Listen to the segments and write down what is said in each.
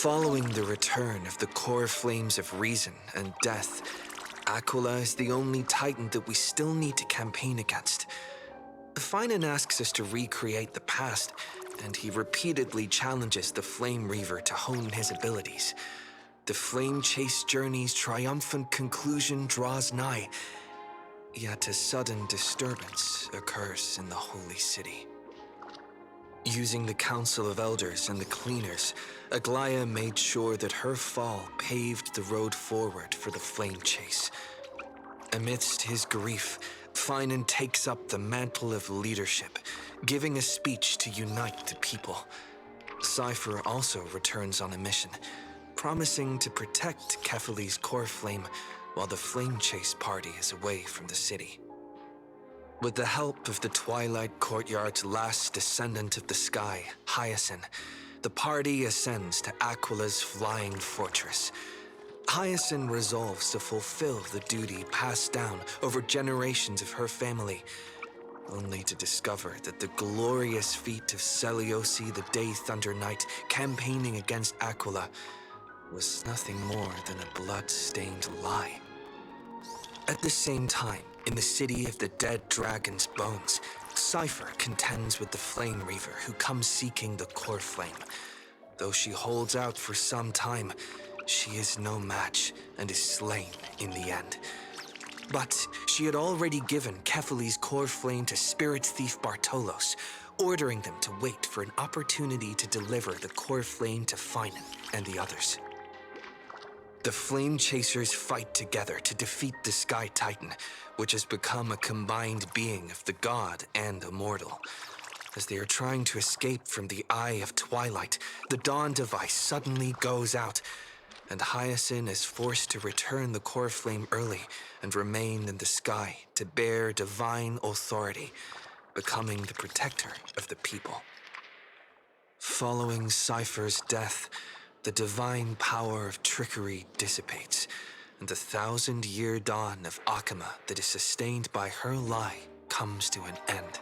Following the return of the core flames of reason and death, Aquila is the only titan that we still need to campaign against. Phainon asks us to recreate the past, and he repeatedly challenges the Flame Reaver to hone his abilities. The Flame Chase journey's triumphant conclusion draws nigh, yet a sudden disturbance occurs in the Holy City. Using the Council of Elders and the Cleaners, Aglaea made sure that her fall paved the road forward for the Flame Chase. Amidst his grief, Phainon takes up the mantle of leadership, giving a speech to unite the people. Cypher also returns on a mission, promising to protect Kephales's core flame while the Flame Chase party is away from the city. With the help of the Twilight Courtyard's last descendant of the sky, Hyacine, the party ascends to Aquila's flying fortress. Hyacine resolves to fulfill the duty passed down over generations of her family, only to discover that the glorious feat of Seleuci the Day Thunder Knight campaigning against Aquila was nothing more than a blood-stained lie. At the same time, in the city of the dead dragon's bones, Cypher contends with the Flame Reaver who comes seeking the core flame. Though she holds out for some time, she is no match and is slain in the end. But she had already given Kephales's core flame to spirit thief Bartolos, ordering them to wait for an opportunity to deliver the core flame to Phainon and the others. The Flame Chasers fight together to defeat the Sky Titan, which has become a combined being of the god and immortal. As they are trying to escape from the Eye of Twilight, the Dawn device suddenly goes out, and Hyacine is forced to return the core flame early and remain in the sky to bear divine authority, becoming the protector of the people. Following Cypher's death, the divine power of trickery dissipates, and the 1,000-year dawn of Akama that is sustained by her lie comes to an end.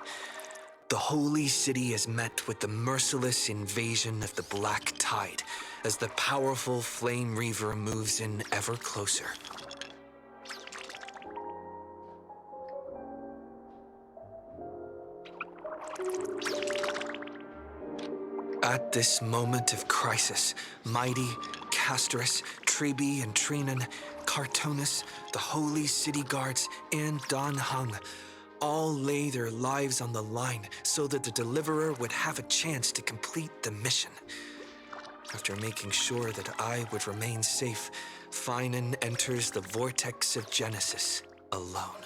The Holy City is met with the merciless invasion of the Black Tide as the powerful Flame Reaver moves in ever closer. At this moment of crisis, midei, castorice, tribbie and phainon, Cartonus, the Holy City Guards, and Don Hung all lay their lives on the line so that the Deliverer would have a chance to complete the mission. After making sure that I would remain safe, Phainon enters the vortex of Genesis alone.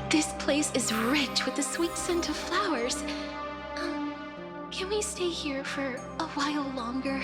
This place is rich with the sweet scent of flowers. Can we stay here for a while longer?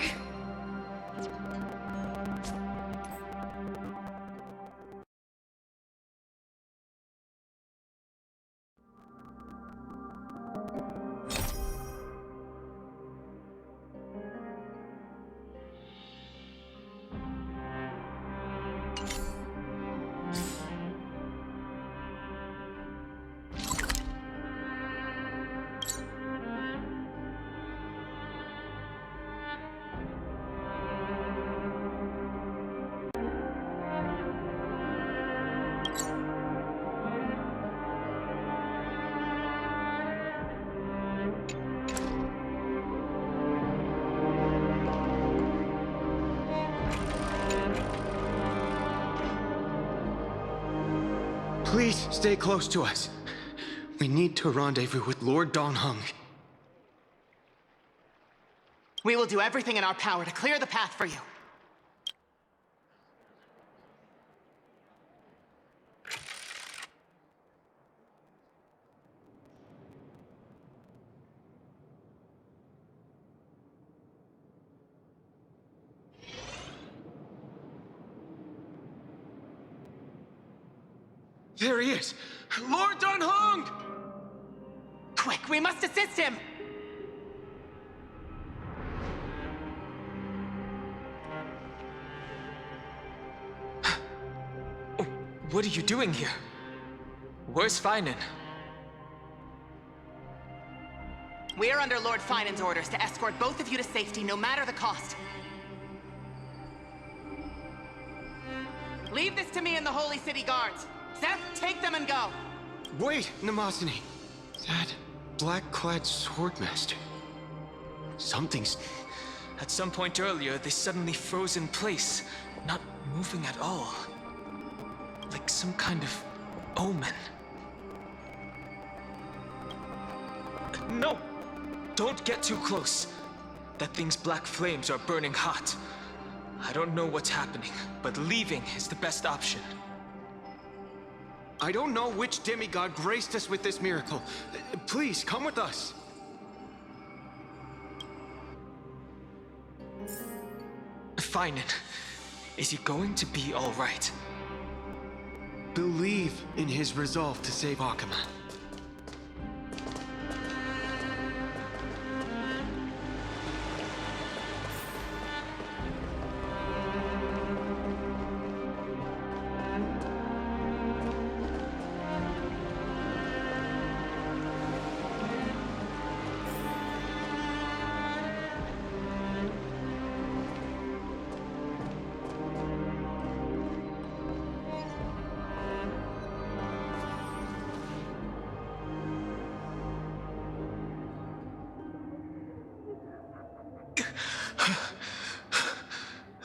Please stay close to us. We need to rendezvous with Lord Don Hung. We will do everything in our power to clear the path for you. There he is! Lord Don Hung! Quick, we must assist him! What are you doing here? Where's Phainon? We are under Lord Phainon's orders to escort both of you to safety, no matter the cost. Leave this to me and the Holy City Guards. Zeph, take them and go. Wait, Namazani. That black-clad swordmaster. Something's... At some point earlier, they suddenly froze in place, not moving at all. Like some kind of omen. No! Don't get too close. That thing's black flames are burning hot. I don't know what's happening, but leaving is the best option. I don't know which demigod graced us with this miracle. Please, come with us. Phainon, is he going to be all right? Believe in his resolve to save Akama.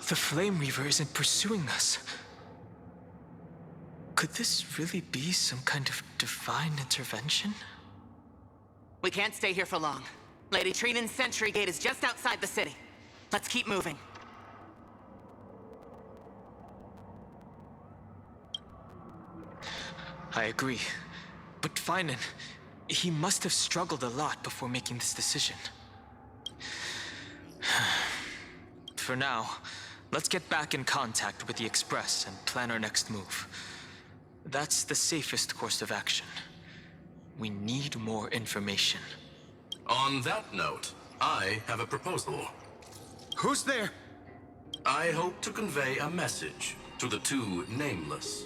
The Flame Reaver isn't pursuing us. Could this really be some kind of divine intervention? We can't stay here for long. Lady Trinan's sentry gate is just outside the city. Let's keep moving. I agree. But Phainon, he must have struggled a lot before making this decision. For now, let's get back in contact with the Express and plan our next move. That's the safest course of action. We need more information. On that note, I have a proposal. Who's there? I hope to convey a message to the two nameless.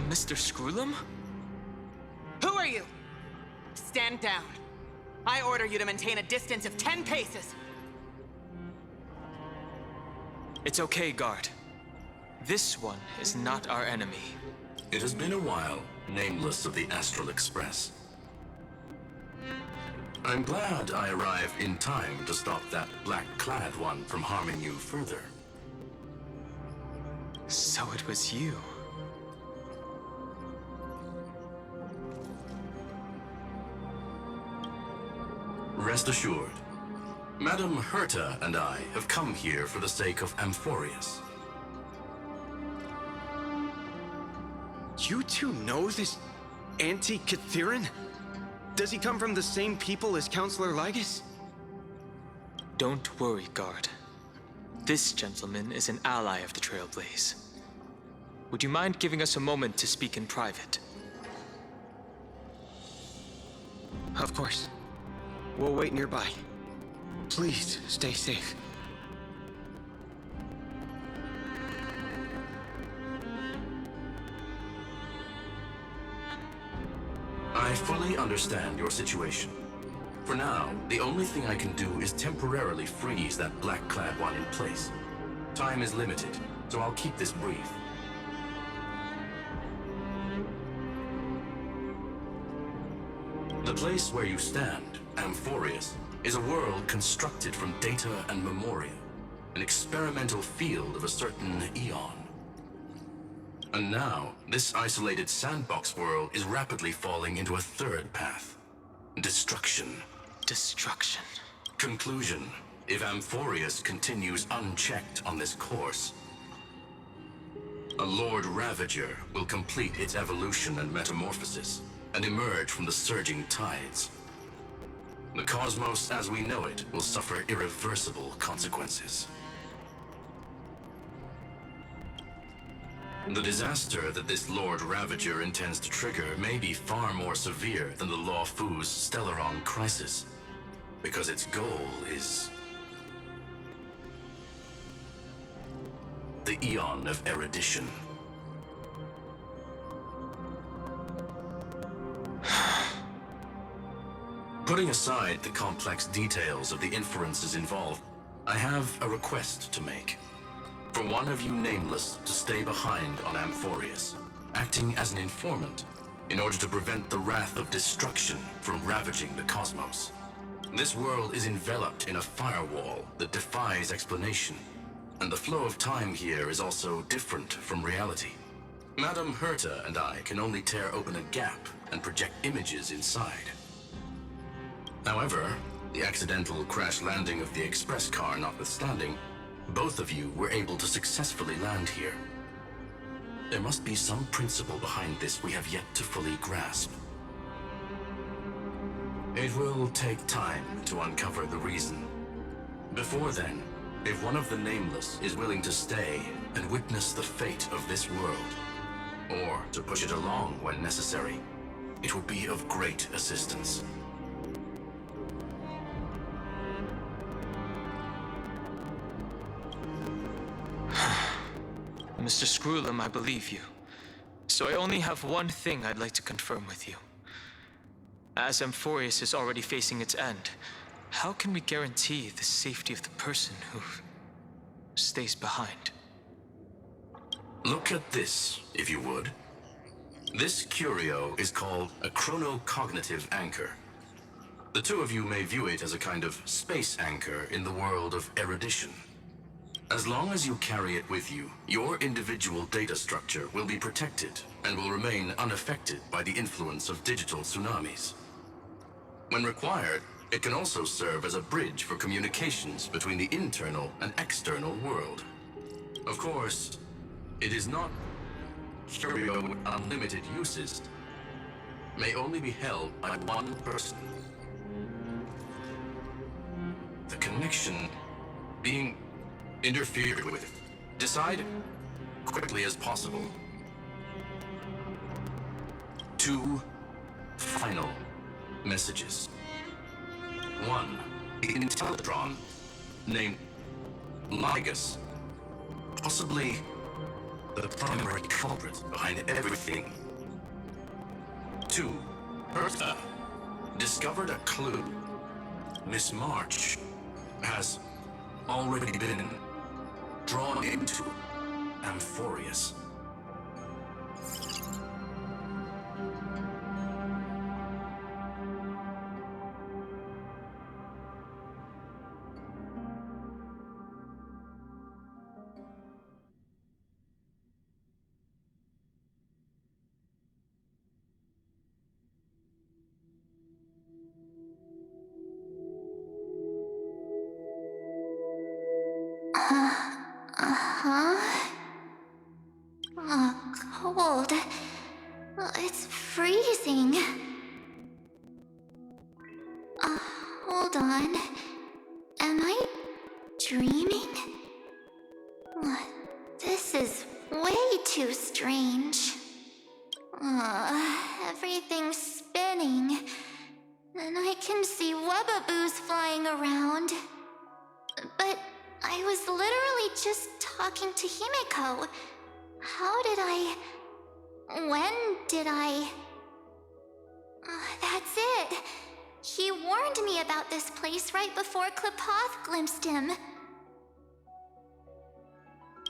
Mr. Screwlum? Who are you? Stand down. I order you to maintain a distance of 10 paces. It's okay, guard. This one is not our enemy. It has been a while, nameless of the Astral Express. I'm glad I arrived in time to stop that black-clad one from harming you further. So it was you. Rest assured, Madame Herta and I have come here for the sake of Amphoreus. You two know this anti-Catharin? Does he come from the same people as Counselor Lygus? Don't worry, guard. This gentleman is an ally of the Trailblaze. Would you mind giving us a moment to speak in private? Of course. We'll wait nearby. Please, stay safe. I fully understand your situation. For now, the only thing I can do is temporarily freeze that black-clad one in place. Time is limited, so I'll keep this brief. The place where you stand, Amphoreus, is a world constructed from data and memoria, an experimental field of a certain eon. And now, this isolated sandbox world is rapidly falling into a third path. Destruction. Destruction. Conclusion. If Amphoreus continues unchecked on this course, a Lord Ravager will complete its evolution and metamorphosis, and emerge from the surging tides. The cosmos as we know it will suffer irreversible consequences. The disaster that this Lord Ravager intends to trigger may be far more severe than the Law Fu's Stellaron crisis, because its goal is the Eon of Erudition. Putting aside the complex details of the inferences involved, I have a request to make. For one of you nameless to stay behind on Amphoreus, acting as an informant, in order to prevent the wrath of destruction from ravaging the cosmos. This world is enveloped in a firewall that defies explanation, and the flow of time here is also different from reality. Madame Herta and I can only tear open a gap and project images inside. However, the accidental crash landing of the express car notwithstanding, both of you were able to successfully land here. There must be some principle behind this we have yet to fully grasp. It will take time to uncover the reason. Before then, if one of the Nameless is willing to stay and witness the fate of this world, or to push it along when necessary, it would be of great assistance. Mr. Screwlum, I believe you. So I only have one thing I'd like to confirm with you. As Amphoreus is already facing its end, how can we guarantee the safety of the person who stays behind? Look at this, if you would. This curio is called a chronocognitive anchor. The two of you may view it as a kind of space anchor in the world of erudition. As long as you carry it with you, your individual data structure will be protected and will remain unaffected by the influence of digital tsunamis. When required, it can also serve as a bridge for communications between the internal and external world. Of course, it is not curio with unlimited uses. May only be held by one person. The connection being interfered with. Decide quickly as possible. 2 final messages. 1. The Intellatron, named Ligus, possibly the primary culprit behind everything. 2. Herta discovered a clue. Miss March has already been drawn into Amphoreus. Cold. It's freezing. Hold on. Am I dreaming? This is way too strange. Everything's spinning. And I can see webbaboos flying around. But I was literally just talking to Himiko. How did I... When did I... That's it. He warned me about this place right before Klipoth glimpsed him.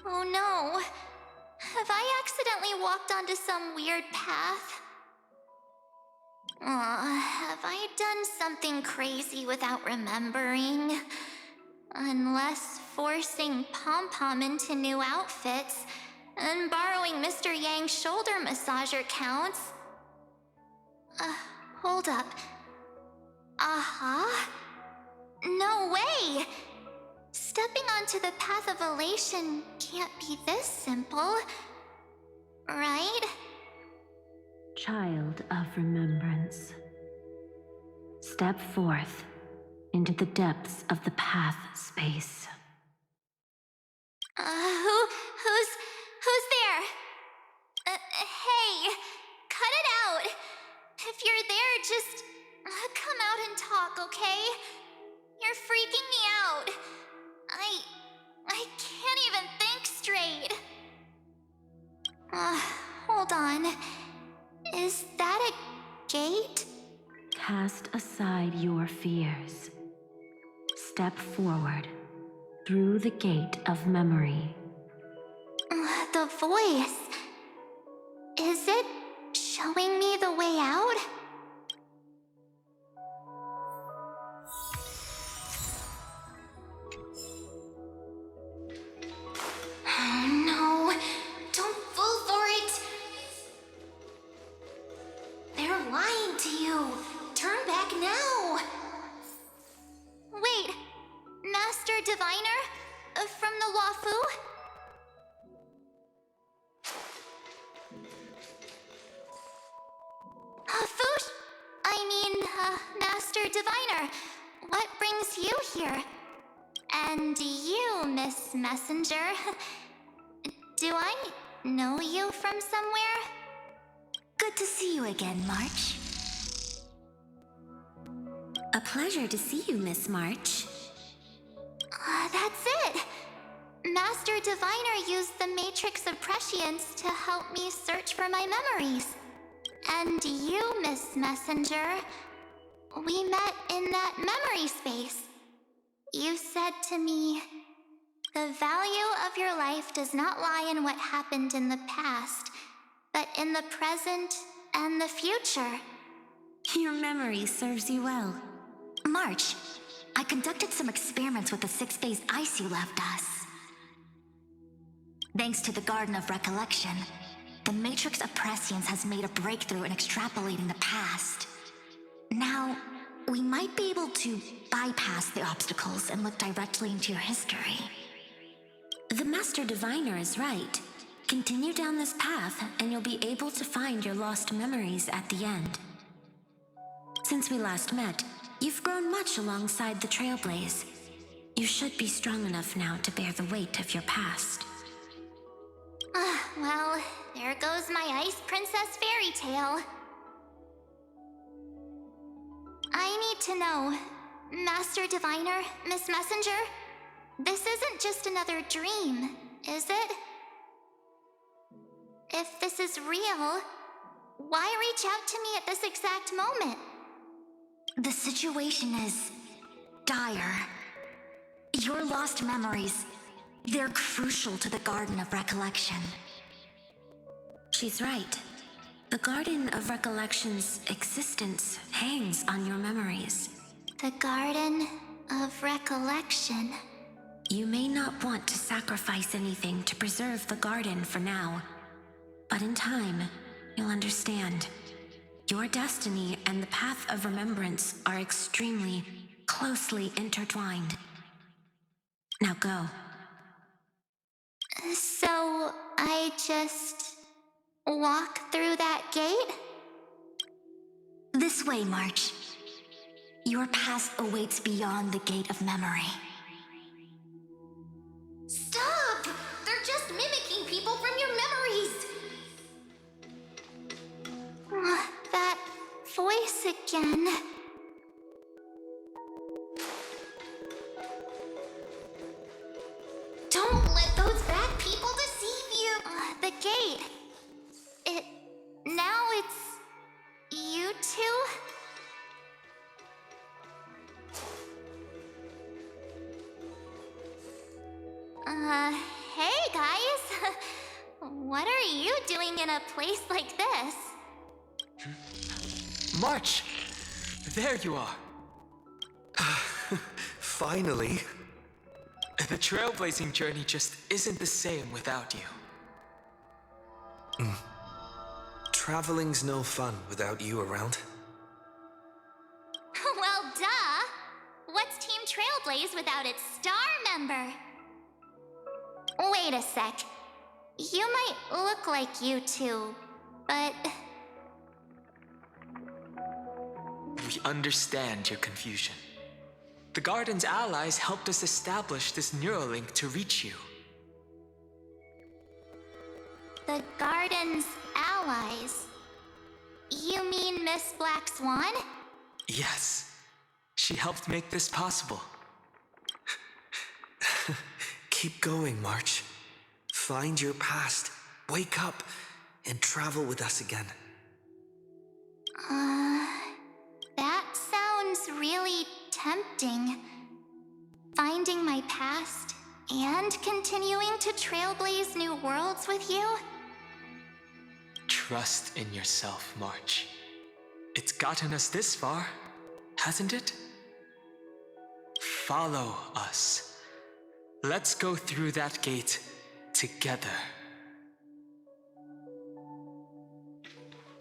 Oh no. Have I accidentally walked onto some weird path? Have I done something crazy without remembering? Unless forcing Pom-Pom into new outfits and borrowing Mr. Yang's shoulder massager counts. Hold up. No way! Stepping onto the path of elation can't be this simple, right? Child of remembrance, step forth into the depths of the path space. Who's there? Hey, cut it out. If you're there, just come out and talk, okay? You're freaking me out. I can't even think straight. Hold on. Is that a gate? Cast aside your fears. Step forward through the gate of memory. The voice. Is it showing me the way out? Oh no, don't fall for it. They're lying to you. Turn back now. Wait, Master Diviner? From the Wafu? Master Diviner, what brings you here? And you, Miss Messenger, do I know you from somewhere? Good to see you again, March. A pleasure to see you, Miss March. That's it! Master Diviner used the Matrix of Prescience to help me search for my memories. And you, Miss Messenger, we met in that memory space. You said to me, the value of your life does not lie in what happened in the past, but in the present and the future. Your memory serves you well. March, I conducted some experiments with the 6-phase ice you left us. Thanks to the Garden of Recollection, the Matrix of Prescience has made a breakthrough in extrapolating the past. Now, we might be able to bypass the obstacles and look directly into your history. The Master Diviner is right. Continue down this path, and you'll be able to find your lost memories at the end. Since we last met, you've grown much alongside the trailblaze. You should be strong enough now to bear the weight of your past. Well, there goes my Ice Princess fairy tale. I need to know, Master Diviner, Miss Messenger, this isn't just another dream, is it? If this is real, why reach out to me at this exact moment? The situation is dire. Your lost memories, they're crucial to the Garden of Recollection. She's right. The Garden of Recollection's existence hangs on your memories. The Garden of Recollection. You may not want to sacrifice anything to preserve the garden for now, but in time, you'll understand. Your destiny and the path of remembrance are extremely, closely intertwined. Now go. So, I just walk through that gate? This way, March. Your past awaits beyond the gate of memory. Stop! They're just mimicking people from your memories! That voice again. Don't let those bad people deceive you! The gate. Now it's you two? Hey guys! What are you doing in a place like this? March! There you are. Finally. The trailblazing journey just isn't the same without you. Traveling's no fun without you around. Well, duh! What's Team Trailblaze without its star member? Wait a sec. You might look like you two, but... We understand your confusion. The Garden's allies helped us establish this neural link to reach you. The Garden's allies? You mean Miss Black Swan? Yes. She helped make this possible. Keep going, March. Find your past, wake up, and travel with us again. That sounds really tempting. Finding my past and continuing to trailblaze new worlds with you? Trust in yourself, March. It's gotten us this far, hasn't it? Follow us. Let's go through that gate together.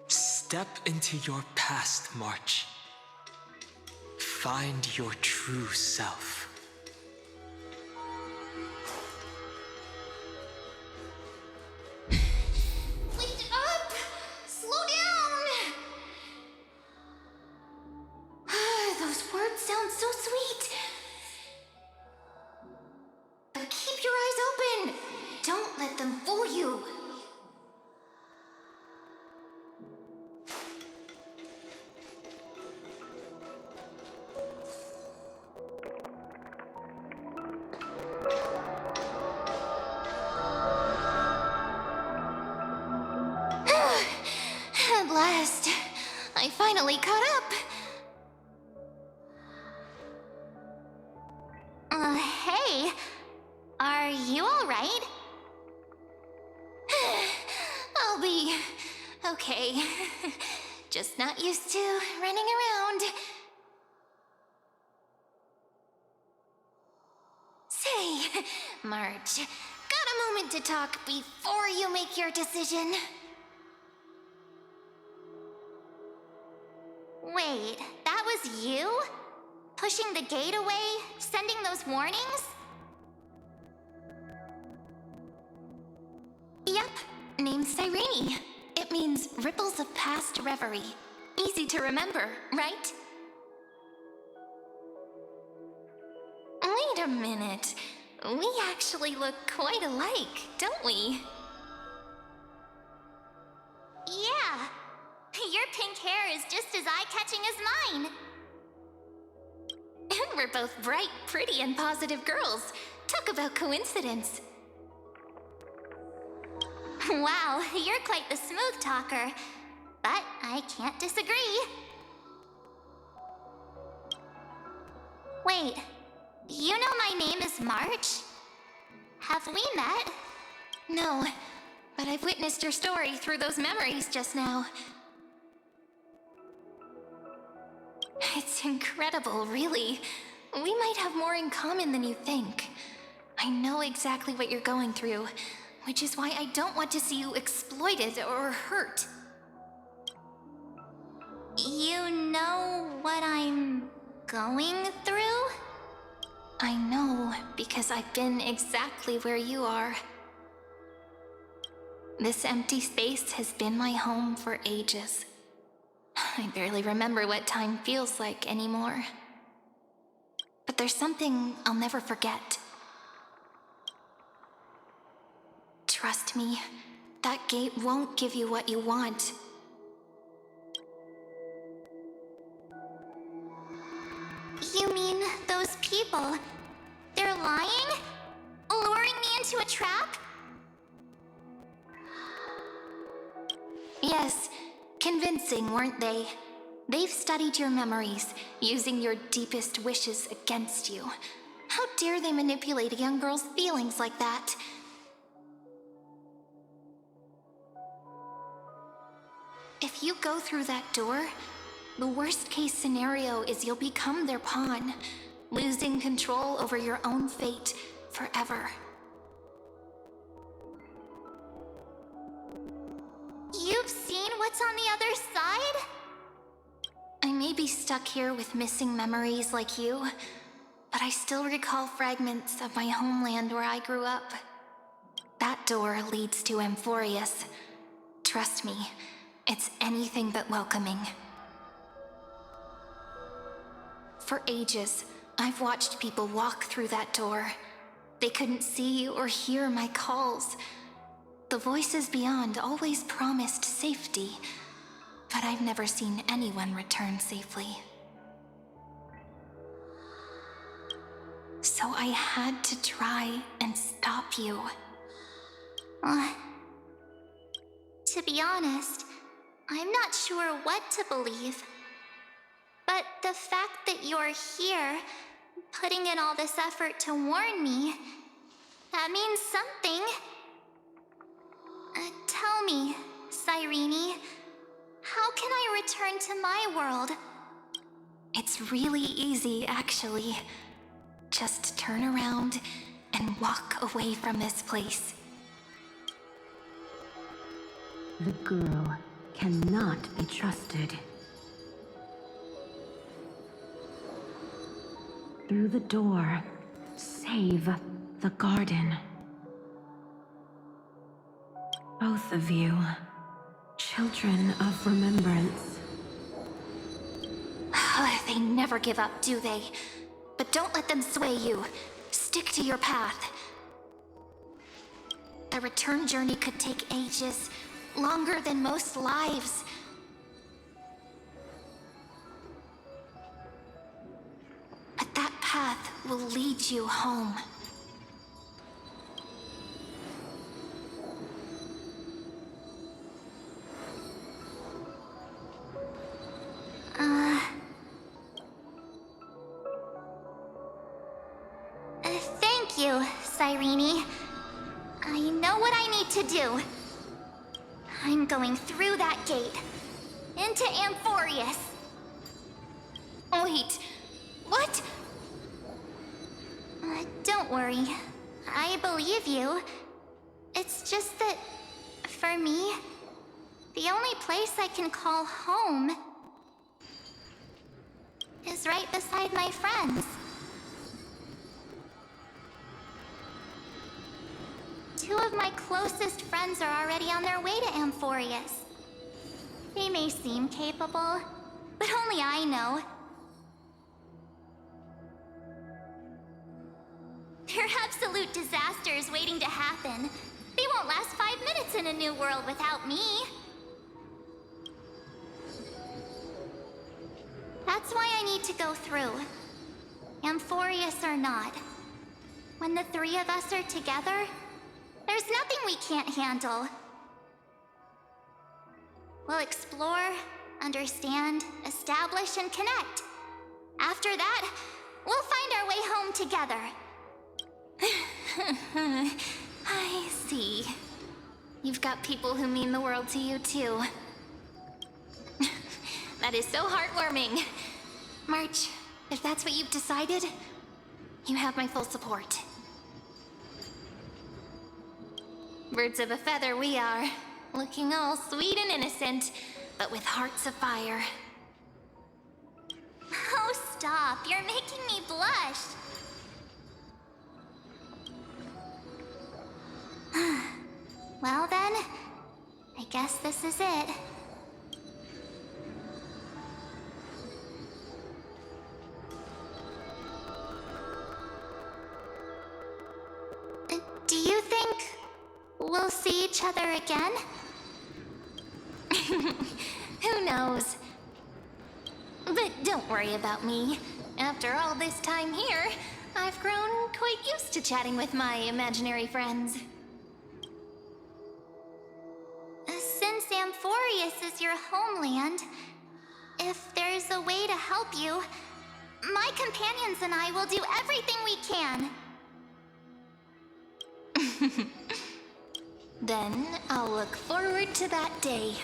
Step into your past, March. Find your true self. Wait up! Slow down! Those words sound so sweet. But keep your eyes open. Don't let them fool you. At last, I finally caught up. Hey, are you all right? I'll be okay. Just not used to running around. Say, March, got a moment to talk before you make your decision? Wait, that was you? Pushing the gate away? Sending those warnings? Yep, name's Cyrene. It means ripples of past reverie. Easy to remember, right? Wait a minute. We actually look quite alike, don't we? Yeah. Your pink hair is just as eye-catching as mine. And we're both bright, pretty, and positive girls. Talk about coincidence. Wow, you're quite the smooth talker. But I can't disagree. Wait, you know my name is March? Have we met? No, but I've witnessed your story through those memories just now. It's incredible, really. We might have more in common than you think. I know exactly what you're going through, which is why I don't want to see you exploited or hurt. You know what I'm going through? I know, because I've been exactly where you are. This empty space has been my home for ages. I barely remember what time feels like anymore. But there's something I'll never forget. Trust me, that gate won't give you what you want. You mean those people? They're lying? Luring me into a trap? Yes, convincing, weren't they? They've studied your memories, using your deepest wishes against you. How dare they manipulate a young girl's feelings like that? If you go through that door, the worst-case scenario is you'll become their pawn, losing control over your own fate forever. what's on the other side? I may be stuck here with missing memories like you, but I still recall fragments of my homeland where I grew up. That door leads to Amphoreus. Trust me, it's anything but welcoming. For ages, I've watched people walk through that door. They couldn't see or hear my calls. The voices beyond always promised safety, but I've never seen anyone return safely. So I had to try and stop you. To be honest, I'm not sure what to believe. But the fact that you're here, putting in all this effort to warn me, that means something. Tell me, Cyrene, how can I return to my world? It's really easy, actually. Just turn around and walk away from this place. The girl cannot be trusted. Through the door, save the garden. Both of you, children of remembrance. They never give up, do they? But don't let them sway you. Stick to your path. The return journey could take ages, longer than most lives. But that path will lead you home. Thank you, Cyrene. I know what I need to do. I'm going through that gate, into Amphoreus. Wait, what? Don't worry. I believe you. It's just that, for me, the only place I can call home is right beside my friends. Two of my closest friends are already on their way to Amphoreus. They may seem capable, but only I know. They're absolute disasters waiting to happen. They won't last 5 minutes in a new world without me. That's why I need to go through. Amphoreus or not. When the three of us are together, there's nothing we can't handle. We'll explore, understand, establish, and connect. After that, we'll find our way home together. I see. You've got people who mean the world to you, too. That is so heartwarming. March, if that's what you've decided, you have my full support. Birds of a feather we are, looking all sweet and innocent, but with hearts of fire. Oh, stop. You're making me blush. Well then, I guess this is it. Do you think we'll see each other again? Who knows? But don't worry about me. After all this time here, I've grown quite used to chatting with my imaginary friends. Since Amphoreus is your homeland, if there's a way to help you, my companions and I will do everything we can. Then I'll look forward to that day.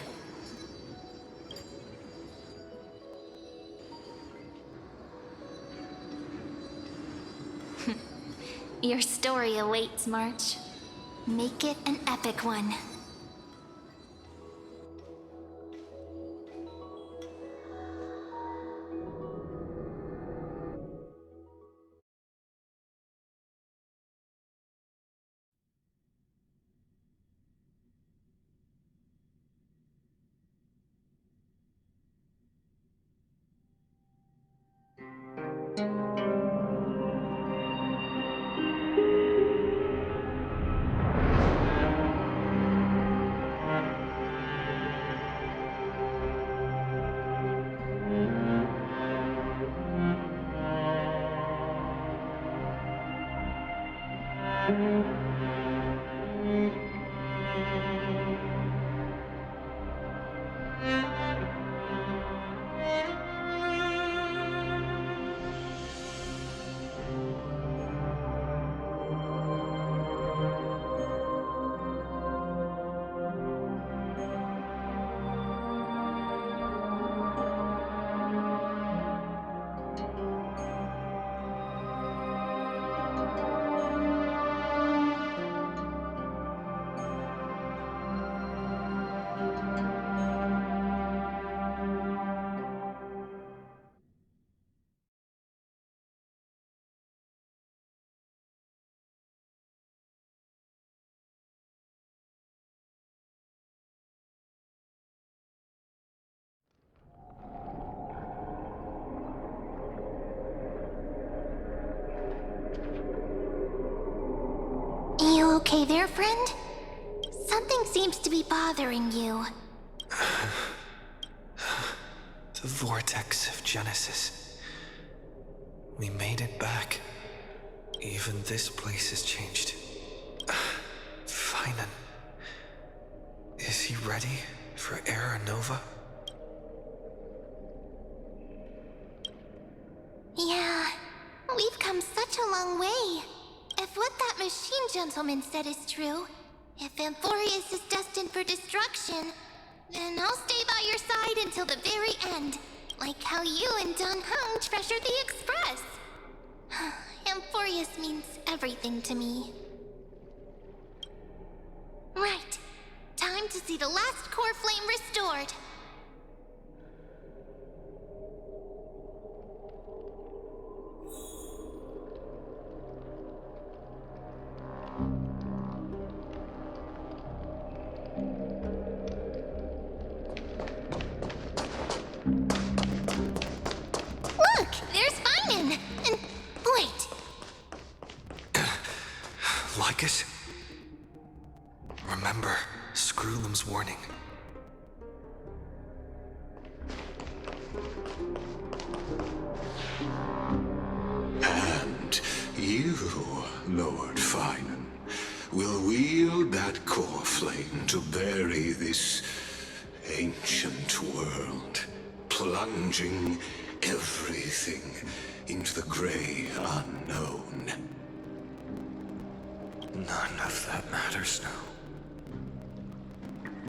Your story awaits, March. Make it an epic one. You okay there, friend? Something seems to be bothering you. The vortex of Genesis. We made it back. Even this place has changed. Phainon. Is he ready for Era Nova? Yeah, we've come such a long way. If what that machine gentleman said is true, if Amphoreus is destined for destruction, then I'll stay by your side until the very end, like how you and Don Hung treasured the Express. Amphoreus means everything to me. Right. Time to see the last core flame restored. Look, there's Phainon. And wait. Lycus? Remember Screwlum's warning. And you, Lord Phainon, will wield that core flame to bury this ancient world, plunging everything into the gray unknown. None of that matters now.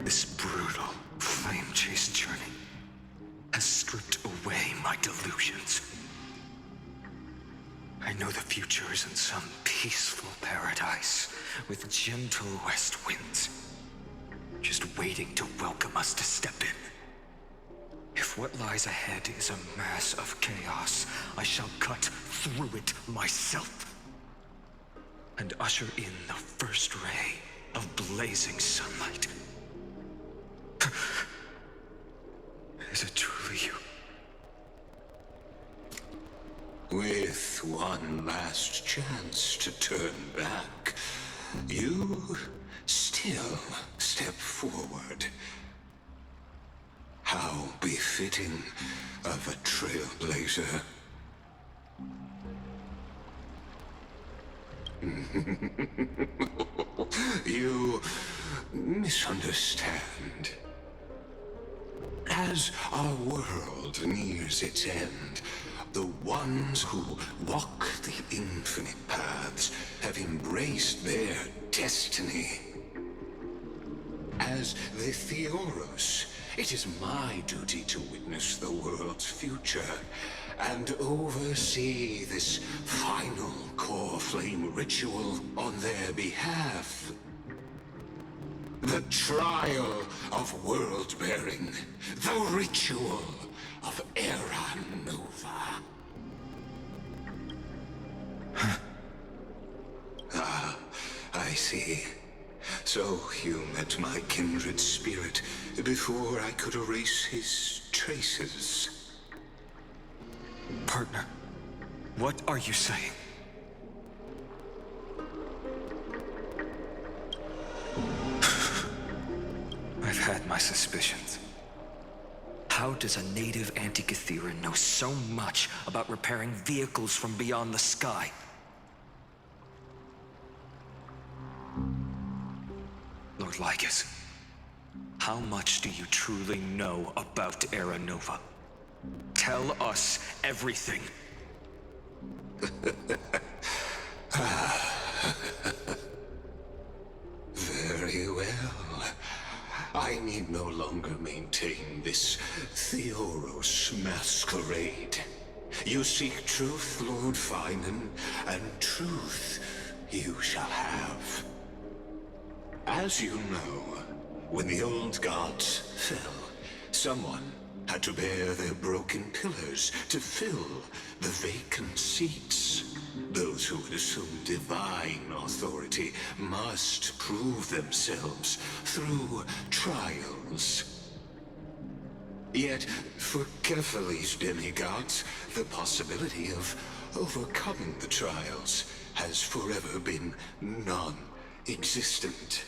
This brutal, flame-chased journey has stripped away my delusions. I know the future is in some peaceful paradise with gentle west winds, just waiting to welcome us to step in. If what lies ahead is a mass of chaos, I shall cut through it myself and usher in the first ray of blazing sunlight. Is it truly you? With one last chance to turn back, you still step forward. How befitting of a trailblazer. You misunderstand. As our world nears its end, the ones who walk the infinite paths have embraced their destiny. As the Theoros, it is my duty to witness the world's future and oversee this final core flame ritual on their behalf. The trial of world-bearing, the ritual of Era Nova. Ah, I see. So you met my kindred spirit before I could erase his traces. Partner, what are you saying? I've had my suspicions. How does a native Antikytheran know so much about repairing vehicles from beyond the sky? Lygus, how much do you truly know about Era Nova? Tell us everything. Very well. I need no longer maintain this Theoros masquerade. You seek truth, Lord Phainon, and truth you shall have. As you know, when the old gods fell, someone had to bear their broken pillars to fill the vacant seats. Those who would assume divine authority must prove themselves through trials. Yet, for Kefali's demigods, the possibility of overcoming the trials has forever been non-existent.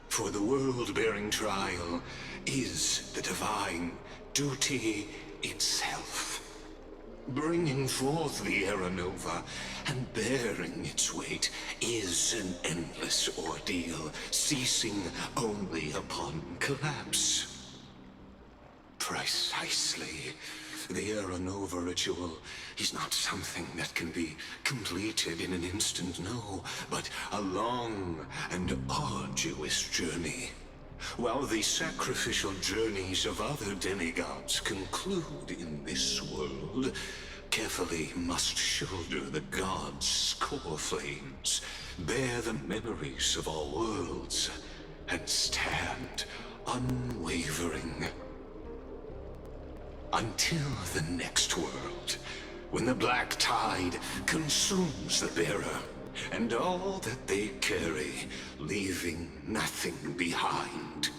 For the world-bearing trial is the divine duty itself. Bringing forth the Era Nova and bearing its weight is an endless ordeal, ceasing only upon collapse. Precisely. The Era Nova ritual is not something that can be completed in an instant, no, but a long and arduous journey. While the sacrificial journeys of other demigods conclude in this world, Kefali must shoulder the gods' core flames, bear the memories of all worlds, and stand unwavering. Until the next world, when the black tide consumes the bearer, and all that they carry, leaving nothing behind.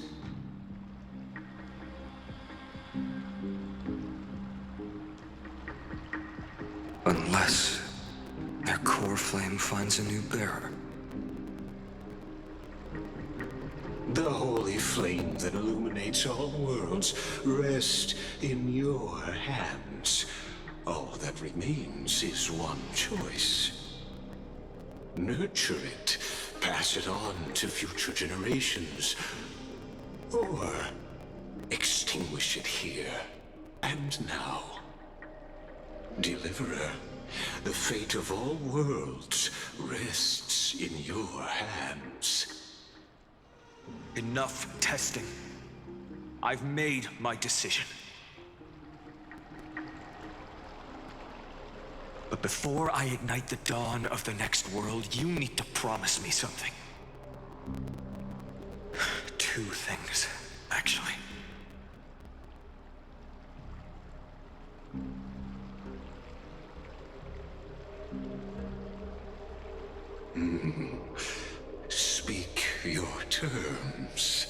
Unless their core flame finds a new bearer. The holy flame that illuminates all worlds rests in your hands. All that remains is one choice. Nurture it, pass it on to future generations, or extinguish it here and now. Deliverer, the fate of all worlds rests in your hands. Enough testing. I've made my decision. But before I ignite the dawn of the next world, you need to promise me something. Two things, actually. Speak your terms.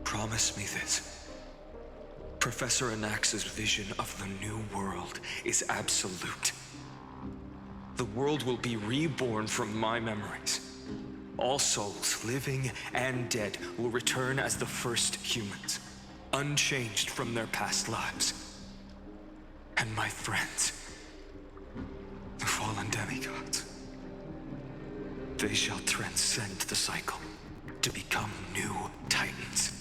Promise me this. Professor Anaxa's vision of the new world is absolute. The world will be reborn from my memories. All souls, living and dead, will return as the first humans, unchanged from their past lives. And my friends, the fallen demigods, they shall transcend the cycle to become new titans.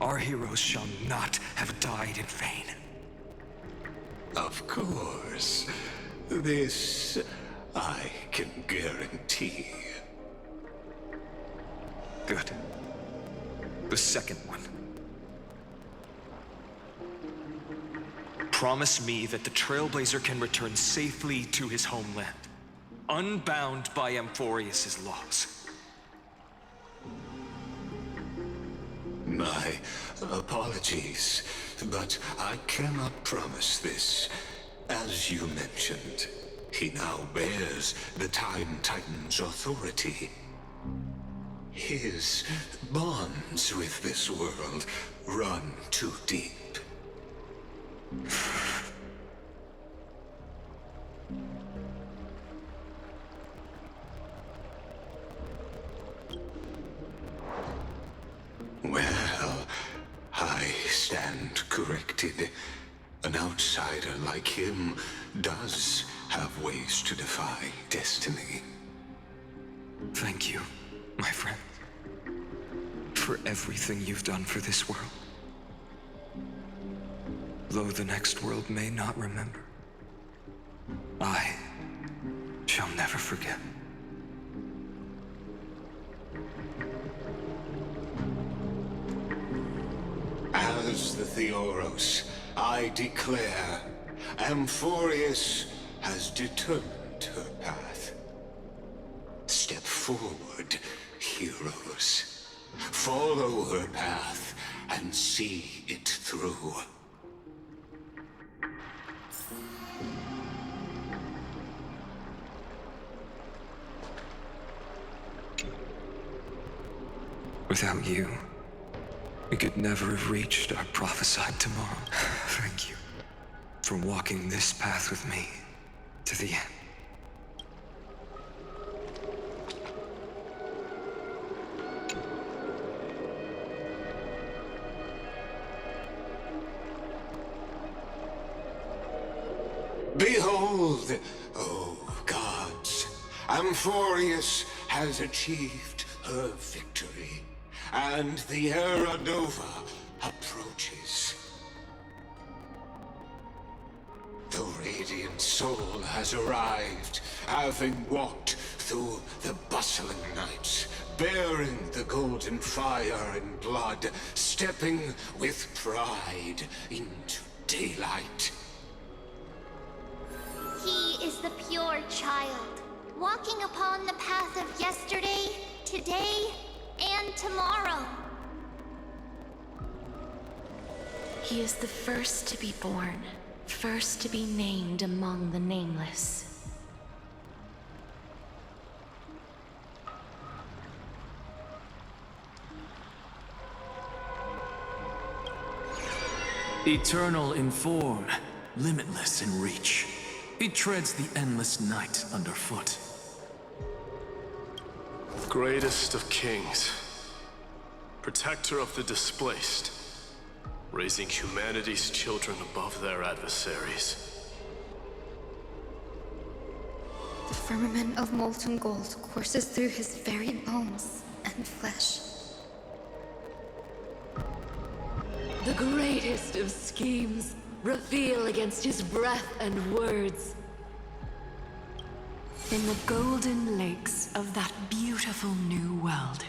Our heroes shall not have died in vain. Of course. This I can guarantee. Good. The second one. Promise me that the trailblazer can return safely to his homeland, unbound by Amphoreus' laws. My apologies, but I cannot promise this. As you mentioned, he now bears the Time Titan's authority. His bonds with this world run too deep. Well, I stand corrected. An outsider like him does have ways to defy destiny. Thank you, my friend. for everything you've done for this world. Though the next world may not remember, I shall never forget. As the Theoros, I declare, Amphoreus has determined her path. Step forward, heroes. Follow her path and see it through. Without you, we could never have reached our prophesied tomorrow. Thank you for walking this path with me to the end. Behold, O gods, Amphoreus has achieved her victory, and the Era Nova approaches. The radiant soul has arrived, having walked through the bustling nights, bearing the golden fire and blood, stepping with pride into daylight. He is the pure child, walking upon the path of yesterday, today, and tomorrow. He is the first to be born, first to be named among the nameless. Eternal in form, limitless in reach. He treads the endless night underfoot. Greatest of kings, protector of the displaced, raising humanity's children above their adversaries. The firmament of molten gold courses through his very bones and flesh. The greatest of schemes reveal against his breath and words. In the golden lakes of that beautiful new world,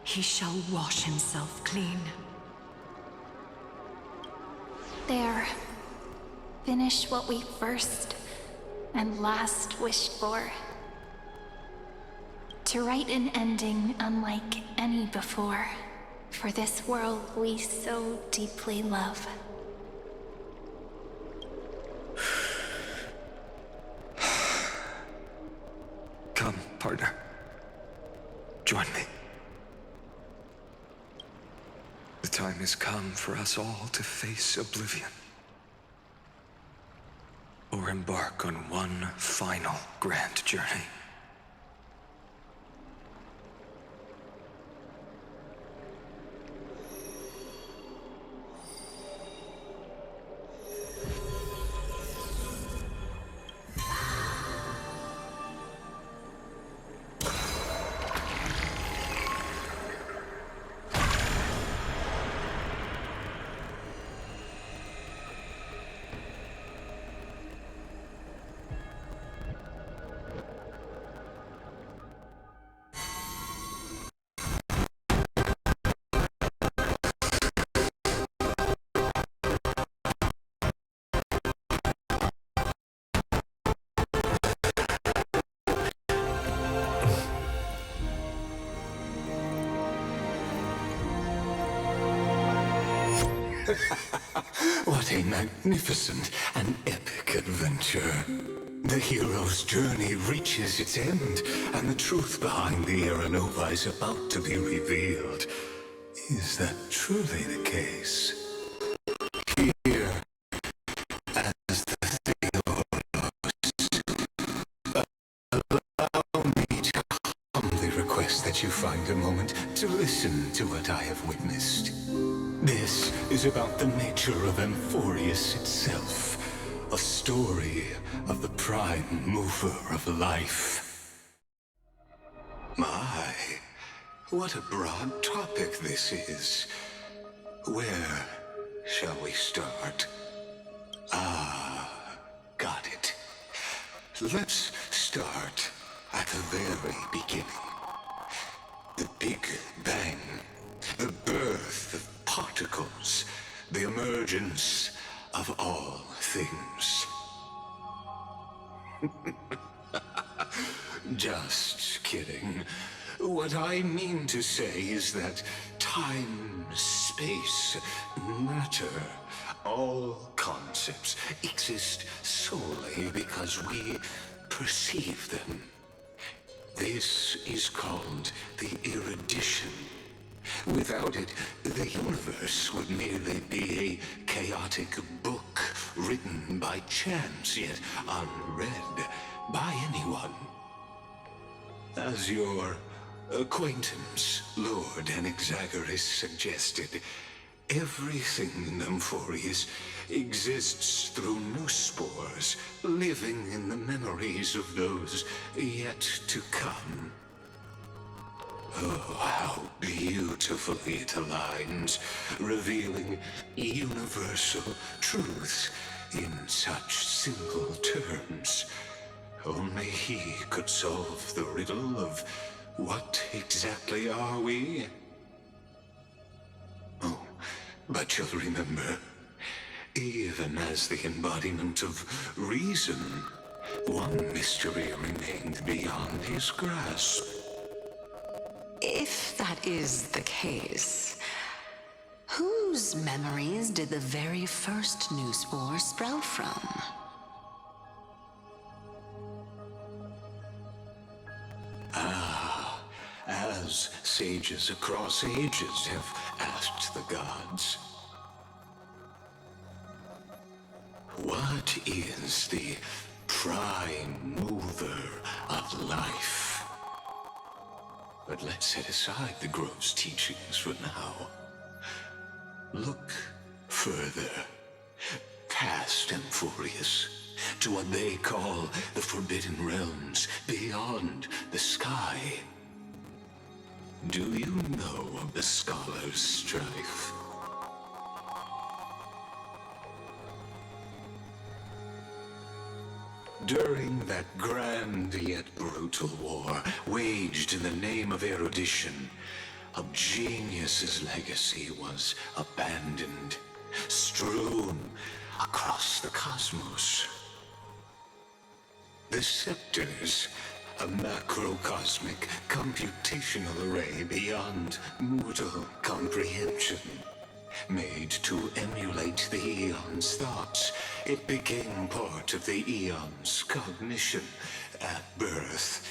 he shall wash himself clean. There, finish what we first and last wished for. To write an ending unlike any before, for this world we so deeply love. Come, partner. Join me. The time has come for us all to face oblivion. Or embark on one final grand journey. What a magnificent and epic adventure. The hero's journey reaches its end, and the truth behind the Era Nova is about to be revealed. Is that truly the case? Here, as the Theoros, allow me to humbly request that you find a moment to listen to what I have witnessed. This is about the nature of Amphoreus itself, a story of the prime mover of life. My, What a broad topic this is. Where shall we start? Got it. Let's start at the very beginning. The Big Bang. The birth of particles. The emergence of all things. Just kidding. What I mean to say is that time, space, matter, all concepts exist solely because we perceive them. This is called the erudition. Without it, the universe would merely be a chaotic book written by chance, yet unread by anyone. As your acquaintance, Lord Anaxagoras, suggested, everything in amphoreus exists through new spores, living in the memories of those yet to come. Oh, how beautifully it aligns, revealing universal truths in such simple terms. Only he could solve the riddle of what exactly are we? Oh, but you'll remember, even as the embodiment of reason, one mystery remained beyond his grasp. If that is the case, whose memories did the very first new spore sprout from? As sages across ages have asked the gods, what is the prime mover of life? But let's set aside the gross teachings for now. Look further, past amphoreus, to what they call the Forbidden Realms beyond the sky. Do you know of the Scholar's Strife? During that grand yet brutal war, waged in the name of erudition, a genius's legacy was abandoned, strewn across the cosmos. The scepters, a macrocosmic computational array beyond mortal comprehension. Made to emulate the Eon's thoughts, it became part of the Eon's cognition at birth.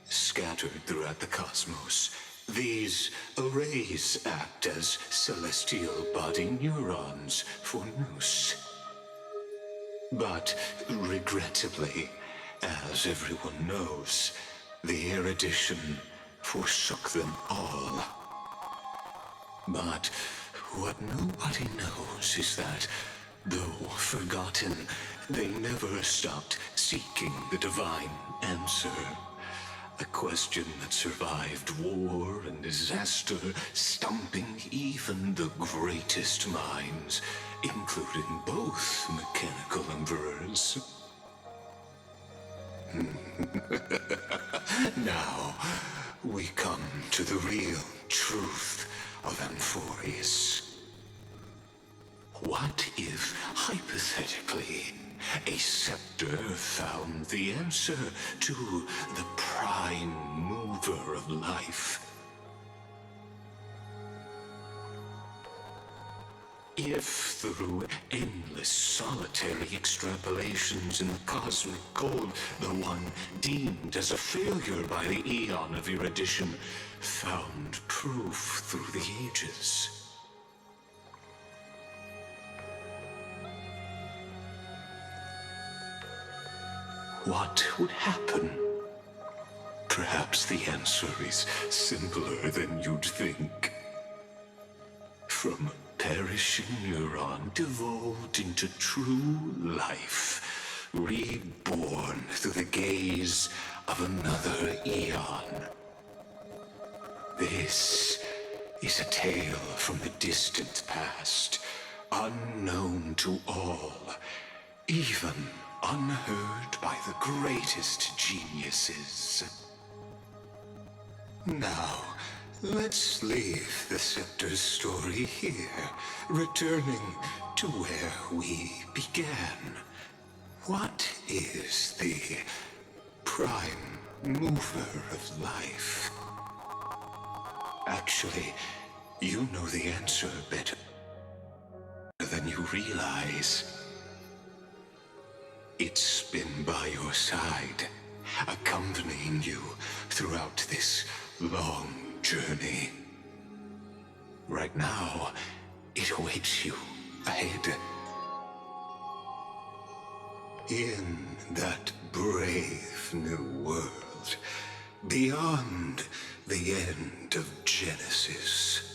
Scattered throughout the cosmos, these arrays act as celestial body neurons for Nous. But regrettably, as everyone knows, the erudition forsook them all. But what nobody knows is that, though forgotten, they never stopped seeking the divine answer. A question that survived war and disaster, stumping even the greatest minds, including both mechanical emperors. Now, we come to the real truth of amphoreus. What if, hypothetically, a scepter found the answer to the prime mover of life? If through endless solitary extrapolations in the cosmic code, the one deemed as a failure by the Eon of erudition found proof through the ages. What would happen? Perhaps the answer is simpler than you'd think. From a perishing neuron devolved into true life, reborn through the gaze of another eon. This is a tale from the distant past, unknown to all, even unheard by the greatest geniuses. Now, let's leave the Scepter's story here, returning to where we began. What is the prime mover of life? Actually, you know the answer better than you realize. It's been by your side, accompanying you throughout this long journey. Right now, it awaits you ahead. In that brave new world, beyond the end of Genesis.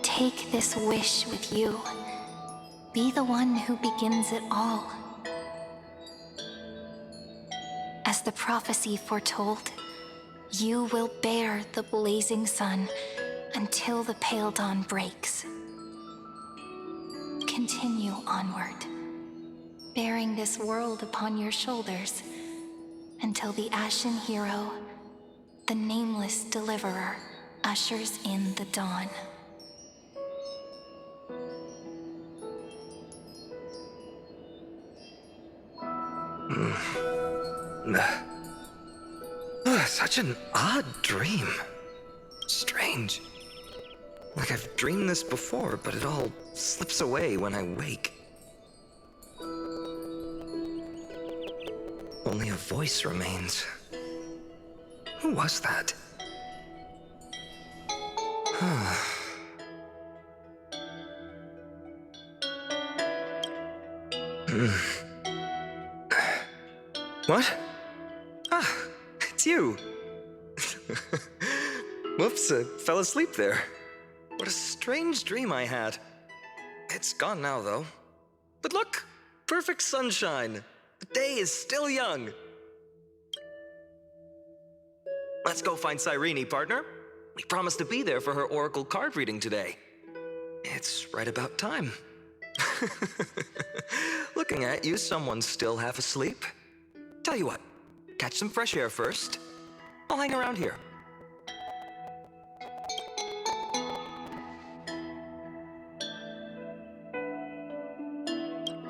Take this wish with you. Be the one who begins it all. As the prophecy foretold, you will bear the blazing sun until the pale dawn breaks. Continue onward, bearing this world upon your shoulders until the Ashen Hero, the nameless deliverer, ushers in the dawn. Such an odd dream. Strange. Like I've dreamed this before, but it all slips away when I wake. Only a voice remains. Who was that? What? Ah, it's you. Whoops, I fell asleep there. What a strange dream I had. It's gone now, though. But look, perfect sunshine. The day is still young. Let's go find Cyrene, partner. We promised to be there for her oracle card reading today. It's right about time. Looking at you, someone's still half asleep. Tell you what, catch some fresh air first. I'll hang around here.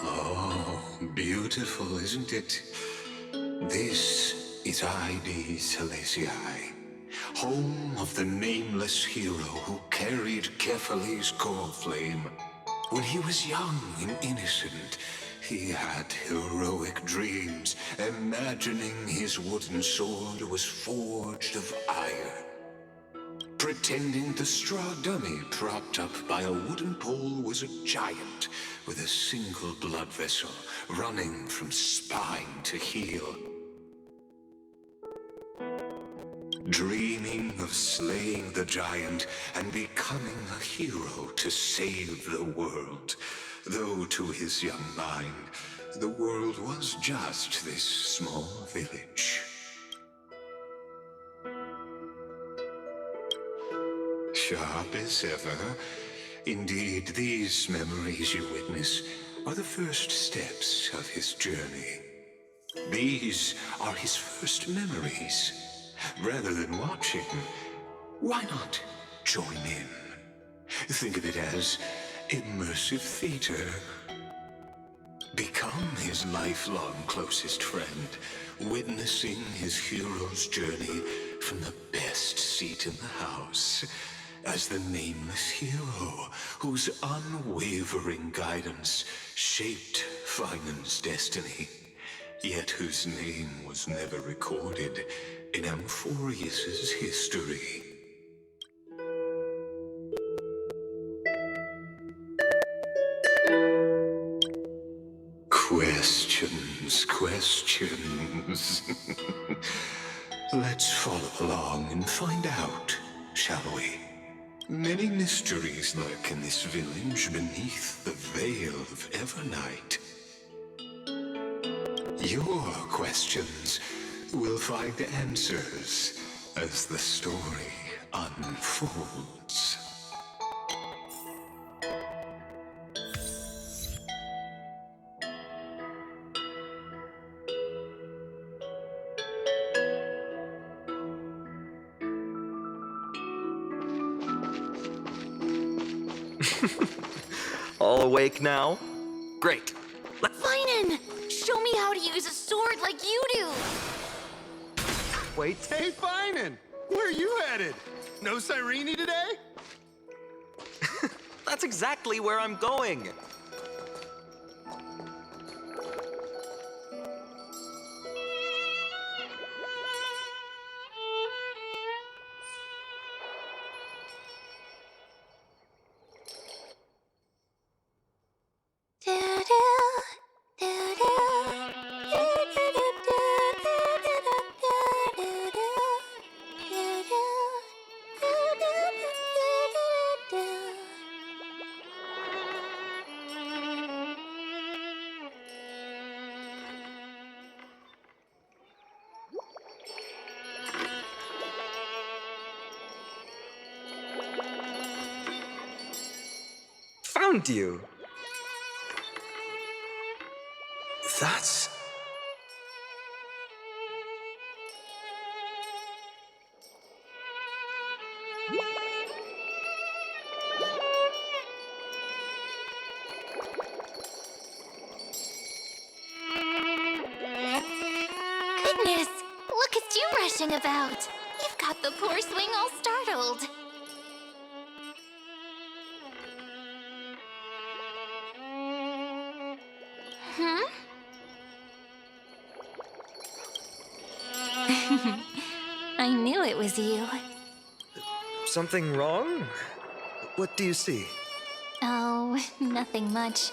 Oh, beautiful, isn't it? This is Ide Silesiae, home of the nameless hero who carried Kephale's core flame. When he was young and innocent, he had heroic dreams, imagining his wooden sword was forged of iron. Pretending the straw dummy propped up by a wooden pole was a giant with a single blood vessel running from spine to heel. Dreaming of slaying the giant and becoming a hero to save the world. Though to his young mind, the world was just this small village. Sharp as ever. Indeed, these memories you witness are the first steps of his journey. These are his first memories. Rather than watching, why not join in? Think of it as immersive theater. Become his lifelong closest friend, witnessing his hero's journey from the best seat in the house. as the nameless hero whose unwavering guidance shaped Phainon's destiny, yet whose name was never recorded in amphoreus's history. Questions. Let's follow along and find out, shall we? Many mysteries lurk in this village beneath the veil of Evernight. Your questions will find answers as the story unfolds. All awake now? Great. Phainon! Show me how to use a sword like you do! Wait, hey, Phainon! Where are you headed? No Cyrene today? That's exactly where I'm going. Found you. That's... Goodness! Look at you rushing about! You've got the poor swing all startled. I knew it was you. Something wrong? What do you see? Oh, nothing much.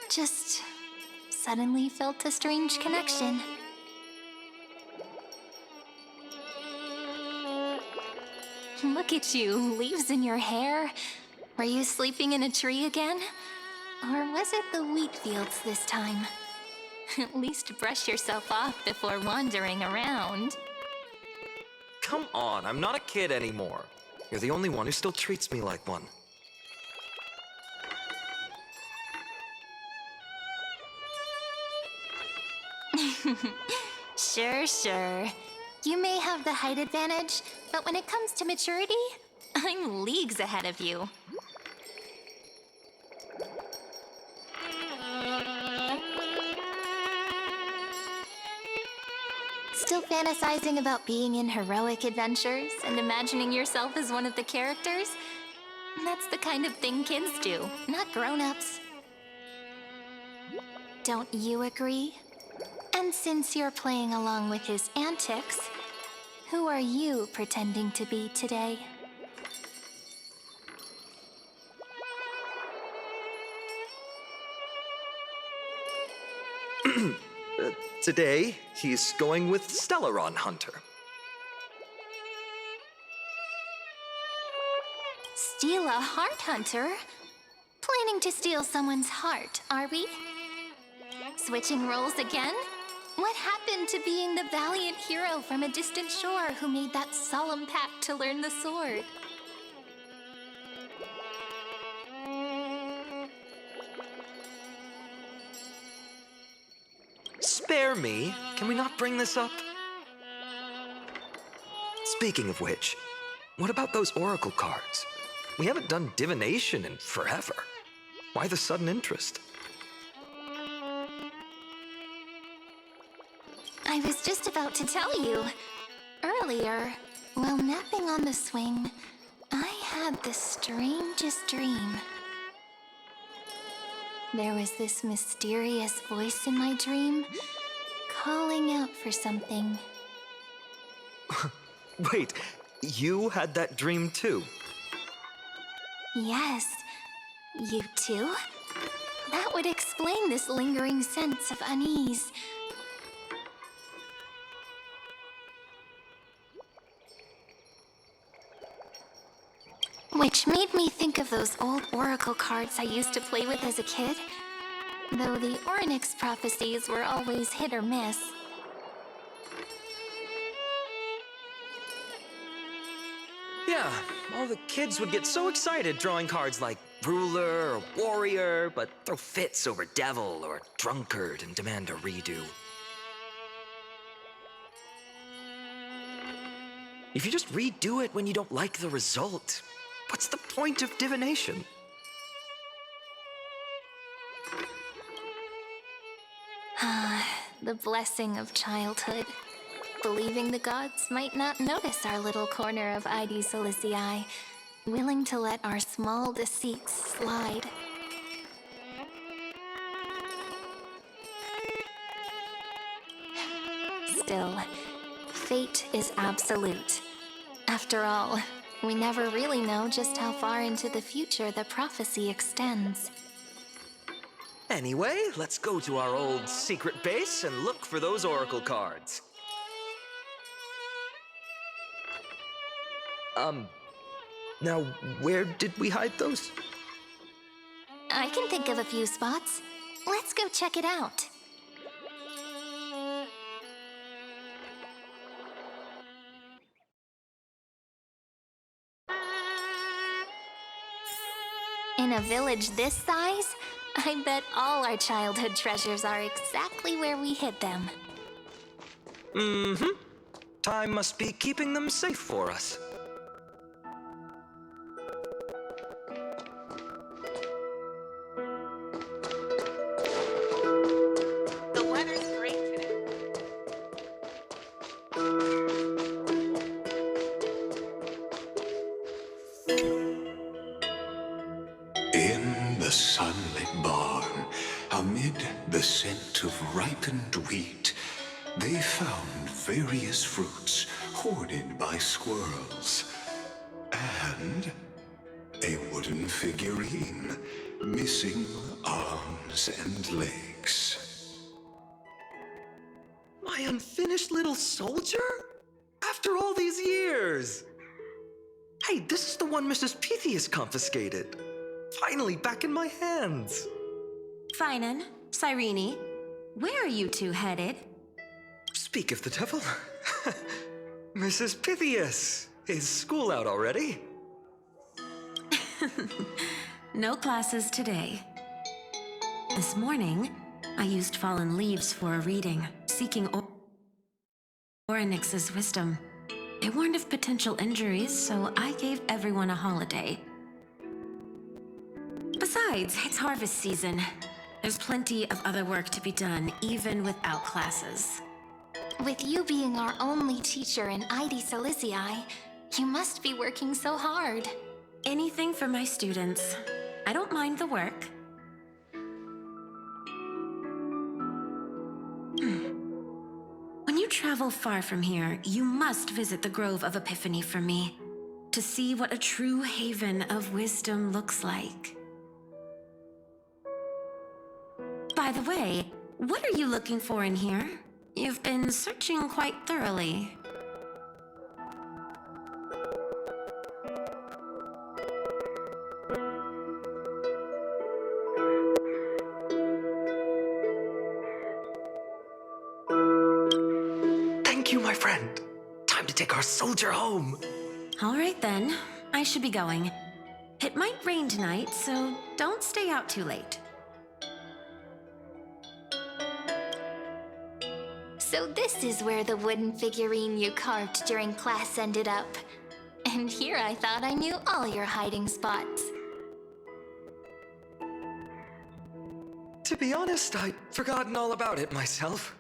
Just suddenly felt a strange connection. Look at you, leaves in your hair. Were you sleeping in a tree again? Or was it the wheat fields this time? At least brush yourself off before wandering around. Come on, I'm not a kid anymore. You're the only one who still treats me like one. Sure. You may have the height advantage, but when it comes to maturity, I'm leagues ahead of you. Still fantasizing about being in heroic adventures and imagining yourself as one of the characters? That's the kind of thing kids do, not grown-ups. Don't you agree? And since you're playing along with his antics, who are you pretending to be today? Today, he's going with Stellaron Hunter. Steal a heart hunter? Planning to steal someone's heart, are we? Switching roles again? What happened to being the valiant hero from a distant shore who made that solemn pact to learn the sword? Spare me. Can we not bring this up? Speaking of which, what about those oracle cards? We haven't done divination in forever. Why the sudden interest? I was just about to tell you. Earlier, while napping on the swing, I had the strangest dream. There was this mysterious voice in my dream, calling out for something. Wait, you had that dream too? Yes, you too? That would explain this lingering sense of unease. Which made me think of those old oracle cards I used to play with as a kid. Though the Ornyx prophecies were always hit or miss. Yeah, all the kids would get so excited drawing cards like ruler or warrior, but throw fits over devil or drunkard and demand a redo. If you just redo it when you don't like the result, what's the point of divination? The blessing of childhood. Believing the gods might not notice our little corner of Ide Silicii, willing to let our small deceits slide. Still, fate is absolute. After all, we never really know just how far into the future the prophecy extends. Anyway, let's go to our old secret base and look for those oracle cards. Now, where did we hide those? I can think of a few spots. Let's go check it out. In a village this size, I bet all our childhood treasures are exactly where we hid them. Mm-hmm. Time must be keeping them safe for us. The weather's great today. In the sunlit barn, amid the scent of ripened wheat, they found various fruits hoarded by squirrels, and a wooden figurine missing arms and legs. My unfinished little soldier? After all these years! Hey, this is the one Mrs. Pythias confiscated. Finally back in my hands. Phainon, Cyrene, where are you two headed? Speak of the devil. Mrs. Pythias, is school out already? No classes today. This morning, I used fallen leaves for a reading, seeking Ornyx's wisdom. They warned of potential injuries, so I gave everyone a holiday. Besides, it's harvest season. There's plenty of other work to be done, even without classes. With you being our only teacher in Ide Silicii, you must be working so hard. Anything for my students. I don't mind the work. When you travel far from here, you must visit the Grove of Epiphany for me, to see what a true haven of wisdom looks like. By the way, what are you looking for in here? You've been searching quite thoroughly. Thank you, my friend. Time to take our soldier home. All right then, I should be going. It might rain tonight, so don't stay out too late. So this is where the wooden figurine you carved during class ended up. And here I thought I knew all your hiding spots. To be honest, I'd forgotten all about it myself.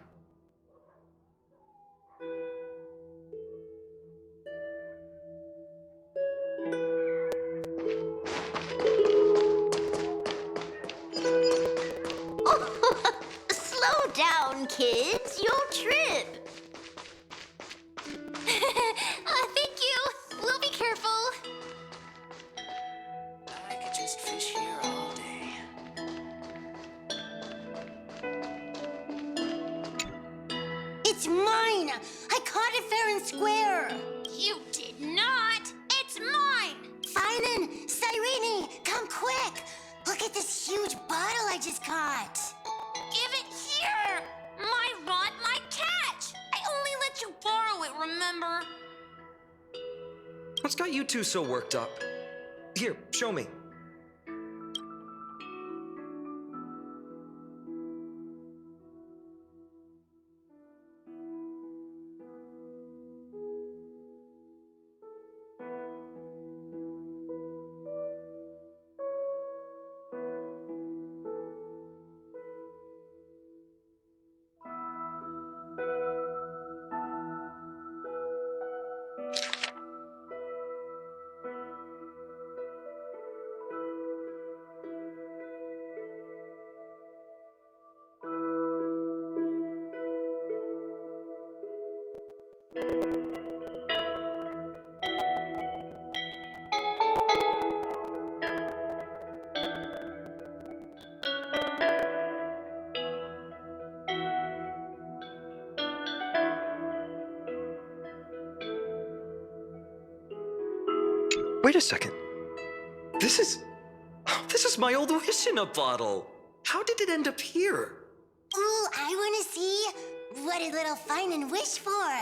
I caught it fair and square! You did not! It's mine! Phainon! Cyrene! Come quick! Look at this huge bottle I just caught! Give it here! My rod, my catch! I only let you borrow it, remember? What's got you two so worked up? Here, show me. Wait a second. This is my old wish in a bottle. How did it end up here? Ooh, I wanna see. What did little Phainon wish for?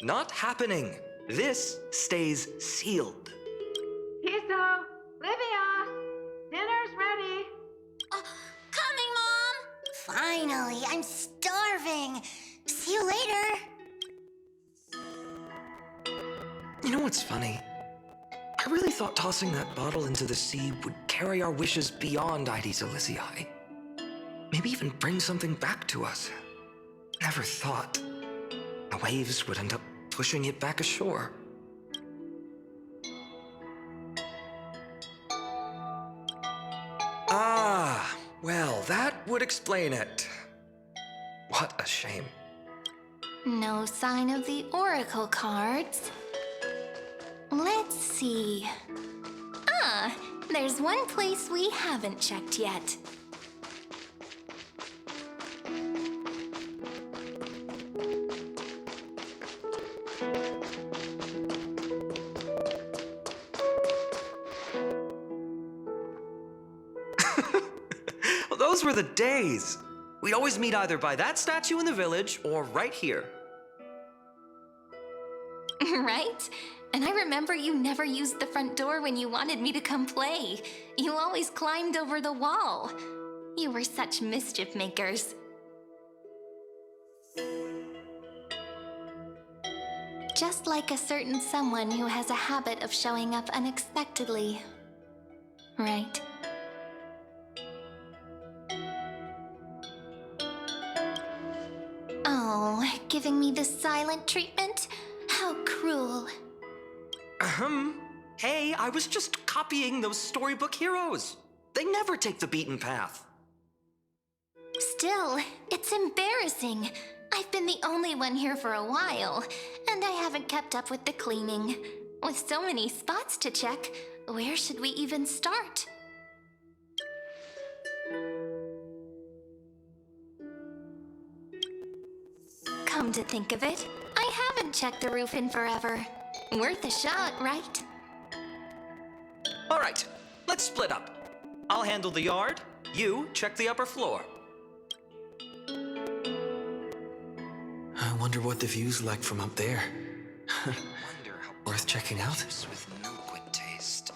Not happening. This stays sealed. Piso, Livia, dinner's ready. Coming, Mom! Finally, I'm starving. See you later. You know what's funny? I really thought tossing that bottle into the sea would carry our wishes beyond Ides Elysiae. Maybe even bring something back to us. Never thought the waves would end up pushing it back ashore. Ah, well, that would explain it. What a shame. No sign of the oracle cards. Let's see. Ah, there's one place we haven't checked yet. Well, those were the days. We'd always meet either by that statue in the village or right here. Right? And I remember you never used the front door when you wanted me to come play. You always climbed over the wall. You were such mischief makers. Just like a certain someone who has a habit of showing up unexpectedly. Right? Oh, giving me the silent treatment? How cruel. Hey, I was just copying those storybook heroes. They never take the beaten path. Still, it's embarrassing. I've been the only one here for a while, and I haven't kept up with the cleaning. With so many spots to check, where should we even start? Come to think of it, I haven't checked the roof in forever. Worth a shot, right? All right, let's split up. I'll handle the yard. You check the upper floor. I wonder what the view's like from up there. Worth checking out. With milk would taste.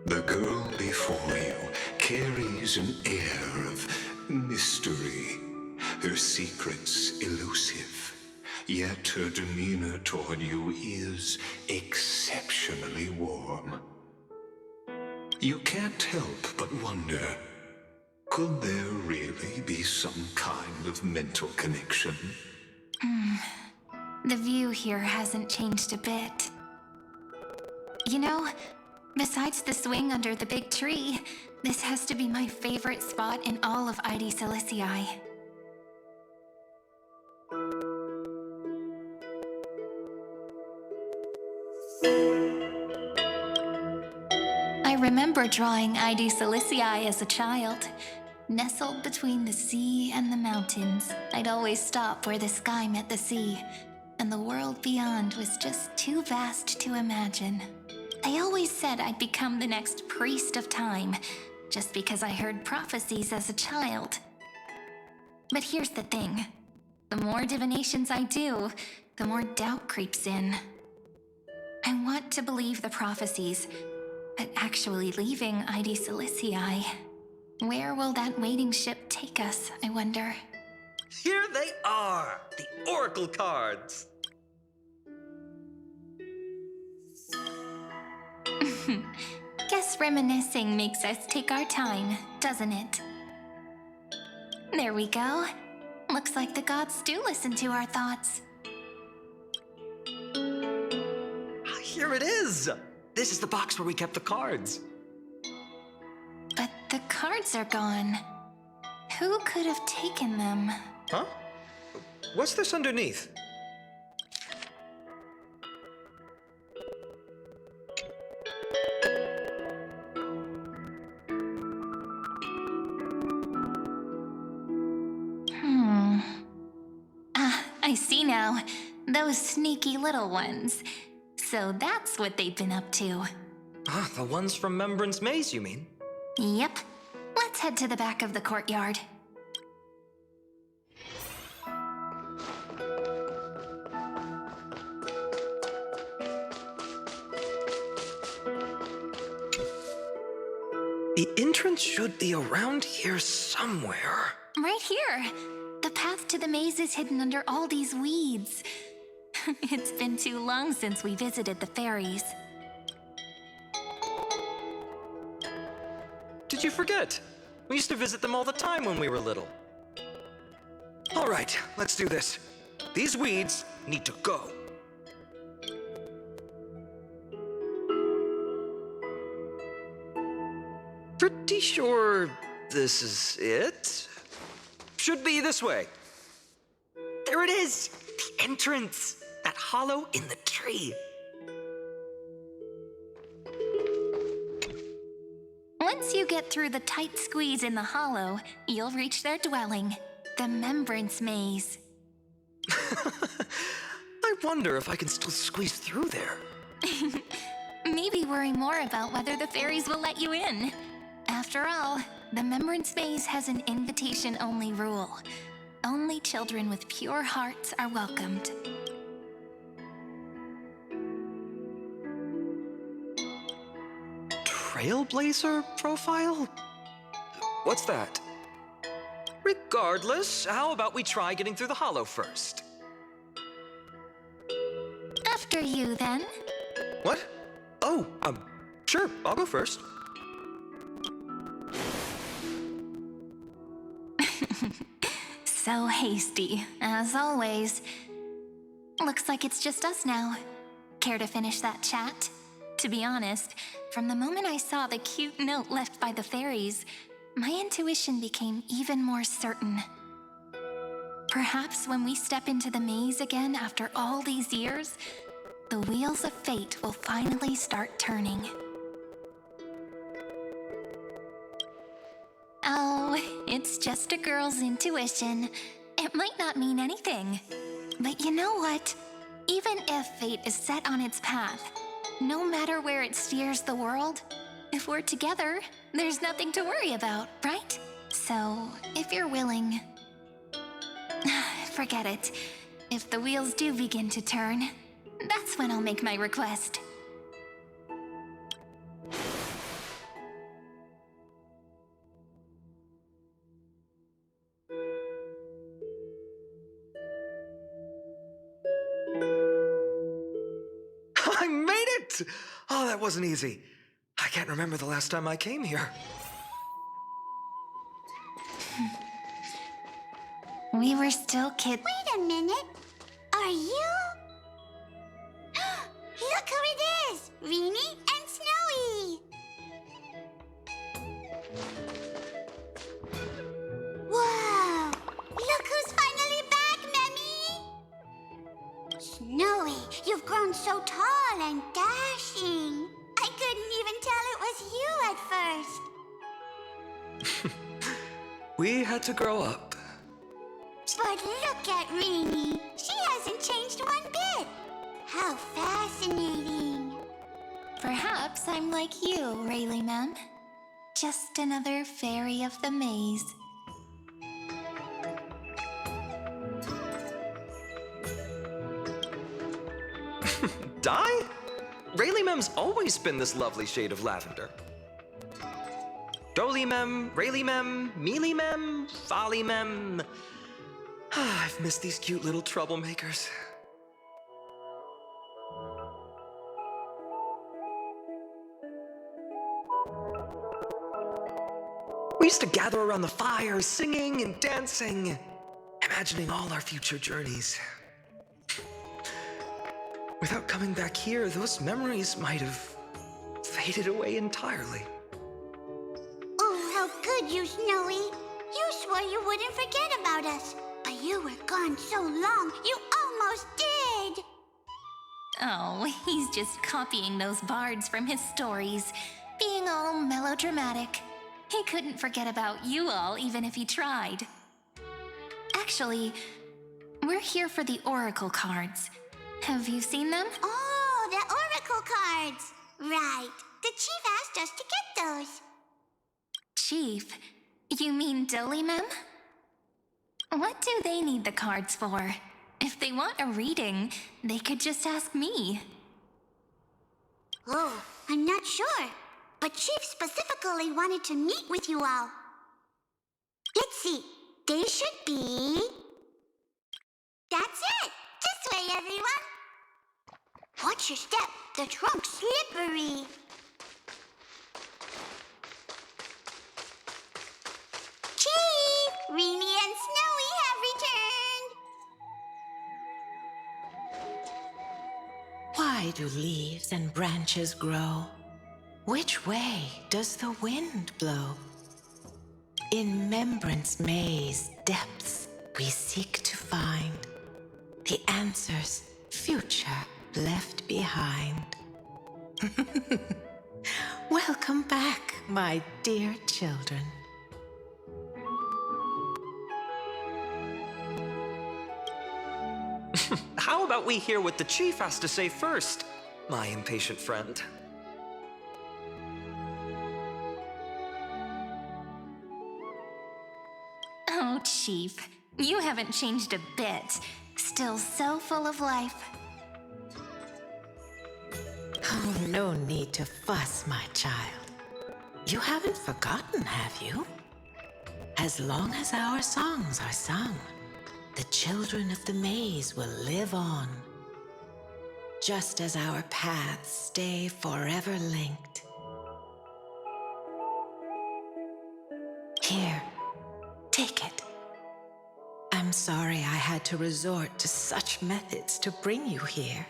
The girl before you carries an air of mystery, her secrets elusive, yet her demeanor toward you is exceptionally warm. You can't help but wonder, could there really be some kind of mental connection? The view here hasn't changed a bit. You know, besides the swing under the big tree, this has to be my favorite spot in all of Ides Elysiae. I remember drawing Id Silicii as a child. Nestled between the sea and the mountains, I'd always stop where the sky met the sea, and the world beyond was just too vast to imagine. I always said I'd become the next priest of time, just because I heard prophecies as a child. But here's the thing. The more divinations I do, the more doubt creeps in. I want to believe the prophecies, but actually leaving Id Silicii, where will that waiting ship take us, I wonder? Here they are, the oracle cards. Guess reminiscing makes us take our time, doesn't it? There we go. Looks like the gods do listen to our thoughts. Here it is. This is the box where we kept the cards. But the cards are gone. Who could have taken them? Huh? What's this underneath? I see now. Those sneaky little ones. So that's what they've been up to. Ah, the ones from Remembrance Maze, you mean? Yep. Let's head to the back of the courtyard. The entrance should be around here somewhere. Right here. The path to the maze is hidden under all these weeds. It's been too long since we visited the fairies. Did you forget? We used to visit them all the time when we were little. All right, let's do this. These weeds need to go. Pretty sure this is it. Should be this way. There it is! The entrance! That hollow in the tree. Once you get through the tight squeeze in the hollow, you'll reach their dwelling, the Remembrance Maze. I wonder if I can still squeeze through there. Maybe worry more about whether the fairies will let you in. After all, the Remembrance Maze has an invitation-only rule. Only children with pure hearts are welcomed. Trailblazer profile? What's that? Regardless, how about we try getting through the hollow first? After you, then. What? Oh, sure, I'll go first. So hasty, as always. Looks like it's just us now. Care to finish that chat? To be honest, from the moment I saw the cute note left by the fairies, my intuition became even more certain. Perhaps when we step into the maze again after all these years, the wheels of fate will finally start turning. Oh, it's just a girl's intuition. It might not mean anything. But you know what? Even if fate is set on its path, no matter where it steers the world, if we're together, there's nothing to worry about, right? So, if you're willing... Forget it. If the wheels do begin to turn, that's when I'll make my request. I made it! Oh, that wasn't easy. I can't remember the last time I came here. We were still kids. Wait a minute. Are you? Look who it is! Rini and Snowy! Whoa! Look who's finally back, Memmy! Snowy, you've grown so tall and dashing. I couldn't even tell it was you We had to grow up. But look at Rini. She hasn't changed one bit. How fascinating. Perhaps I'm like you, Rayleigh Mem. Just another fairy of the maze. Dye? Rayleigh Mem's always been this lovely shade of lavender. Doly Mem, Rayleigh Mem, Mealy Mem, Folly Mem. I've missed these cute little troublemakers. We used to gather around the fire, singing and dancing, imagining all our future journeys. Without coming back here, those memories might have faded away entirely. Oh, how could you, Snowy? You swore you wouldn't forget about us. But you were gone so long, you almost did! Oh, he's just copying those bards from his stories, being all melodramatic. He couldn't forget about you all, even if he tried. Actually, we're here for the oracle cards. Have you seen them? Oh, the oracle cards! Right. The chief asked us to get those. Chief? You mean Doly Mem? What do they need the cards for? If they want a reading, they could just ask me. Oh, I'm not sure. But Chief specifically wanted to meet with you all. Let's see. They should be... That's it! This way, everyone! Watch your step. The trunk's slippery. Chief! Rini and Snowy have returned. Why do leaves and branches grow? Which way does the wind blow? In Membrance Maze depths we seek to find the answers future left behind. Welcome back, my dear children. How about we hear what the chief has to say first, my impatient friend? Oh, Chief, you haven't changed a bit. Still so full of life. Oh, no need to fuss, my child. You haven't forgotten, have you? As long as our songs are sung, the children of the maze will live on. Just as our paths stay forever linked. Here, take it. I'm sorry I had to resort to such methods to bring you here.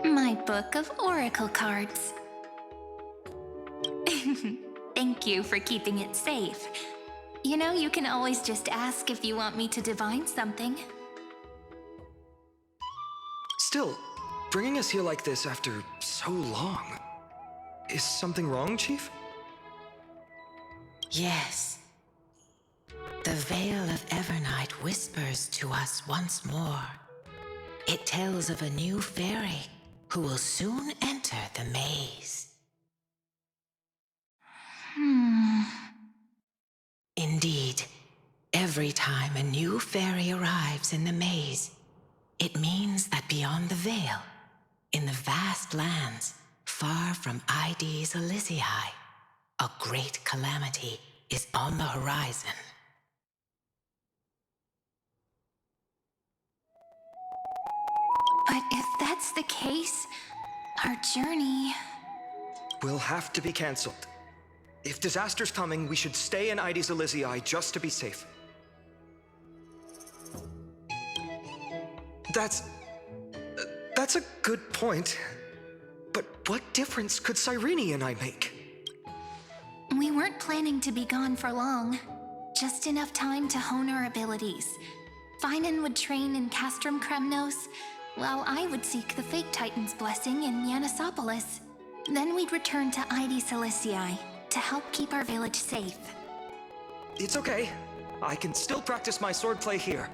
My book of oracle cards. Thank you for keeping it safe. You know, you can always just ask if you want me to divine something. Still, bringing us here like this after so long. Is something wrong, Chief? Yes. The Veil of Evernight whispers to us once more. It tells of a new fairy who will soon enter the maze. Indeed, every time a new fairy arrives in the maze, it means that beyond the veil, in the vast lands far from Ides Elysiae, a great calamity is on the horizon. But if that's the case, our journey... will have to be cancelled. If disaster's coming, we should stay in Ides Elysiae just to be safe. That's a good point. But what difference could Cyrene and I make? We weren't planning to be gone for long. Just enough time to hone our abilities. Phainon would train in Castrum Kremnos, while I would seek the Fake Titan's blessing in Yanisopolis. Then we'd return to Ide Silicii to help keep our village safe. It's okay. I can still practice my swordplay here.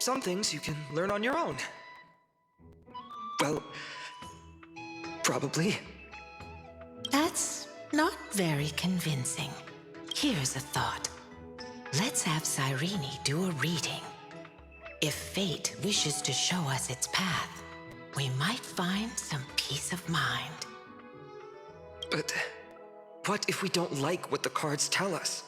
Some things you can learn on your own. Well, probably. That's not very convincing. Here's a thought. Let's have Cyrene do a reading. If fate wishes to show us its path, we might find some peace of mind. But what if we don't like what the cards tell us?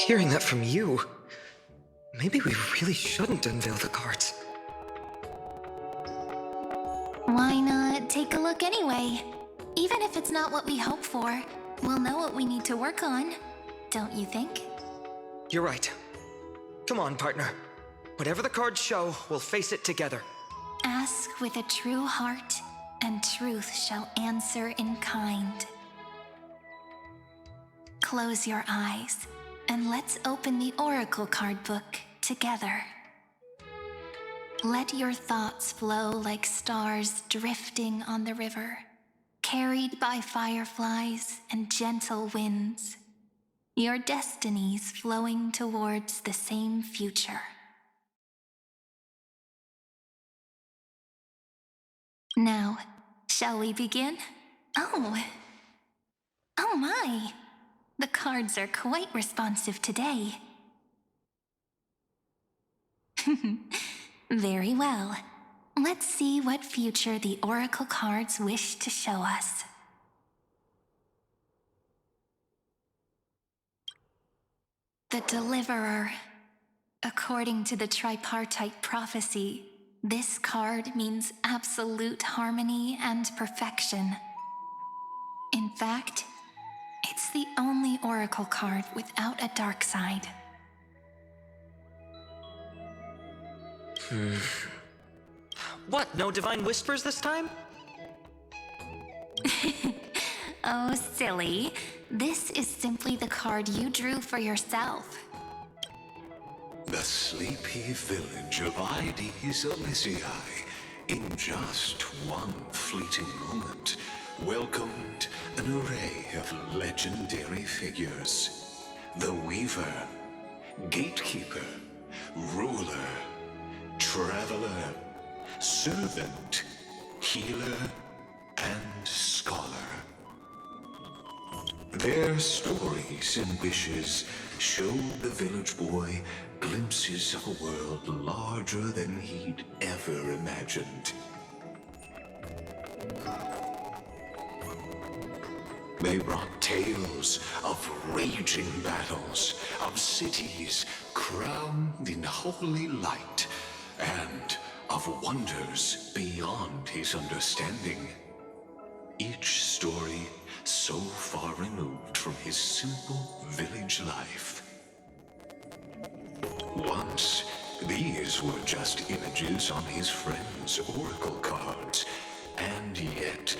Hearing that from you, maybe we really shouldn't unveil the cards. Why not take a look anyway? Even if it's not what we hope for, we'll know what we need to work on, don't you think? You're right. Come on, partner. Whatever the cards show, we'll face it together. Ask with a true heart, and truth shall answer in kind. Close your eyes, and let's open the Oracle card book together. Let your thoughts flow like stars drifting on the river, carried by fireflies and gentle winds. Your destinies flowing towards the same future. Now, shall we begin? Oh my! The cards are quite responsive today. Very well. Let's see what future the Oracle cards wish to show us. The Deliverer. According to the tripartite prophecy, this card means absolute harmony and perfection. In fact, it's the only Oracle card without a dark side. What, no divine whispers this time? Oh, silly. This is simply the card you drew for yourself. The sleepy village of Ide Silicii, in just one fleeting moment, welcomed an array of legendary figures. The Weaver, Gatekeeper, Ruler, Traveler, Servant, Healer, and Scholar. Their stories and wishes showed the village boy glimpses of a world larger than he'd ever imagined. They brought tales of raging battles, of cities crowned in holy light, and of wonders beyond his understanding. Each story so far removed from his simple village life. Once, these were just images on his friend's oracle cards, and yet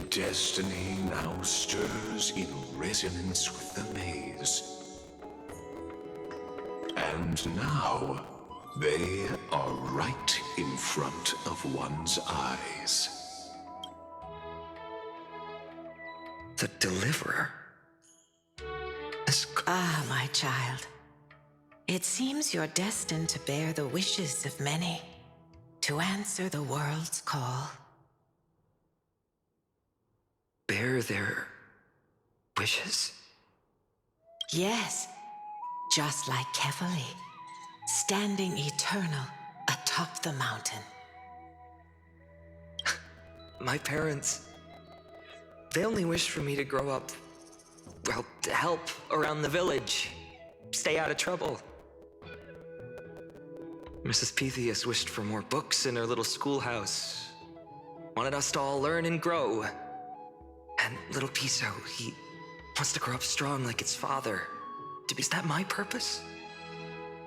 destiny now stirs in resonance with the maze. And now, they are right in front of one's eyes. The Deliverer? Ah, my child. It seems you're destined to bear the wishes of many, to answer the world's call. Bear their wishes? Yes, just like Kefali, standing eternal atop the mountain. My parents, they only wished for me to grow up, well, to help around the village, stay out of trouble. Mrs. Pythias wished for more books in her little schoolhouse, wanted us to all learn and grow. And little Piso, he wants to grow up strong like its father. Is that my purpose?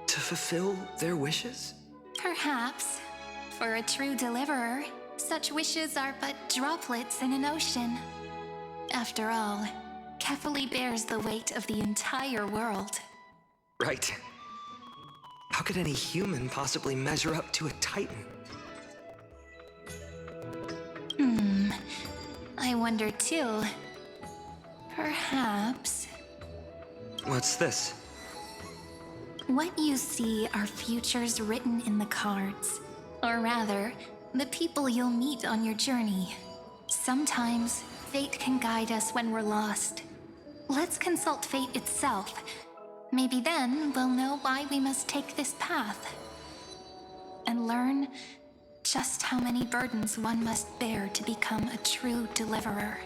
To fulfill their wishes? Perhaps. For a true deliverer, such wishes are but droplets in an ocean. After all, Kefali bears the weight of the entire world. Right. How could any human possibly measure up to a Titan? I wonder too. Perhaps... What's this? What you see are futures written in the cards. Or rather, the people you'll meet on your journey. Sometimes, fate can guide us when we're lost. Let's consult fate itself. Maybe then we'll know why we must take this path. And learn just how many burdens one must bear to become a true deliverer.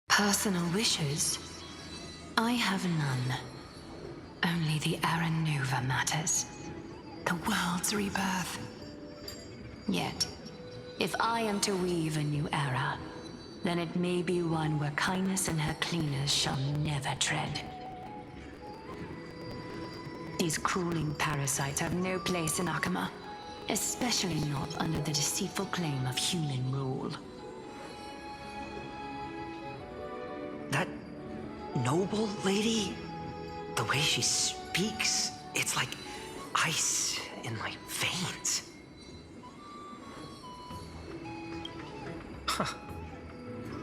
Personal wishes? I have none. Only the era nova matters. The world's rebirth. Yet, if I am to weave a new era, then it may be one where kindness and her cleaners shall never tread. These crawling parasites have no place in Akama, especially not under the deceitful claim of human rule. That noble lady? The way she speaks, it's like ice in my veins. Huh.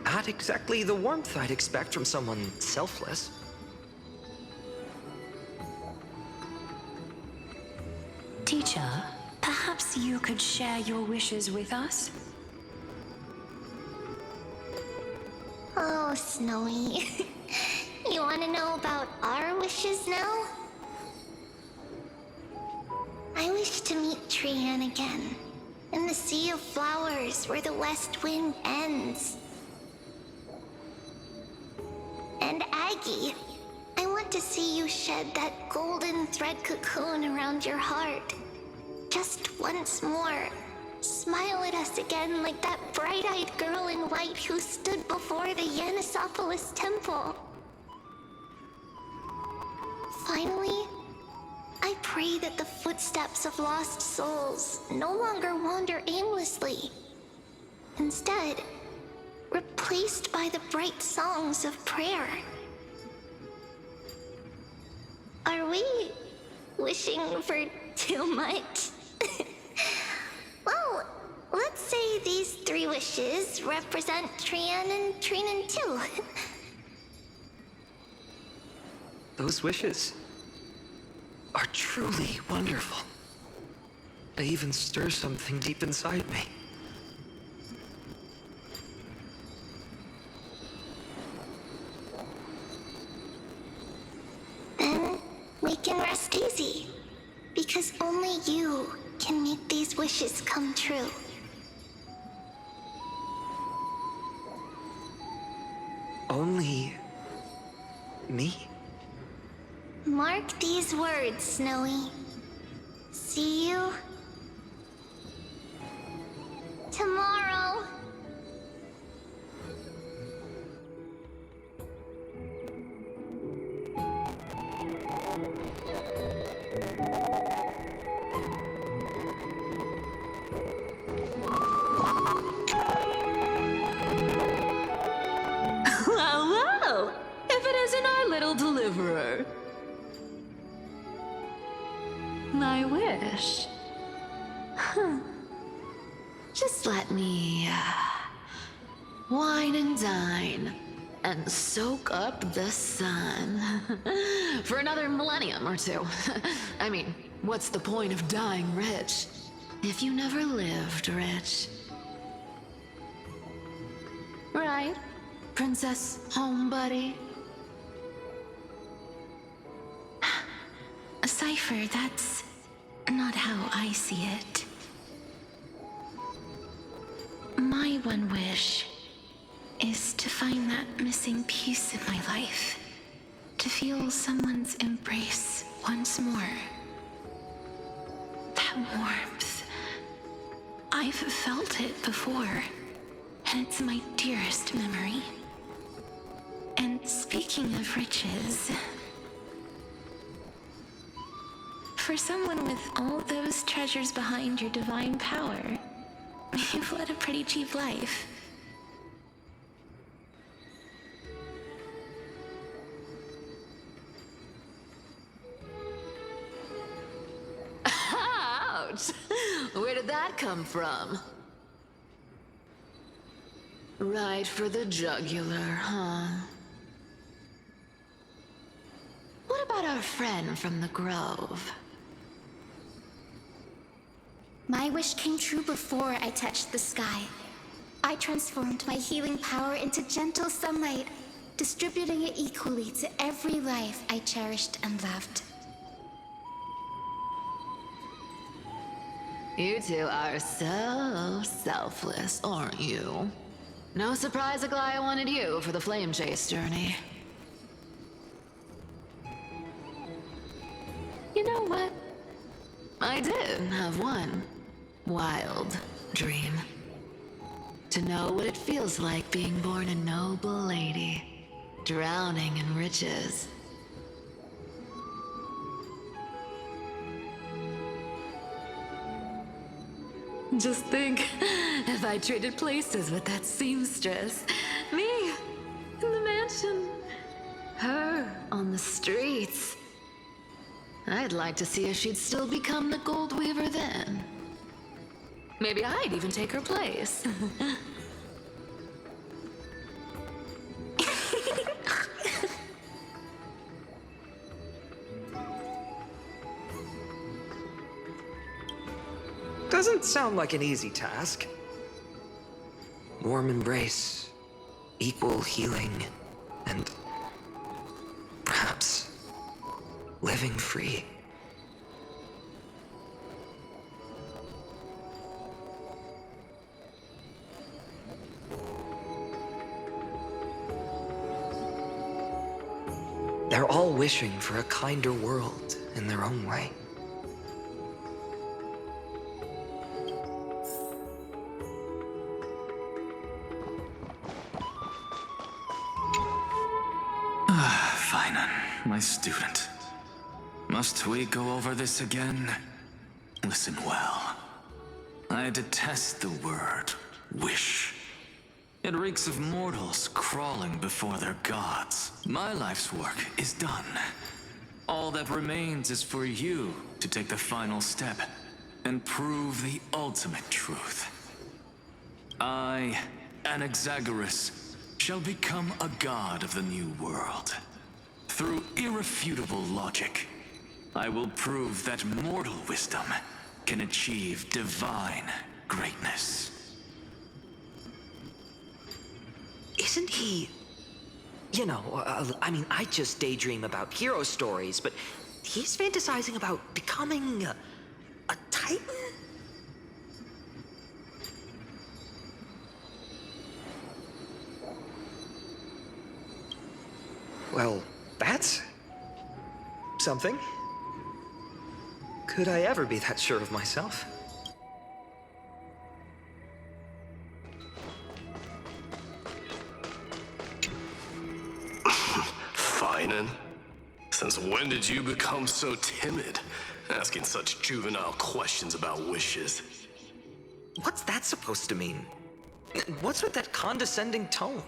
Not exactly the warmth I'd expect from someone selfless. Teacher, perhaps you could share your wishes with us? Oh, Snowy. You want to know about our wishes now? I wish to meet Trianne again, in the sea of flowers where the west wind ends. And Aggie, I want to see you shed that golden thread cocoon around your heart. Just once more. Smile at us again like that bright-eyed girl in white who stood before the Yanisopolis temple. Finally, I pray that the footsteps of lost souls no longer wander aimlessly. Instead, replaced by the bright songs of prayer. Are we wishing for too much? Well, let's say these 3 wishes represent Trianne and Trinan too. Those wishes are truly wonderful. They even stir something deep inside me. Then we can rest easy, because only you can make these wishes come true. Only me? Mark these words, Snowy. See you tomorrow. Well, well, if it isn't our little deliverer. My wish. Huh. Just let me wine and dine and soak up the sun for another millennium or 2. I mean, what's the point of dying rich if you never lived rich? Right, Princess Homebuddy? Cypher, that's not how I see it. My one wish is to find that missing piece in my life. To feel someone's embrace once more. That warmth. I've felt it before, and it's my dearest memory. Speaking of riches, for someone with all those treasures behind your divine power, you've led a pretty cheap life. Ouch! Where did that come from? Right for the jugular, huh? What about our friend from the Grove? My wish came true before I touched the sky. I transformed my healing power into gentle sunlight, distributing it equally to every life I cherished and loved. You two are so selfless, aren't you? No surprise Aglaea wanted you for the flame chase journey. You know what? I did have one wild dream. To know what it feels like being born a noble lady, drowning in riches. Just think, if I traded places with that seamstress, me in the mansion, her on the streets. I'd like to see if she'd still become the gold weaver then. Maybe I'd even take her place. Doesn't sound like an easy task. Warm embrace, equal healing, and perhaps living free. They're all wishing for a kinder world in their own way. Phainon, my student. Must we go over this again? Listen well. I detest the word wish. It reeks of mortals crawling before their gods. My life's work is done. All that remains is for you to take the final step and prove the ultimate truth. I, Anaxagoras, shall become a god of the new world. Through irrefutable logic, I will prove that mortal wisdom can achieve divine greatness. Isn't he... You know, I mean, I just daydream about hero stories, but he's fantasizing about becoming a titan? Well, that's something. Could I ever be that sure of myself? Phainon? Since when did you become so timid? Asking such juvenile questions about wishes. What's that supposed to mean? What's with that condescending tone?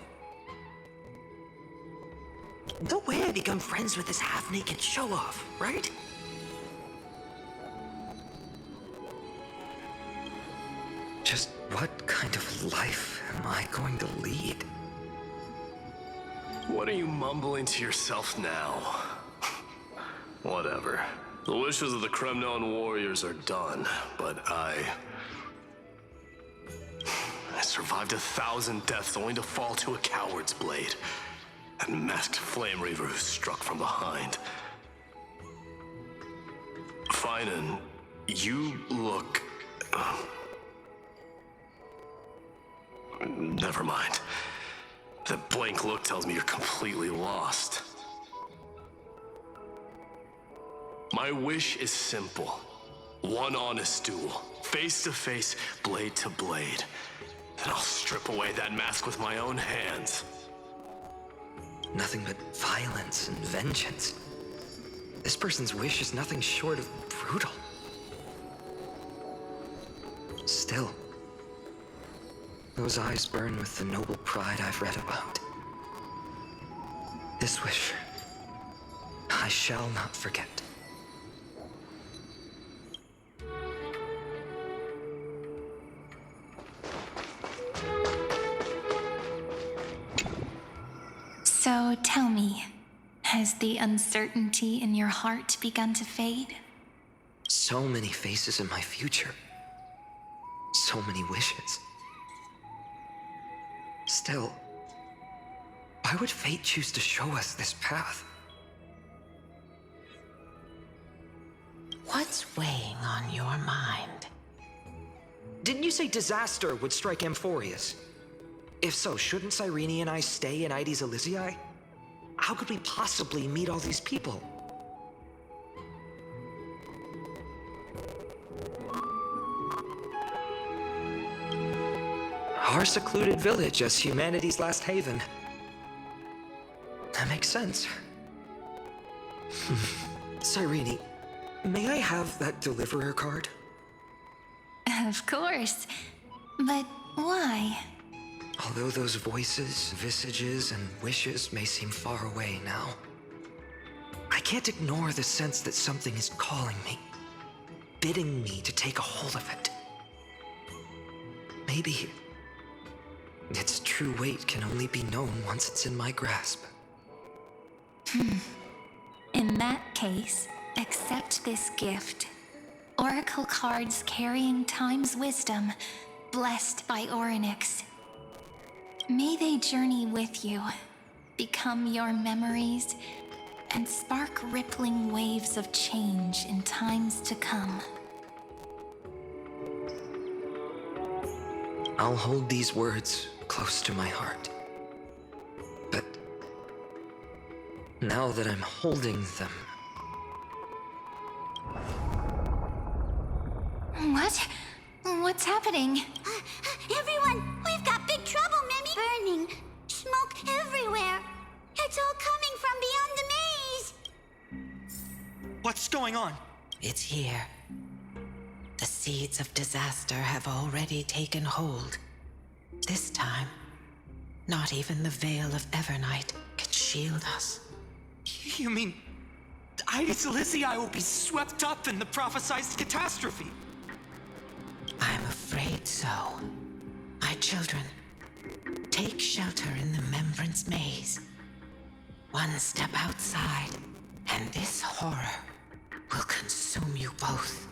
No way I become friends with this half-naked show-off, right? Just what kind of life am I going to lead? What are you mumbling to yourself now? Whatever. The wishes of the Kremnon warriors are done, but I survived 1,000 deaths only to fall to a coward's blade. That masked flame reaver who struck from behind. Phainon, you look... Never mind. That blank look tells me you're completely lost. My wish is simple. One honest duel, face to face, blade to blade. Then I'll strip away that mask with my own hands. Nothing but violence and vengeance. This person's wish is nothing short of brutal. Still, those eyes burn with the noble pride I've read about. This wish, I shall not forget. So tell me, has the uncertainty in your heart begun to fade? So many faces in my future. So many wishes. Still, why would fate choose to show us this path? What's weighing on your mind? Didn't you say disaster would strike amphoreus? If so, shouldn't Cyrene and I stay in Ides Elysiae? How could we possibly meet all these people? Our secluded village as humanity's last haven. That makes sense. Cyrene, may I have that deliverer card? Of course. But why? Although those voices, visages, and wishes may seem far away now, I can't ignore the sense that something is calling me, bidding me to take a hold of it. Maybe its true weight can only be known once it's in my grasp. In that case, accept this gift. Oracle cards carrying time's wisdom, blessed by Orynyx. May they journey with you, become your memories, and spark rippling waves of change in times to come. I'll hold these words close to my heart. But now that I'm holding them... What? What's happening? Everyone, we've got big trouble, Mimi! Burning. Smoke everywhere. It's all coming from beyond the maze. What's going on? It's here. The seeds of disaster have already taken hold. This time, not even the veil of Evernight can shield us. You mean Ides Elysiae will be swept up in the prophesied catastrophe? I'm afraid so. My children, take shelter in the Membrance Maze. One step outside, and this horror will consume you both.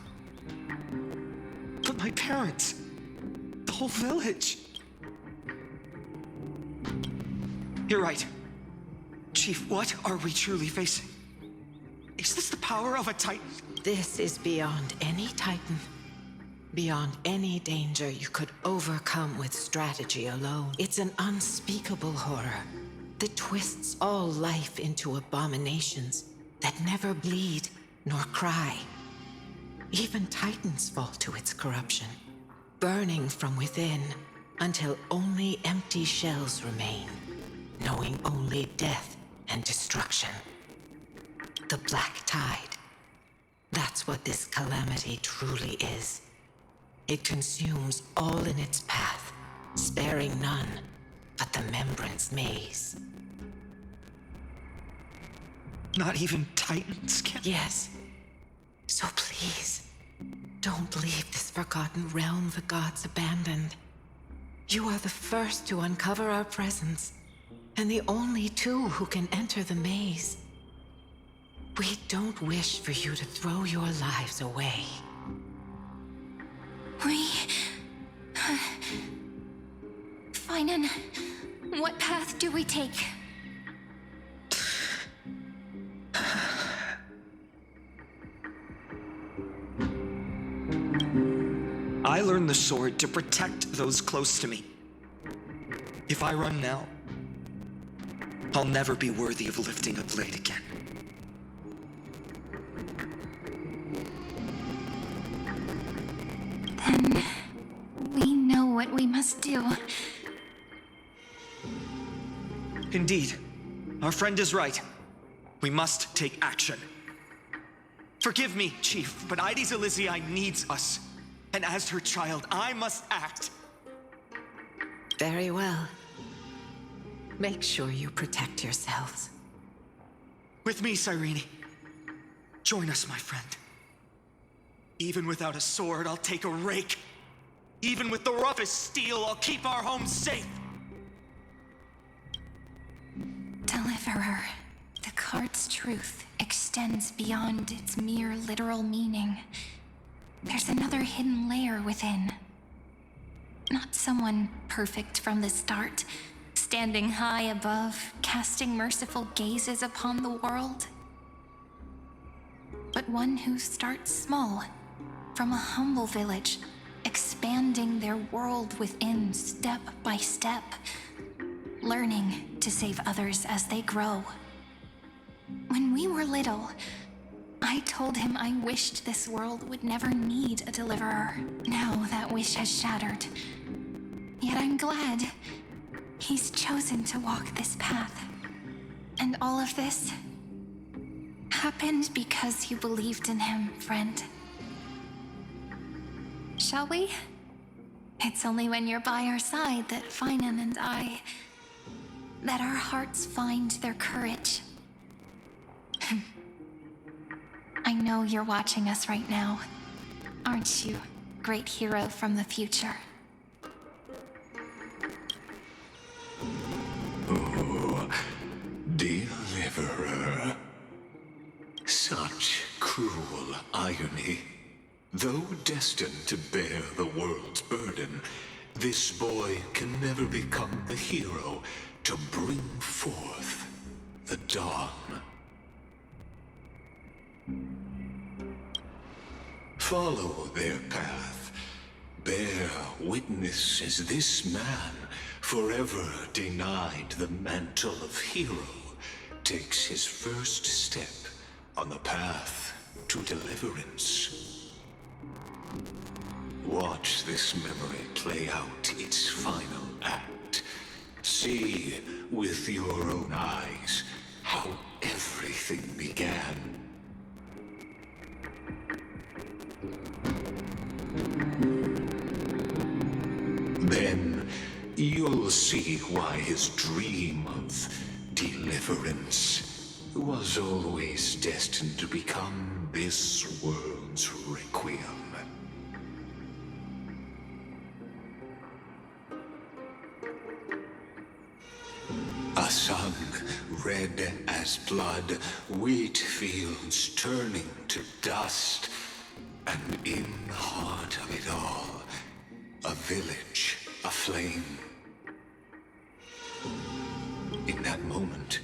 But my parents, the whole village. You're right. Chief, what are we truly facing? Is this the power of a Titan? This is beyond any Titan. Beyond any danger you could overcome with strategy alone. It's an unspeakable horror that twists all life into abominations that never bleed nor cry. Even Titans fall to its corruption, burning from within until only empty shells remain, knowing only death and destruction. The Black Tide. That's what this calamity truly is. It consumes all in its path, sparing none but the Membrance Maze. Not even Titans can... Yes. So please, don't leave this forgotten realm the gods abandoned. You are the first to uncover our presence, and the only two who can enter the maze. We don't wish for you to throw your lives away. Phainon, what path do we take? I learned the sword to protect those close to me. If I run now, I'll never be worthy of lifting a blade again. Then we know what we must do. Indeed. Our friend is right. We must take action. Forgive me, Chief, but Ides Elysiae needs us. And as her child, I must act. Very well. Make sure you protect yourselves. With me, Cyrene. Join us, my friend. Even without a sword, I'll take a rake. Even with the roughest steel, I'll keep our home safe. Deliverer, the card's truth extends beyond its mere literal meaning. There's another hidden layer within. Not someone perfect from the start, standing high above, casting merciful gazes upon the world. But one who starts small, from a humble village, expanding their world within step by step, learning to save others as they grow. When we were little, I told him I wished this world would never need a deliverer. Now that wish has shattered. Yet I'm glad he's chosen to walk this path. And all of this happened because you believed in him, friend. Shall we? It's only when you're by our side that Phainon and that our hearts find their courage. I know you're watching us right now, aren't you, great hero from the future? Oh, deliverer. Such cruel irony. Though destined to bear the world's burden, this boy can never become the hero to bring forth the dawn. Follow their path. Bear witness as this man, forever denied the mantle of hero, takes his first step on the path to deliverance. Watch this memory play out its final act. See with your own eyes how everything began. Then you'll see why his dream of deliverance was always destined to become this world's requiem. A sun red as blood, wheat fields turning to dust, and in the heart of it all, a village aflame. In that moment,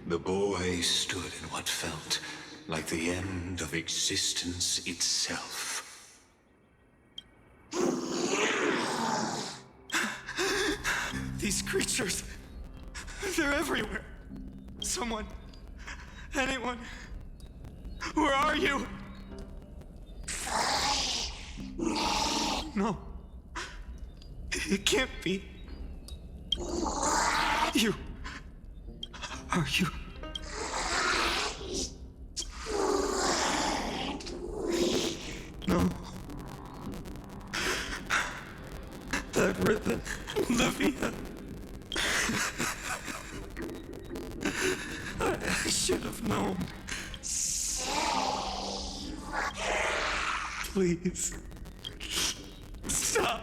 the boy stood in what felt like the end of existence itself. These creatures, they're everywhere. Someone, anyone, where are you? No, it can't be. You, are you? No. That ribbon, Livia. I should have known. Please. Stop.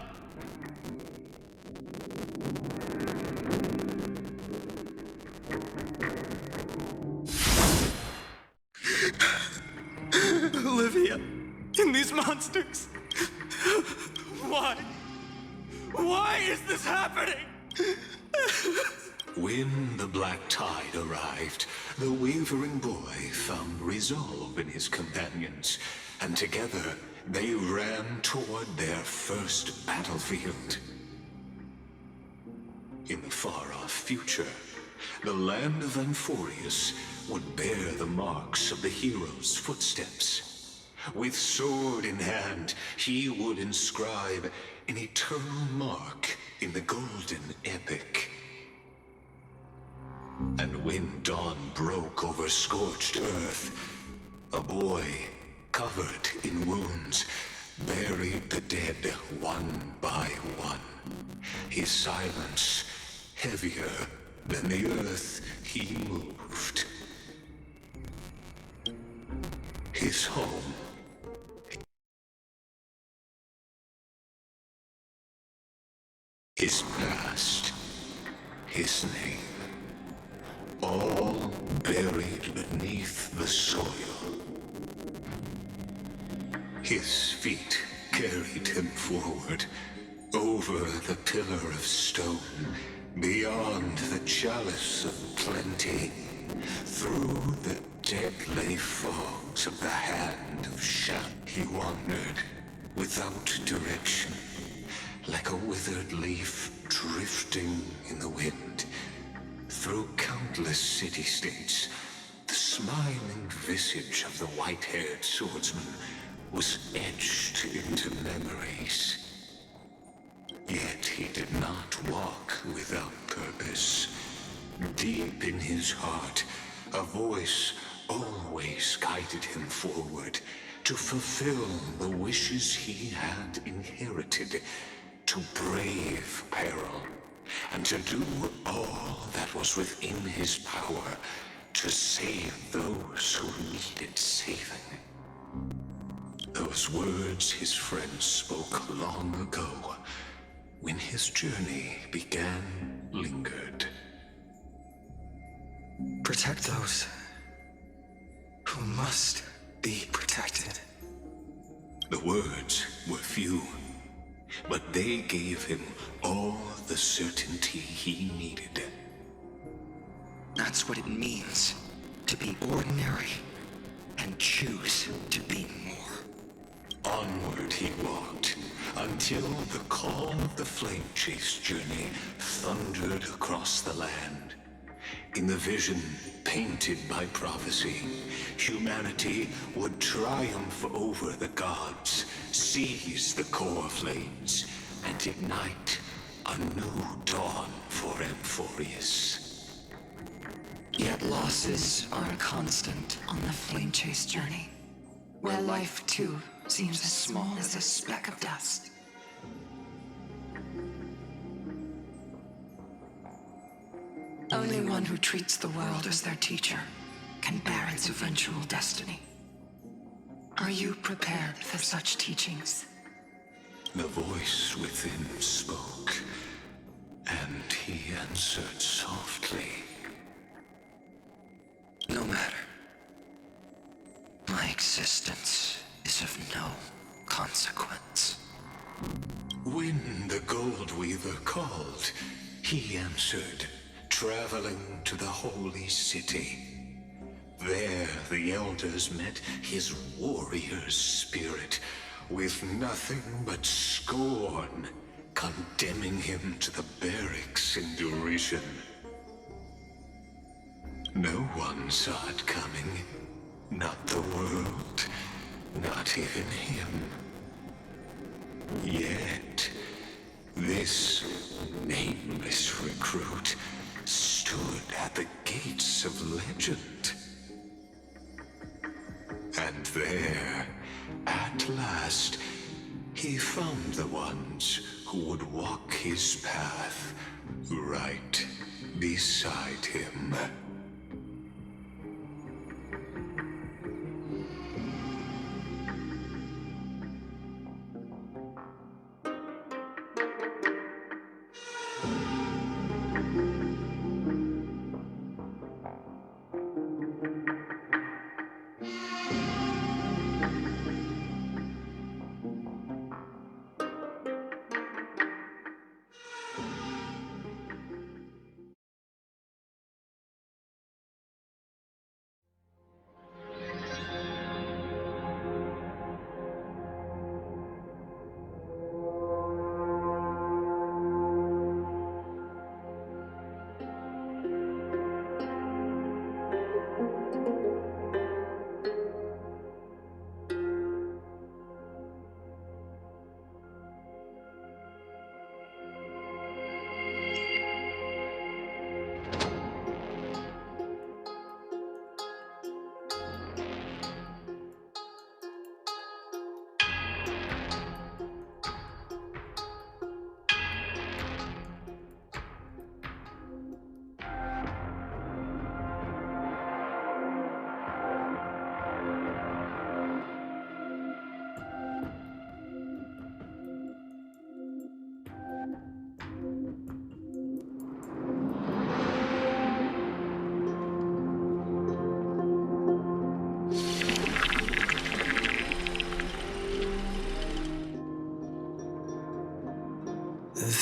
Olivia, and these monsters. Why? Why is this happening? When the black tide arrived, the wavering boy found resolve in his companions, and together they ran toward their first battlefield. In the far-off future, the land of Amphoreus would bear the marks of the hero's footsteps. With sword in hand, he would inscribe an eternal mark in the golden epic. And when dawn broke over scorched earth, a boy, covered in wounds, buried the dead one by one. His silence heavier than the earth he moved. His home. His past. His name. All buried beneath the soil. His feet carried him forward, over the pillar of stone, beyond the chalice of plenty, through the deadly fogs of the hand of Shan. He wandered, without direction, like a withered leaf drifting in the wind. Through countless city-states, the smiling visage of the white-haired swordsman was etched into memories. Yet he did not walk without purpose. Deep in his heart, a voice always guided him forward to fulfill the wishes he had inherited, to brave peril, and to do all that was within his power to save those who needed saving. Those words his friend spoke long ago, when his journey began, lingered. Protect those who must be protected. The words were few, but they gave him all the certainty he needed. That's what it means to be ordinary and choose to be more. Onward he walked, until the call of the flame chase journey thundered across the land. In the vision painted by prophecy, humanity would triumph over the gods, seize the core flames, and ignite a new dawn for amphoreus. Yet losses are a constant on the flame chase journey, where life too seems as small as a speck of dust. Only one who treats the world as their teacher can bear its eventual destiny. Are you prepared for such teachings? The voice within spoke, and he answered softly. No matter. My existence is of no consequence. When the Gold Weaver called, he answered, traveling to the holy city. There the elders met his warrior's spirit, with nothing but scorn, condemning him to the barracks in derision. No one saw it coming. Not the world, not even him. Yet, this nameless recruit stood at the gates of legend. And there, at last, he found the ones who would walk his path right beside him.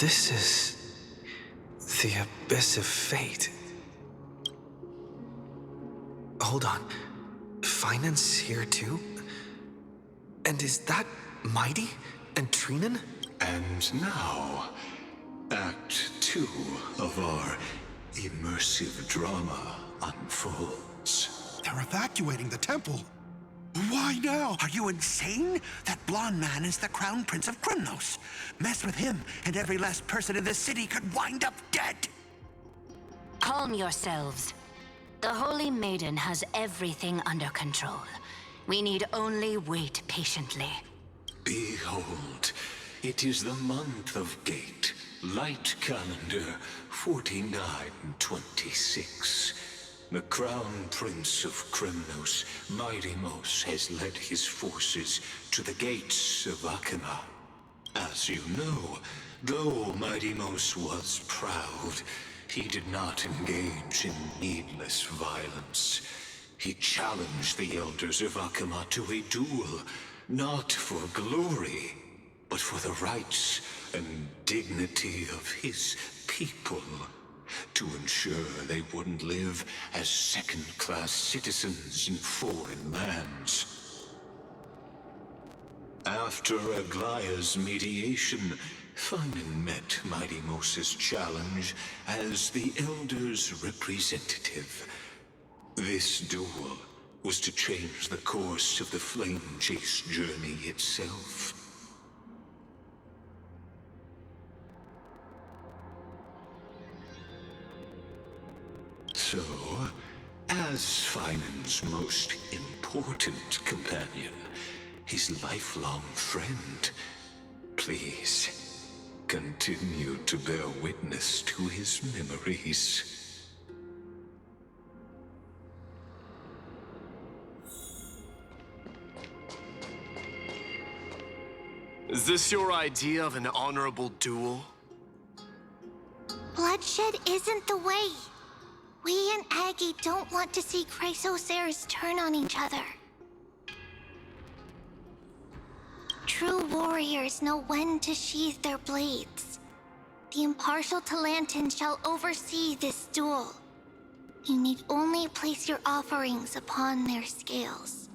This is the Abyss of Fate. Hold on. Phainon here too? And is that Midei and Trinon? And now, Act 2 of our immersive drama unfolds. They're evacuating the temple. Why now? Are you insane? That blonde man is the Crown Prince of Krymnos. Mess with him, and every last person in the city could wind up dead. Calm yourselves. The Holy Maiden has everything under control. We need only wait patiently. Behold, it is the month of Gate, light calendar 4926. The Crown Prince of Krymnos, Midei, has led his forces to the gates of Achemaa. As you know, though Midei was proud, he did not engage in needless violence. He challenged the elders of Achemaa to a duel, not for glory, but for the rights and dignity of his people, to ensure they wouldn't live as second-class citizens in foreign lands. After Aglaea's mediation, phainon met Midei challenge as the Elder's representative. This duel was to change the course of the Flame Chase journey itself. So, as Phainon's most important companion, his lifelong friend, please continue to bear witness to his memories. Is this your idea of an honorable duel? Bloodshed isn't the way. We and Aggie don't want to see Chrysoceres turn on each other. True warriors know when to sheathe their blades. The impartial Talantin shall oversee this duel. You need only place your offerings upon their scales.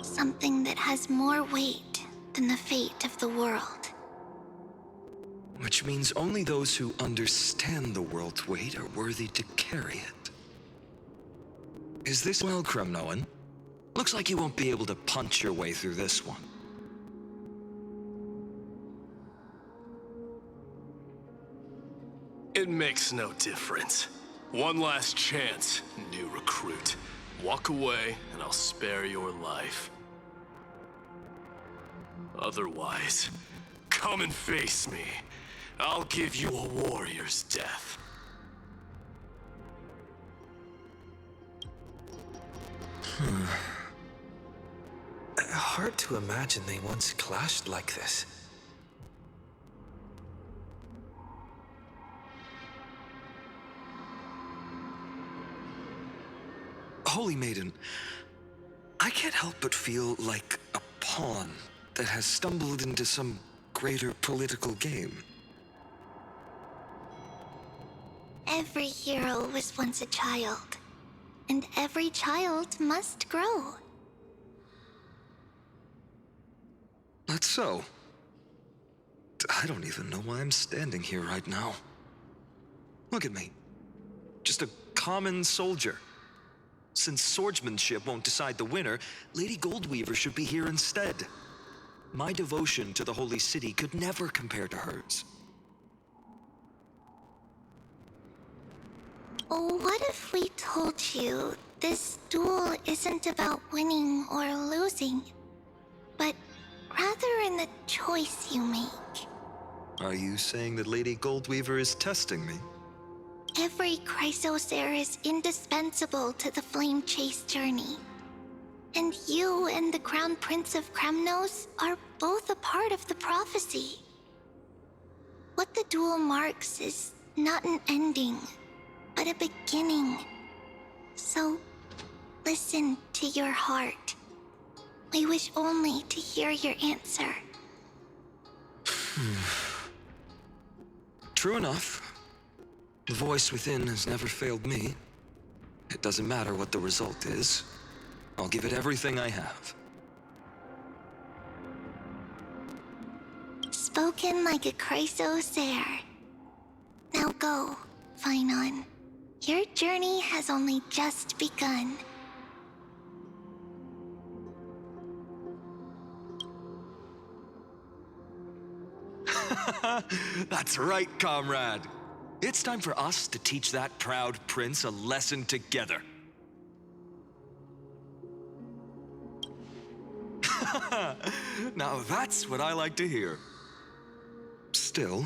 Something that has more weight than the fate of the world. Which means only those who understand the world's weight are worthy to carry it. Is this well, Krymnoan? Looks like you won't be able to punch your way through this one. It makes no difference. One last chance, new recruit. Walk away, and I'll spare your life. Otherwise, come and face me. I'll give you a warrior's death. Hard to imagine they once clashed like this. Holy Maiden, I can't help but feel like a pawn that has stumbled into some greater political game. Every hero was once a child, and every child must grow. That's so. I don't even know why I'm standing here right now. Look at me. Just a common soldier. Since swordsmanship won't decide the winner, Lady Goldweaver should be here instead. My devotion to the Holy City could never compare to hers. What if we told you this duel isn't about winning or losing, but rather in the choice you make? Are you saying that Lady Goldweaver is testing me? Every Chrysocer is indispensable to the Flame Chase journey. And you and the Crown Prince of Krymnos are both a part of the prophecy. What the duel marks is not an ending, but a beginning. So, listen to your heart. We wish only to hear your answer. True enough. The voice within has never failed me. It doesn't matter what the result is. I'll give it everything I have. Spoken like a chrysosaur. Now go, phainon. Your journey has only just begun. That's right, comrade. It's time for us to teach that proud prince a lesson together. Now that's what I like to hear. Still,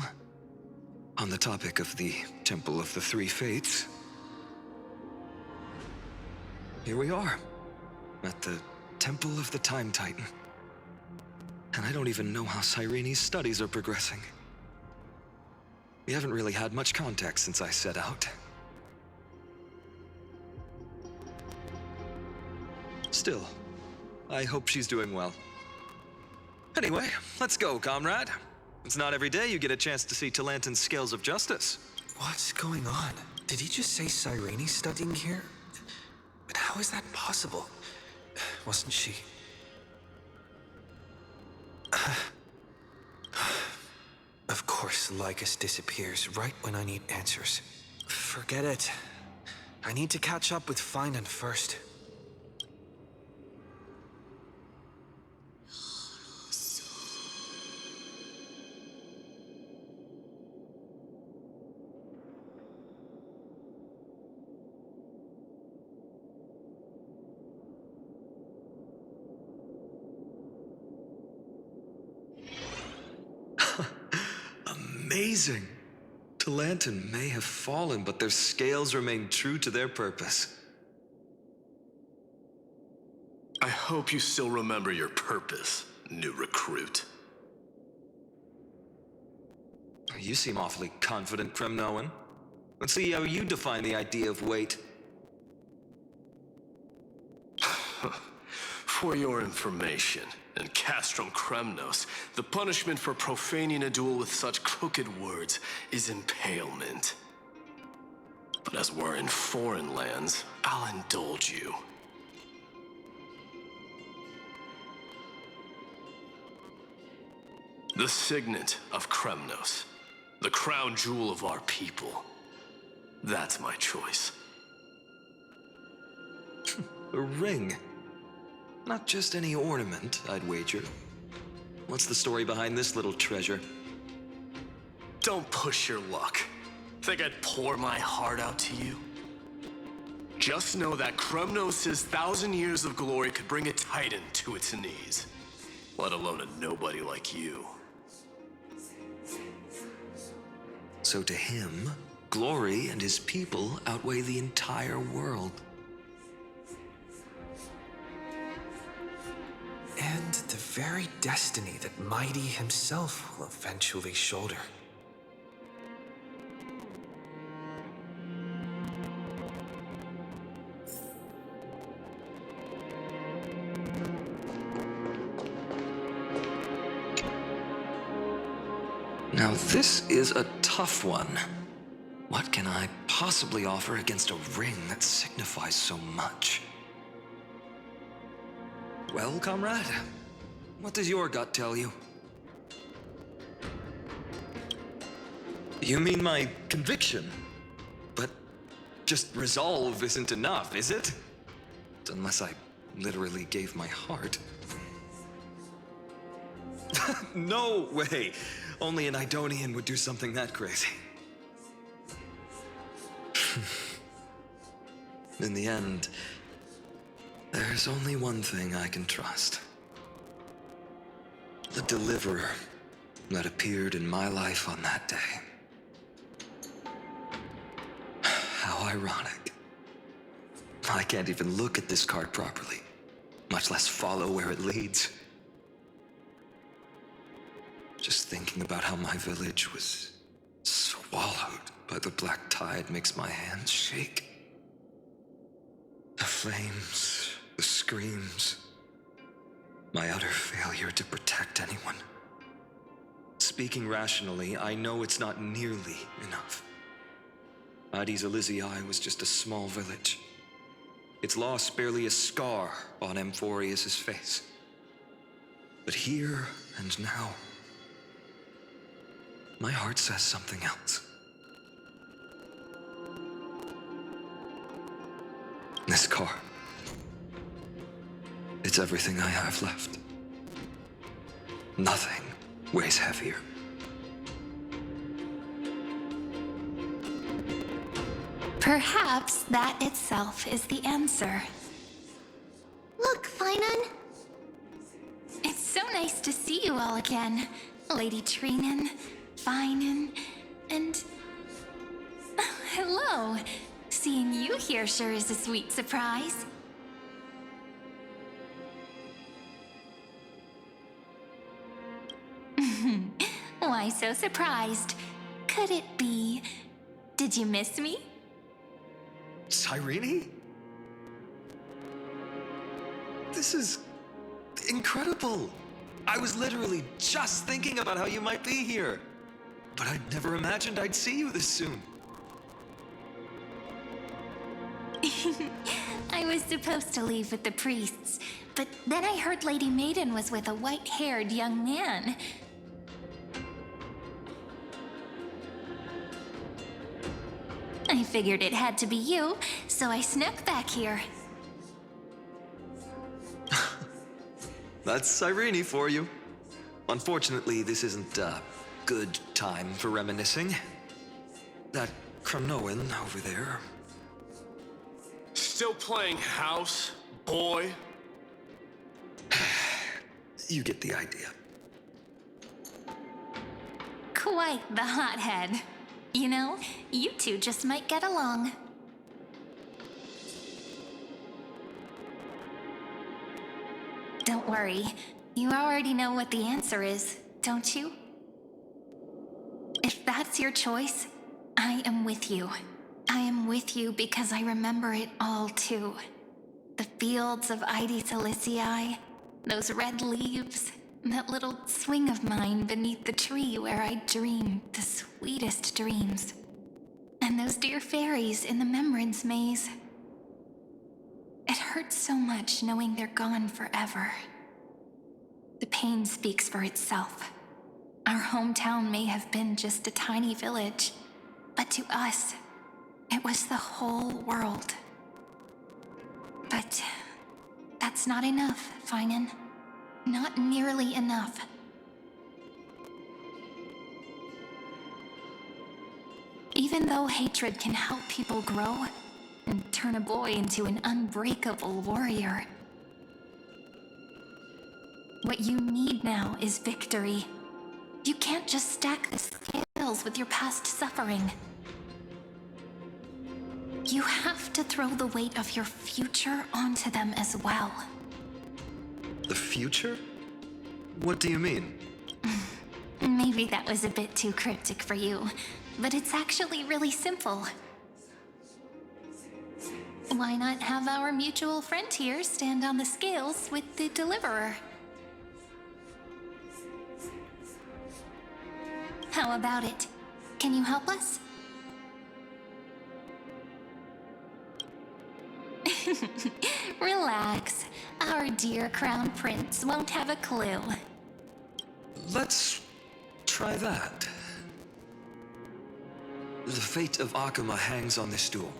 on the topic of the Temple of the Three Fates, here we are, at the Temple of the Time Titan. And I don't even know how Cyrene's studies are progressing. We haven't really had much contact since I set out. Still, I hope she's doing well. Anyway, let's go, comrade. It's not every day you get a chance to see Talantin's scales of justice. What's going on? Did he just say Cyrene's studying here? But how is that possible? Wasn't she... Of course, Lycus disappears right when I need answers. Forget it. I need to catch up with phainon first. Amazing! Talantin may have fallen, but their scales remain true to their purpose. I hope you still remember your purpose, new recruit. You seem awfully confident, Kremnoan. Let's see how you define the idea of weight. For your information, in Castrum Kremnos, the punishment for profaning a duel with such crooked words is impalement. But as we're in foreign lands, I'll indulge you. The signet of Kremnos, the crown jewel of our people. That's my choice. A ring. Not just any ornament, I'd wager. What's the story behind this little treasure? Don't push your luck. Think I'd pour my heart out to you? Just know that Kremnos' 1,000 years of glory could bring a titan to its knees. Let alone a nobody like you. So to him, glory and his people outweigh the entire world. And the very destiny that Midei himself will eventually shoulder. Now this is a tough one. What can I possibly offer against a ring that signifies so much? Well, comrade, what does your gut tell you? You mean my conviction? But just resolve isn't enough, is it? Unless I literally gave my heart. No way! Only an Idonian would do something that crazy. In the end, there's only one thing I can trust. The deliverer that appeared in my life on that day. How ironic. I can't even look at this card properly, much less follow where it leads. Just thinking about how my village was swallowed by the black tide makes my hands shake. The flames, the screams, My utter failure to protect anyone. Speaking rationally, I know it's not nearly enough. Hades Elysiae was just a small village. Its loss barely a scar on Amphoreus' face. But here and now, my heart says something else. This car. It's everything I have left. Nothing weighs heavier. Perhaps that itself is the answer. Look, phainon. It's so nice to see you all again. Lady Treenan, phainon, and... Oh, hello. Seeing you here sure is a sweet surprise. Why so surprised? Could it be... Did you miss me? Cyrene? This is incredible. I was literally just thinking about how you might be here. But I'd never imagined I'd see you this soon. I was supposed to leave with the priests, but then I heard Lady Maiden was with a white-haired young man. I figured it had to be you, so I snuck back here. That's Cyrene for you. Unfortunately, this isn't a good time for reminiscing. That Cromnoan over there. Still playing house, boy? You get the idea. Quite the hothead. You know, you two just might get along. Don't worry. You already know what the answer is, don't you? If that's your choice, I am with you. I am with you because I remember it all too. The fields of Hades Elysiae, those red leaves, that little swing of mine beneath the tree where I dreamed the sweetest dreams. And those dear fairies in the Membrance Maze. It hurts so much knowing they're gone forever. The pain speaks for itself. Our hometown may have been just a tiny village, but to us, it was the whole world. But that's not enough, phainon. Not nearly enough. Even though hatred can help people grow and turn a boy into an unbreakable warrior, what you need now is victory. You can't just stack the scales with your past suffering. You have to throw the weight of your future onto them as well. The future? What do you mean? Maybe that was a bit too cryptic for you, but it's actually really simple. Why not have our mutual friend here stand on the scales with the deliverer? How about it? Can you help us? Relax. Our dear Crown Prince won't have a clue. Let's try that. The fate of Akuma hangs on this duel.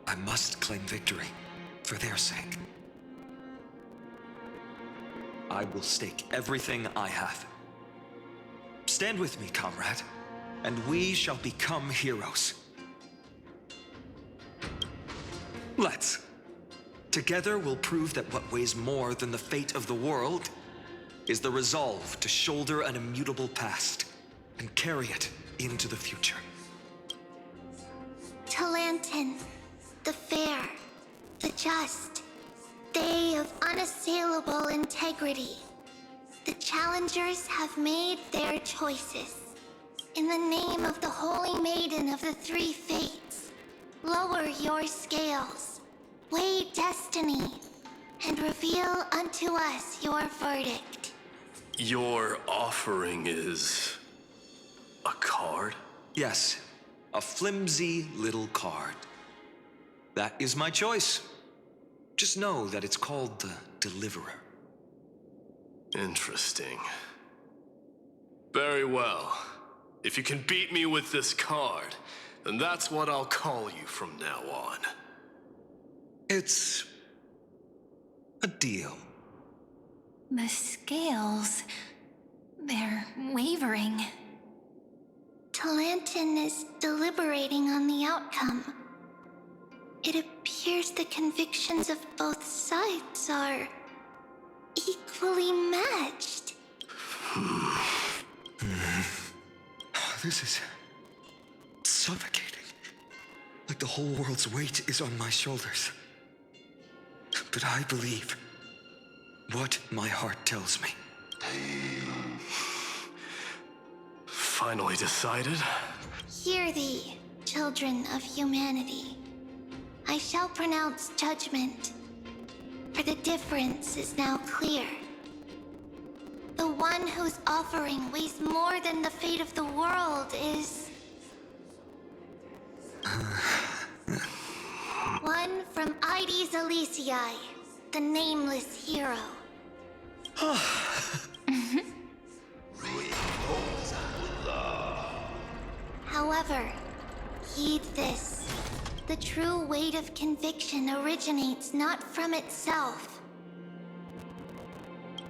I must claim victory, for their sake. I will stake everything I have. Stand with me, comrade, and we shall become heroes. Let's. Together we'll prove that what weighs more than the fate of the world is the resolve to shoulder an immutable past and carry it into the future. Talantin, the fair, the just, they of unassailable integrity. The challengers have made their choices. In the name of the Holy Maiden of the Three Fates, lower your scales, weigh destiny, and reveal unto us your verdict. Your offering is... a card? Yes, a flimsy little card. That is my choice. Just know that it's called the Deliverer. Interesting. Very well. If you can beat me with this card, then that's what I'll call you from now on. It's... a deal. The scales... they're wavering. Talantin is deliberating on the outcome. It appears the convictions of both sides are equally matched. This is suffocating. Like the whole world's weight is on my shoulders. But I believe what my heart tells me. Finally decided? Hear thee, children of humanity. I shall pronounce judgment, for the difference is now clear. The one whose offering weighs more than the fate of the world is... one from Ides Elysiae, the nameless hero. However, heed this. The true weight of conviction originates not from itself,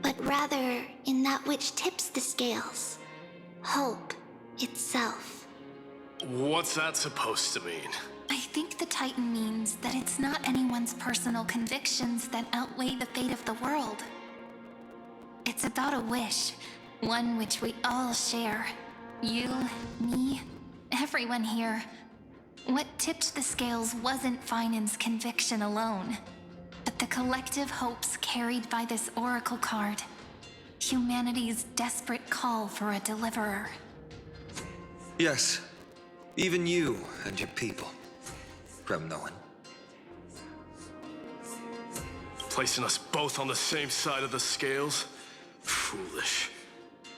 but rather in that which tips the scales, hope itself. What's that supposed to mean? I think the Titan means that it's not anyone's personal convictions that outweigh the fate of the world. It's about a wish, one which we all share. You, me, everyone here. What tipped the scales wasn't Phainon's conviction alone, but the collective hopes carried by this oracle card. Humanity's desperate call for a deliverer. Yes, even you and your people, Kremnoan. Placing us both on the same side of the scales? Foolish.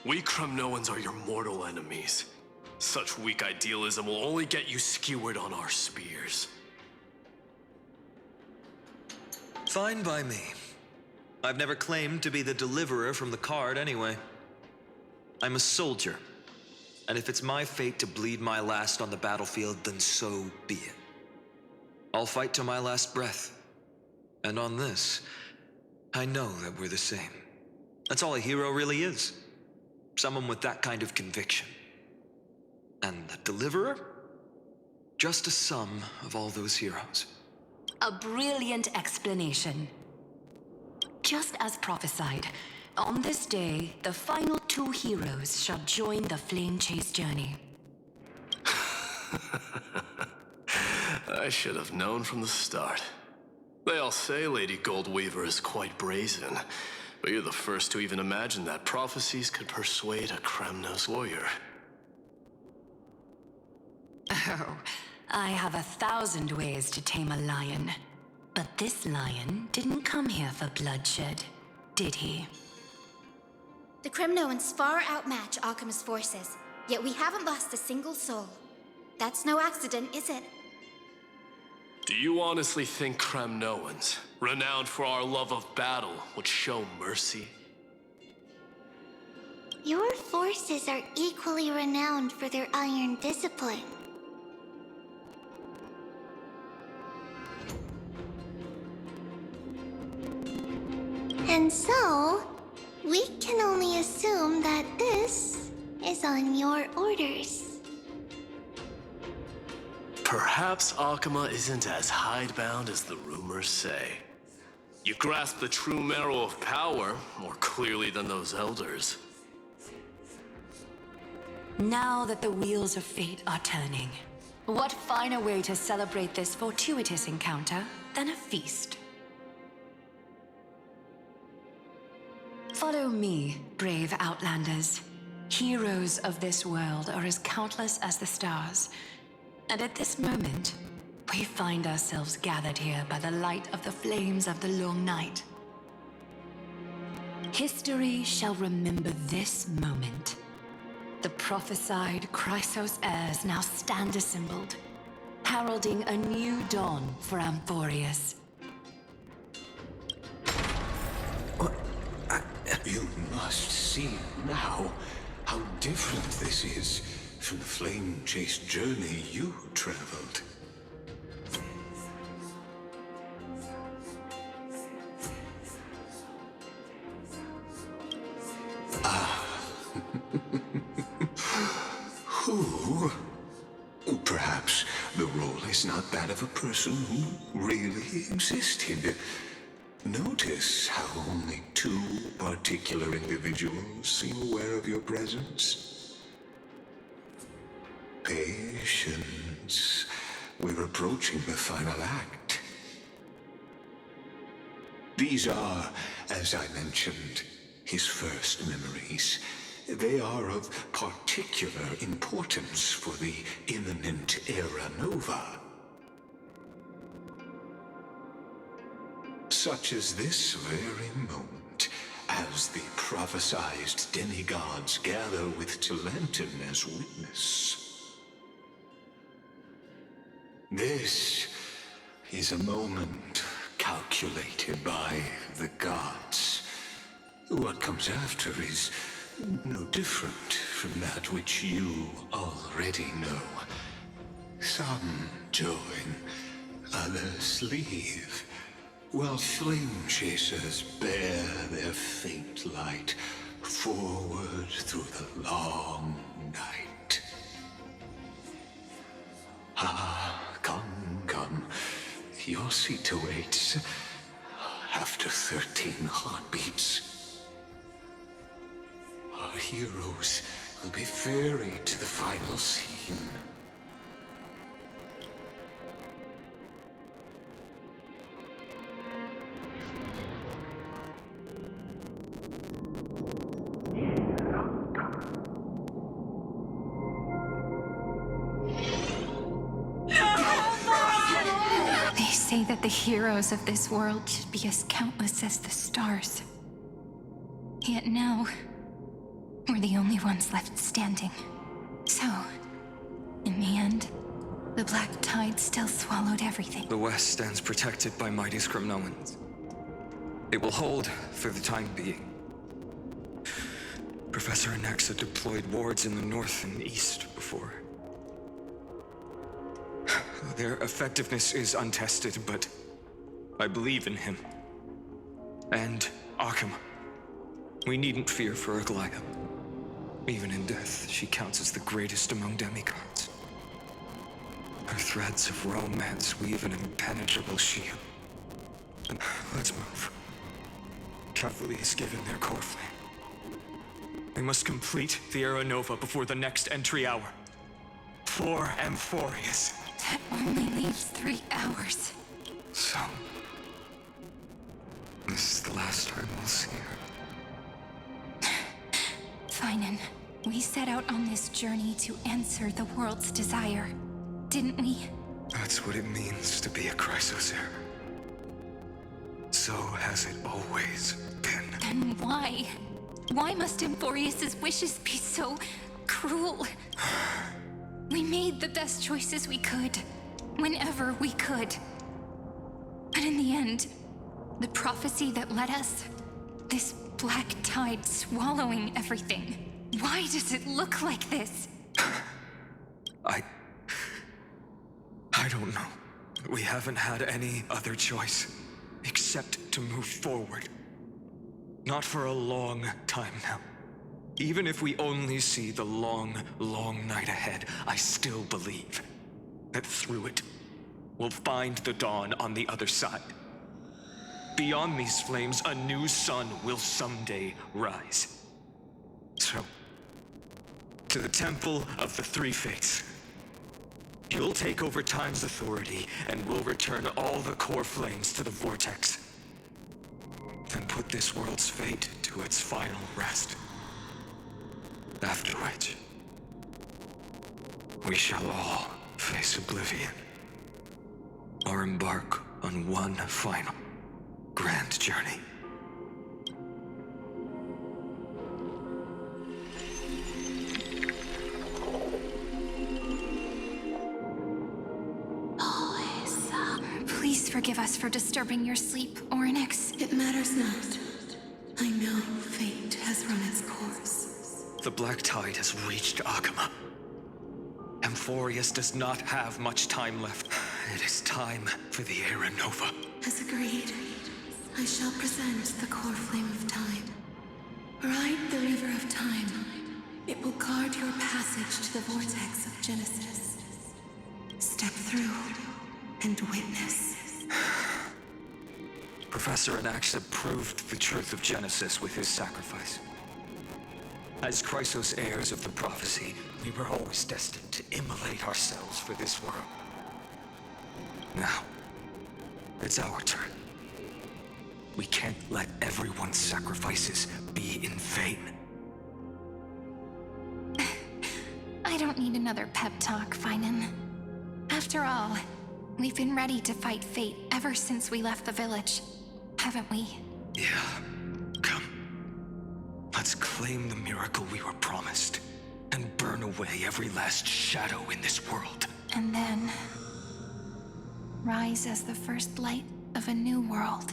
We Kremnoans are your mortal enemies. Such weak idealism will only get you skewered on our spears. Fine by me. I've never claimed to be the deliverer from the card anyway. I'm a soldier, and if it's my fate to bleed my last on the battlefield, then so be it. I'll fight to my last breath. And on this, I know that we're the same. That's all a hero really is. Someone with that kind of conviction. And the Deliverer? Just a sum of all those heroes. A brilliant explanation. Just as prophesied, on this day, the final two heroes shall join the flame chase journey. I should have known from the start. They all say Lady Goldweaver is quite brazen, but you're the first to even imagine that prophecies could persuade a Kremnos warrior. Oh, I have 1,000 ways to tame a lion. But this lion didn't come here for bloodshed, did he? The Kremnoans far outmatch Arkhama's forces, yet we haven't lost a single soul. That's no accident, is it? Do you honestly think Kremnoans, renowned for our love of battle, would show mercy? Your forces are equally renowned for their iron discipline. And so, we can only assume that this is on your orders. Perhaps Akama isn't as hidebound as the rumors say. You grasp the true marrow of power more clearly than those elders. Now that the wheels of fate are turning, what finer way to celebrate this fortuitous encounter than a feast? Follow me, brave Outlanders. Heroes of this world are as countless as the stars. And at this moment, we find ourselves gathered here by the light of the flames of the long night, History shall remember this moment. The prophesied Chrysos heirs now stand assembled, heralding a new dawn for Amphoreus. You must see now how different this is from the flame-chased journey you traveled. Who? Perhaps the role is not that of a person who really existed. Notice how only two particular individuals seem aware of your presence. Patience. We're approaching the final act. These are, as I mentioned, his first memories. They are of particular importance for the imminent Era Nova. Such as this very moment, as the prophesized demigods gather with Talentum as witness. This is a moment calculated by the gods. What comes after is no different from that which you already know. Some join, others leave, while flame chasers bear their faint light forward through the long night. Come. Your seat awaits after 13 heartbeats. Our heroes will be ferried to the final scene. They say that the heroes of this world should be as countless as the stars. Yet now, we're the only ones left standing. So, in the end, the black tide still swallowed everything. The West stands protected by mighty Scrimnoans. It will hold for the time being. Professor Anaxa deployed wards in the north and east before. Their effectiveness is untested, but I believe in him. And Occam. We needn't fear for Aglaea. Even in death, she counts as the greatest among demigods. Her threads of romance weave an impenetrable shield. Let's move. Cavalry is given their core flame. We must complete the Era Nova before the next entry hour. For Amphoreus. That only leaves 3 hours. So, this is the last time we'll see her. Phainon, we set out on this journey to answer the world's desire, didn't we? That's what it means to be a Chrysos heir. So has it always been. Then why? Why must Amphoreus' wishes be so cruel? We made the best choices we could, whenever we could. But in the end, the prophecy that led us, this black tide swallowing everything. Why does it look like this? I don't know. We haven't had any other choice, except to move forward. Not for a long time now. Even if we only see the long, long night ahead, I still believe that through it, we'll find the dawn on the other side. Beyond these flames, a new sun will someday rise. So, to the Temple of the Three Fates. You'll take over Time's authority, and we'll return all the core flames to the Vortex. Then put this world's fate to its final rest. After which, we shall all face oblivion, or embark on one final grand journey. forgive us for disturbing your sleep, Orynyx. It matters not. I know fate has run its course. The Black Tide has reached Akama. Amphoreus does not have much time left. It is time for the Era Nova. As agreed, I shall present the core flame of time. Ride the river of time. It will guard your passage to the vortex of Genesis. Step through and witness. Professor Anaxa proved the truth of Genesis with his sacrifice. As Chrysos heirs of the prophecy, we were always destined to immolate ourselves for this world. Now, it's our turn. We can't let everyone's sacrifices be in vain. I don't need another pep talk, phainon. After all, we've been ready to fight fate ever since we left the village, haven't we? Yeah. Come. Let's claim the miracle we were promised, and burn away every last shadow in this world. And then rise as the first light of a new world.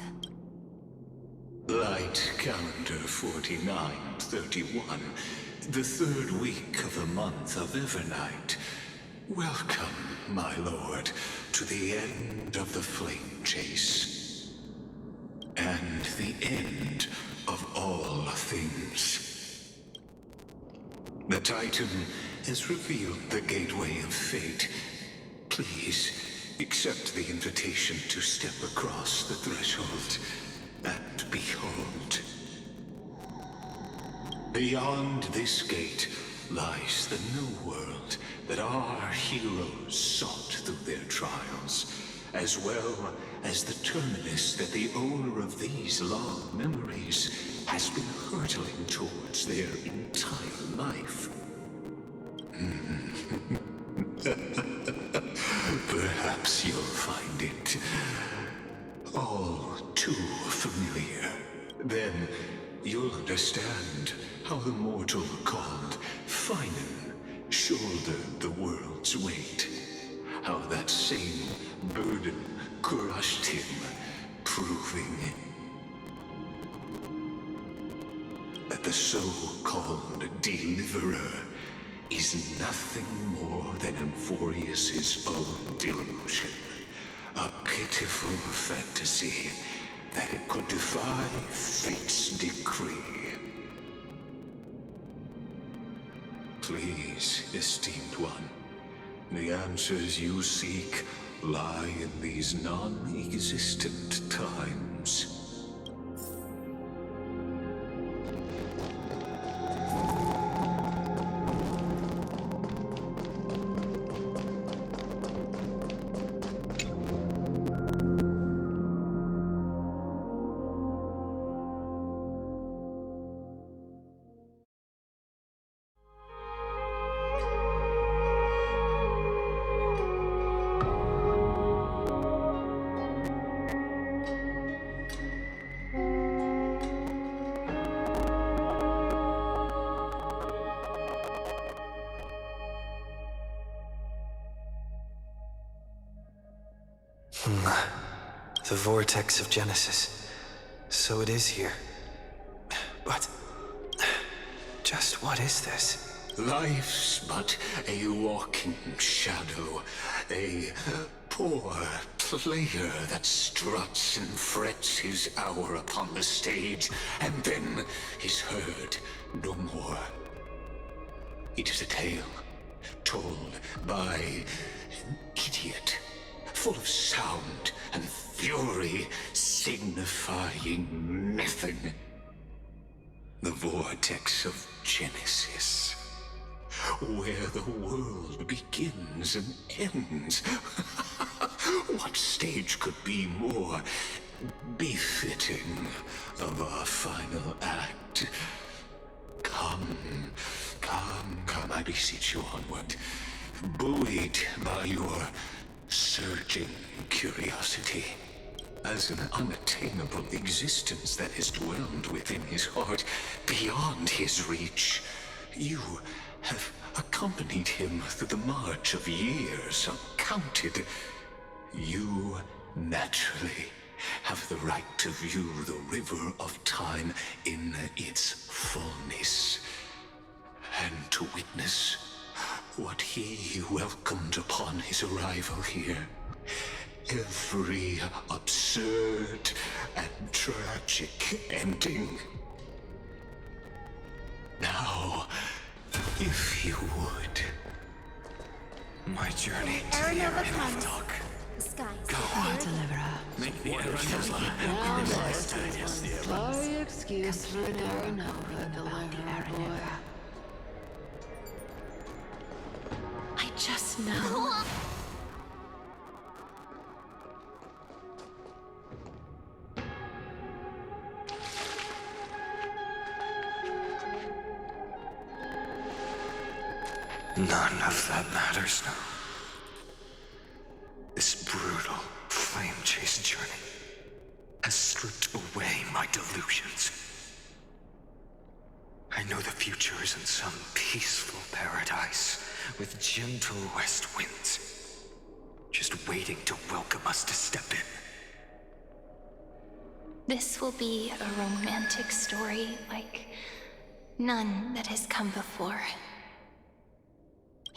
Light calendar 4931, the third week of the month of Evernight. Welcome, my lord, to the end of the flame chase. And the end of all things. The Titan has revealed the gateway of fate. Please, accept the invitation to step across the threshold and behold. Beyond this gate lies the new world that our heroes sought through their trials, as well as the terminus that the owner of these long memories has been hurtling towards their entire life. Perhaps you'll find it all too familiar. Then you'll understand how the mortal called phainon shouldered the world's weight. How that same burden crushed him, proving that the so-called deliverer is nothing more than Amphoreus' own delusion. A pitiful fantasy that it could defy fate's decree. Please, esteemed one, the answers you seek lie in these non-existent times. The vortex of Genesis. So it is here. But just what is this? Life's but a walking shadow, a poor player that struts and frets his hour upon the stage, and then is heard no more. It is a tale told by an idiot, full of sound and fury, signifying nothing. The vortex of Genesis, where the world begins and ends. What stage could be more befitting of our final act? Come, I beseech you onward, buoyed by your surging curiosity, as an unattainable existence that has dwelled within his heart, beyond his reach. You have accompanied him through the march of years uncounted. You naturally have the right to view the river of time in its fullness, and to witness what he welcomed upon his arrival here. Every absurd and tragic ending. Now, if you would, my journey to Aaron the Nova area comes. of dark. The skies. Go on, deliverer. Make the arrow Sorry excuse for an Aranova deliverer boy. I just know. None of that matters now. This brutal, flame-chased journey has stripped away my delusions. I know the future is in some peaceful paradise with gentle west winds, just waiting to welcome us to step in. This will be a romantic story like none that has come before.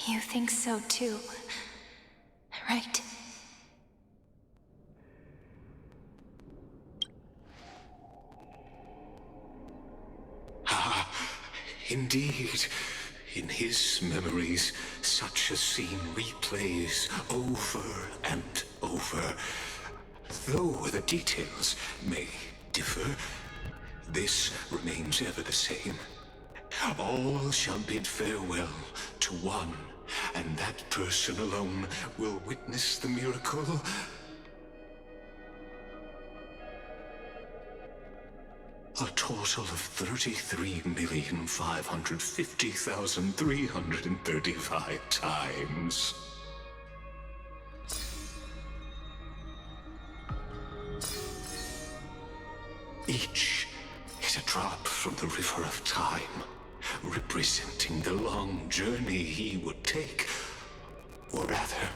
You think so too, right? Indeed, in his memories, such a scene replays over and over. Though the details may differ, this remains ever the same. All shall bid farewell to one, and that person alone will witness the miracle. A total of 33,550,335 times. Each is a drop from the river of time, representing the long journey he would take, or rather,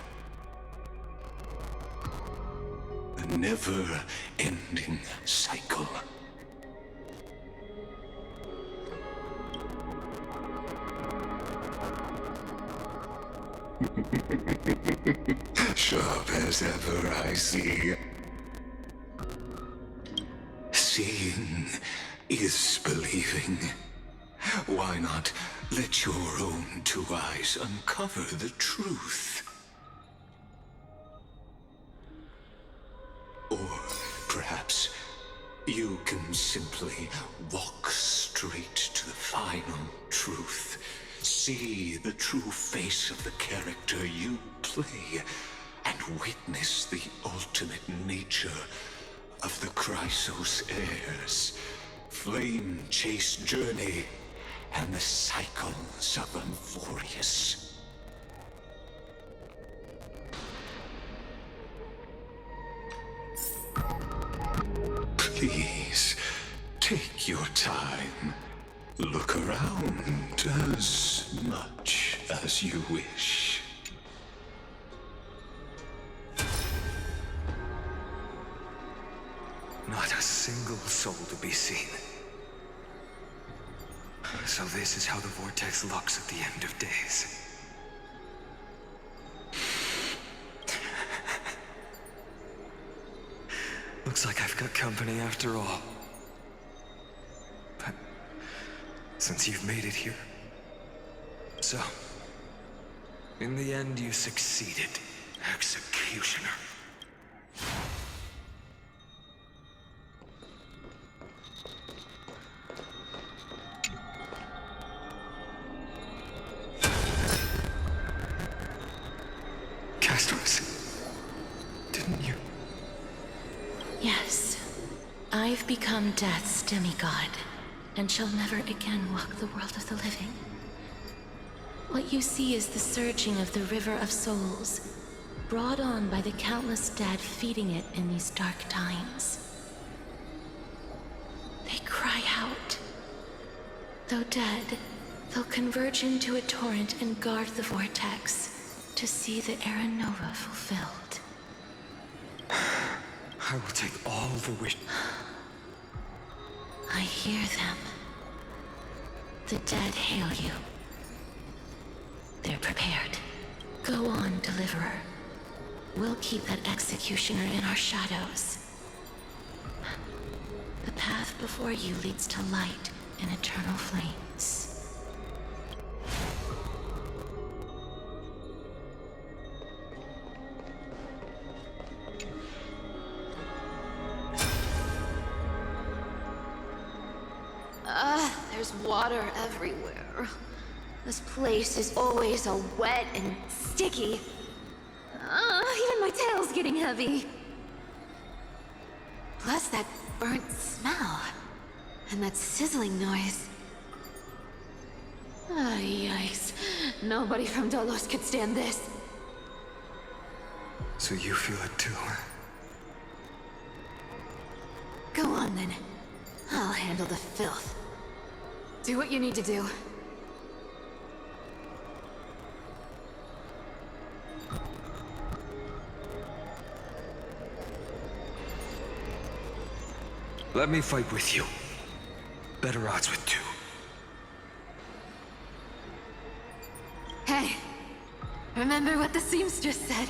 the never-ending cycle. Sharp as ever, I see. Seeing is believing. Why not let your own two eyes uncover the truth? Or perhaps you can simply walk straight to the final truth. See the true face of the character you play, and witness the ultimate nature of the Chrysos heirs, flame-chased journey, and the cycles of amphoreus. Please, take your time. Look around as much as you wish. Not a single soul to be seen. So this is how the vortex looks at the end of days. Looks like I've got company after all. But since you've made it here, so in the end you succeeded, executioner. Castorice, didn't you? Yes. I've become Death's demigod, and shall never again walk the world of the living. What you see is the surging of the river of souls, brought on by the countless dead feeding it in these dark times. They cry out. Though dead, they'll converge into a torrent and guard the vortex to see the Aranova fulfilled. I will take all the wish. I hear them. The dead hail you. They're prepared. Go on, Deliverer. We'll keep that executioner in our shadows. The path before you leads to light and eternal flames. There's water everywhere. This place is always so wet and sticky. Even my tail's getting heavy. Plus that burnt smell. And that sizzling noise. Yikes. Nobody from Dolos could stand this. So you feel it too? Go on then. I'll handle the filth. Do what you need to do. Let me fight with you. Better odds with two. Hey, remember what the seamstress said?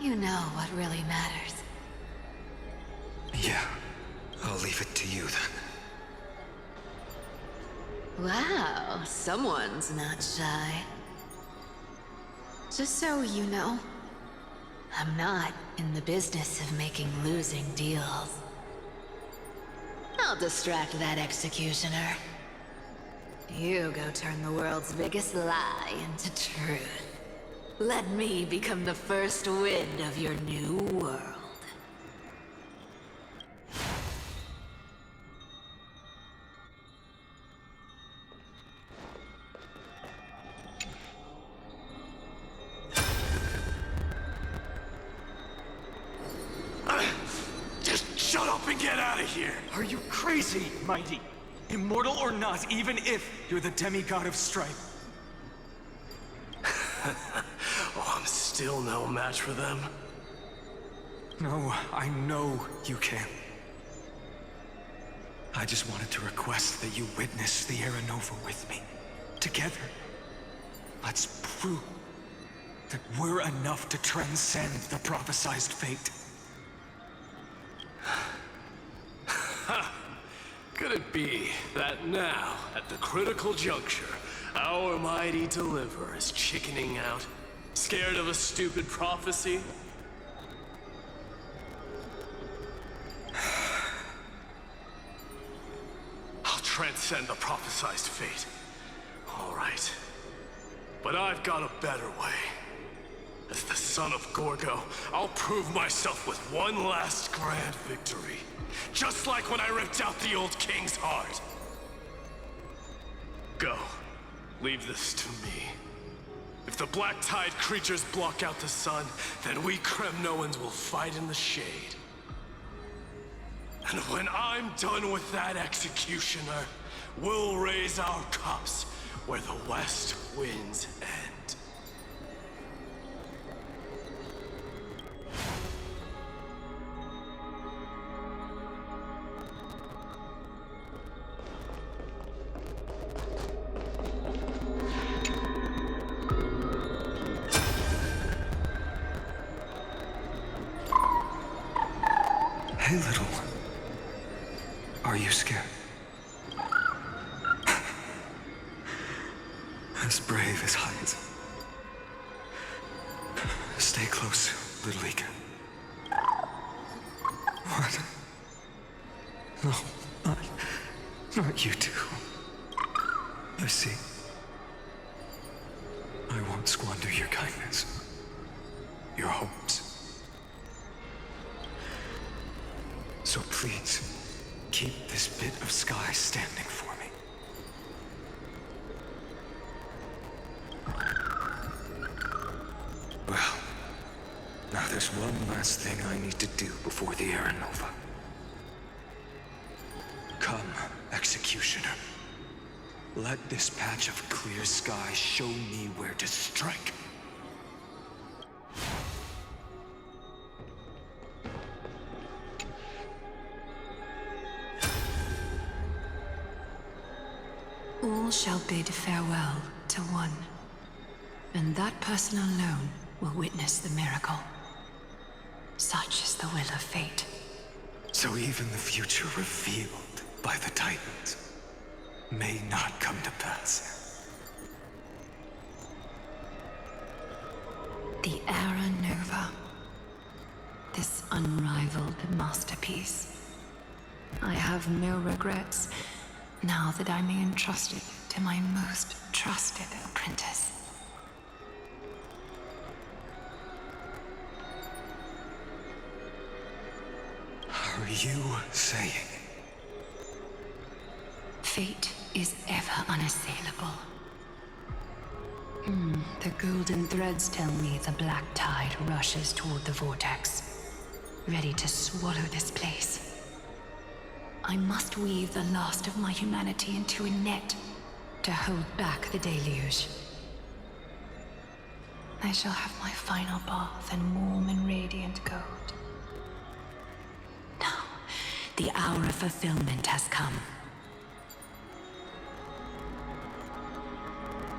You know what really matters. Yeah, I'll leave it to you then. Wow, someone's not shy. Just so you know, I'm not in the business of making losing deals. I'll distract that executioner. You go turn the world's biggest lie into truth. Let me become the first wind of your new world. Shut up and get out of here! Are you crazy, Mighty? Immortal or not, even if you're the demigod of strife. Oh, I'm still no match for them. No, I know you can. I just wanted to request that you witness the Era Nova with me. Together. Let's prove that we're enough to transcend the prophesized fate. Could it be that now, at the critical juncture, our mighty deliverer is chickening out? Scared of a stupid prophecy? I'll transcend the prophesized fate. All right. But I've got a better way. As the son of Gorgo, I'll prove myself with one last grand victory. Just like when I ripped out the old king's heart. Go. Leave this to me. If the black tide creatures block out the sun, then we Kremnoans will fight in the shade. And when I'm done with that executioner, we'll raise our cups where the west winds end. Hey, little one. Are you scared? As brave as Hyacine. Stay close, little Ika. What? No, not you two. I see. I won't squander your kindness. Your hopes. So please, keep this bit of sky standing for me. Well, now there's one last thing I need to do before the Era Nova. Come, Executioner. Let this patch of clear sky show me where to strike. bid farewell to one. And that person alone will witness the miracle. Such is the will of fate. So even the future revealed by the Titans may not come to pass. The Era Nova. This unrivaled masterpiece. I have no regrets now that I may entrust it to my most trusted apprentice. Are you saying? Fate is ever unassailable. The golden threads tell me the black tide rushes toward the vortex, ready to swallow this place. I must weave the last of my humanity into a net to hold back the deluge. I shall have my final bath in warm and radiant gold. Now, the hour of fulfillment has come.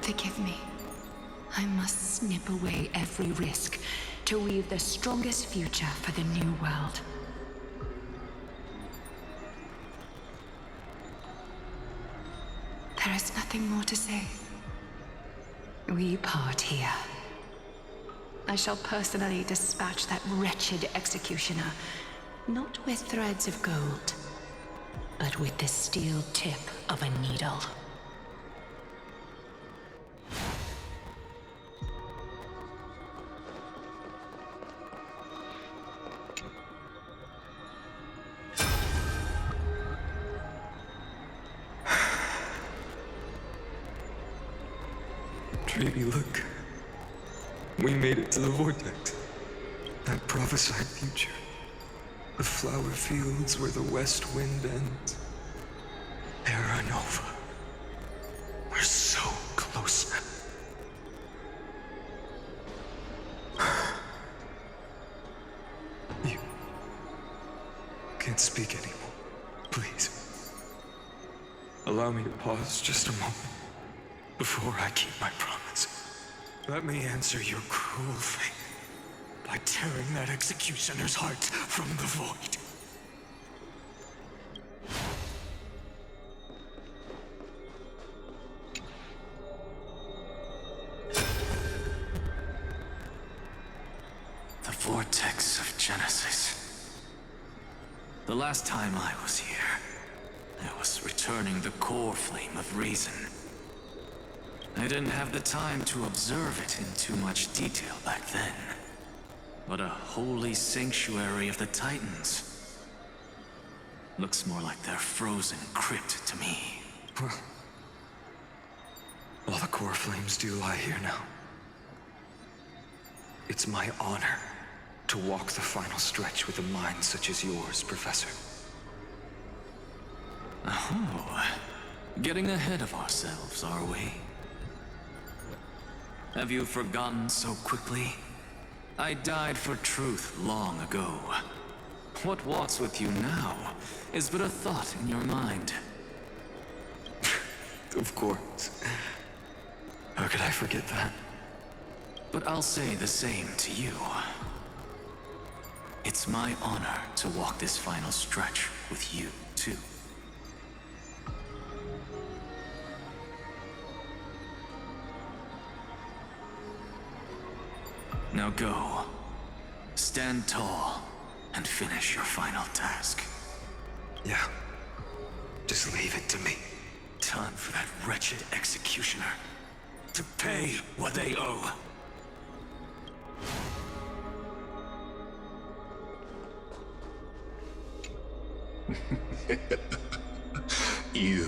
Forgive me. I must snip away every risk to weave the strongest future for the new world. There is nothing more to say. We part here. I shall personally dispatch that wretched executioner, not with threads of gold, but with the steel tip of a needle. Tribbie, look. We made it to the vortex. That prophesied future. The flower fields where the west wind ends. Era Nova. We're so close now. You can't speak anymore. Please. Allow me to pause just a moment before I keep my promise. Let me answer your cruel fate by tearing that executioner's heart from the void. The vortex of Genesis. The last time I was here, I was returning the core flame of reason. I didn't have the time to observe it in too much detail back then. But a holy sanctuary of the Titans. Looks more like their frozen crypt to me. Well, all the core flames do lie here now. It's my honor to walk the final stretch with a mind such as yours, Professor. Oh, getting ahead of ourselves, are we? Have you forgotten so quickly? I died for truth long ago. What walks with you now is but a thought in your mind. Of course. How could I forget that? But I'll say the same to you. It's my honor to walk this final stretch with you, too. Now go. Stand tall and finish your final task. Yeah. Just leave it to me. Time for that wretched executioner to pay what they owe. You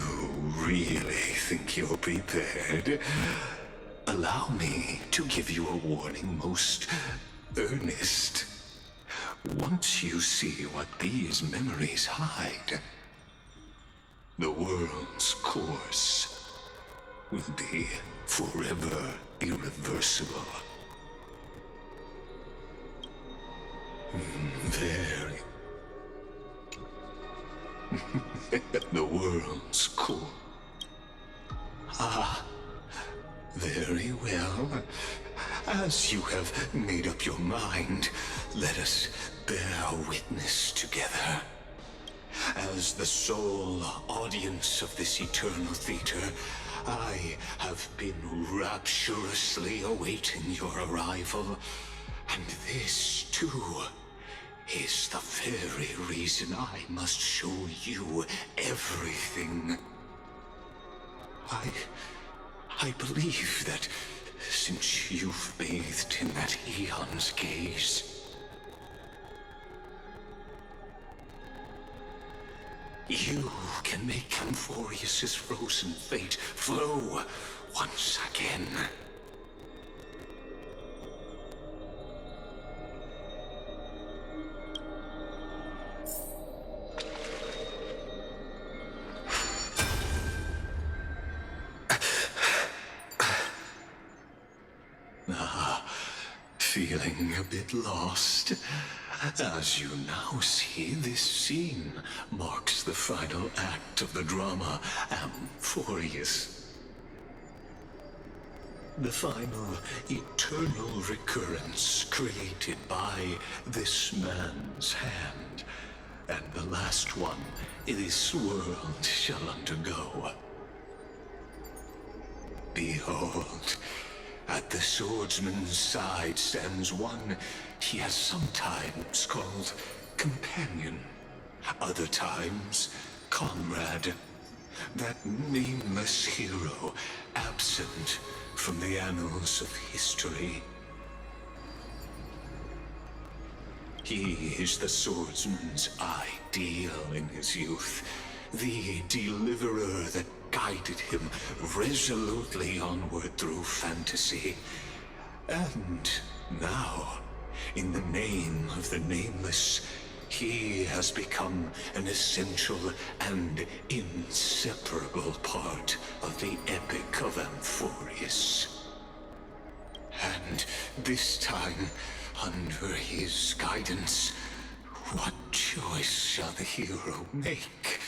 really think you're prepared? Allow me to give you a warning most earnest. Once you see what these memories hide, the world's course will be forever irreversible. Very. The world's course. Ah, very well. As you have made up your mind, let us bear witness together. As the sole audience of this eternal theater, I have been rapturously awaiting your arrival. And this, too, is the very reason I must show you everything. I believe that since you've bathed in that eon's gaze, you can make Amphoreus's frozen fate flow once again. Feeling a bit lost? As you now see, this scene marks the final act of the drama Amphoreus. The final eternal recurrence created by this man's hand, and the last one this world shall undergo. Behold, at the swordsman's side stands one he has sometimes called companion, other times comrade, that nameless hero absent from the annals of history. He is the swordsman's ideal in his youth, the deliverer that guided him resolutely onward through fantasy. And now, in the name of the Nameless, he has become an essential and inseparable part of the epic of Amphoreus. And this time, under his guidance, what choice shall the hero make?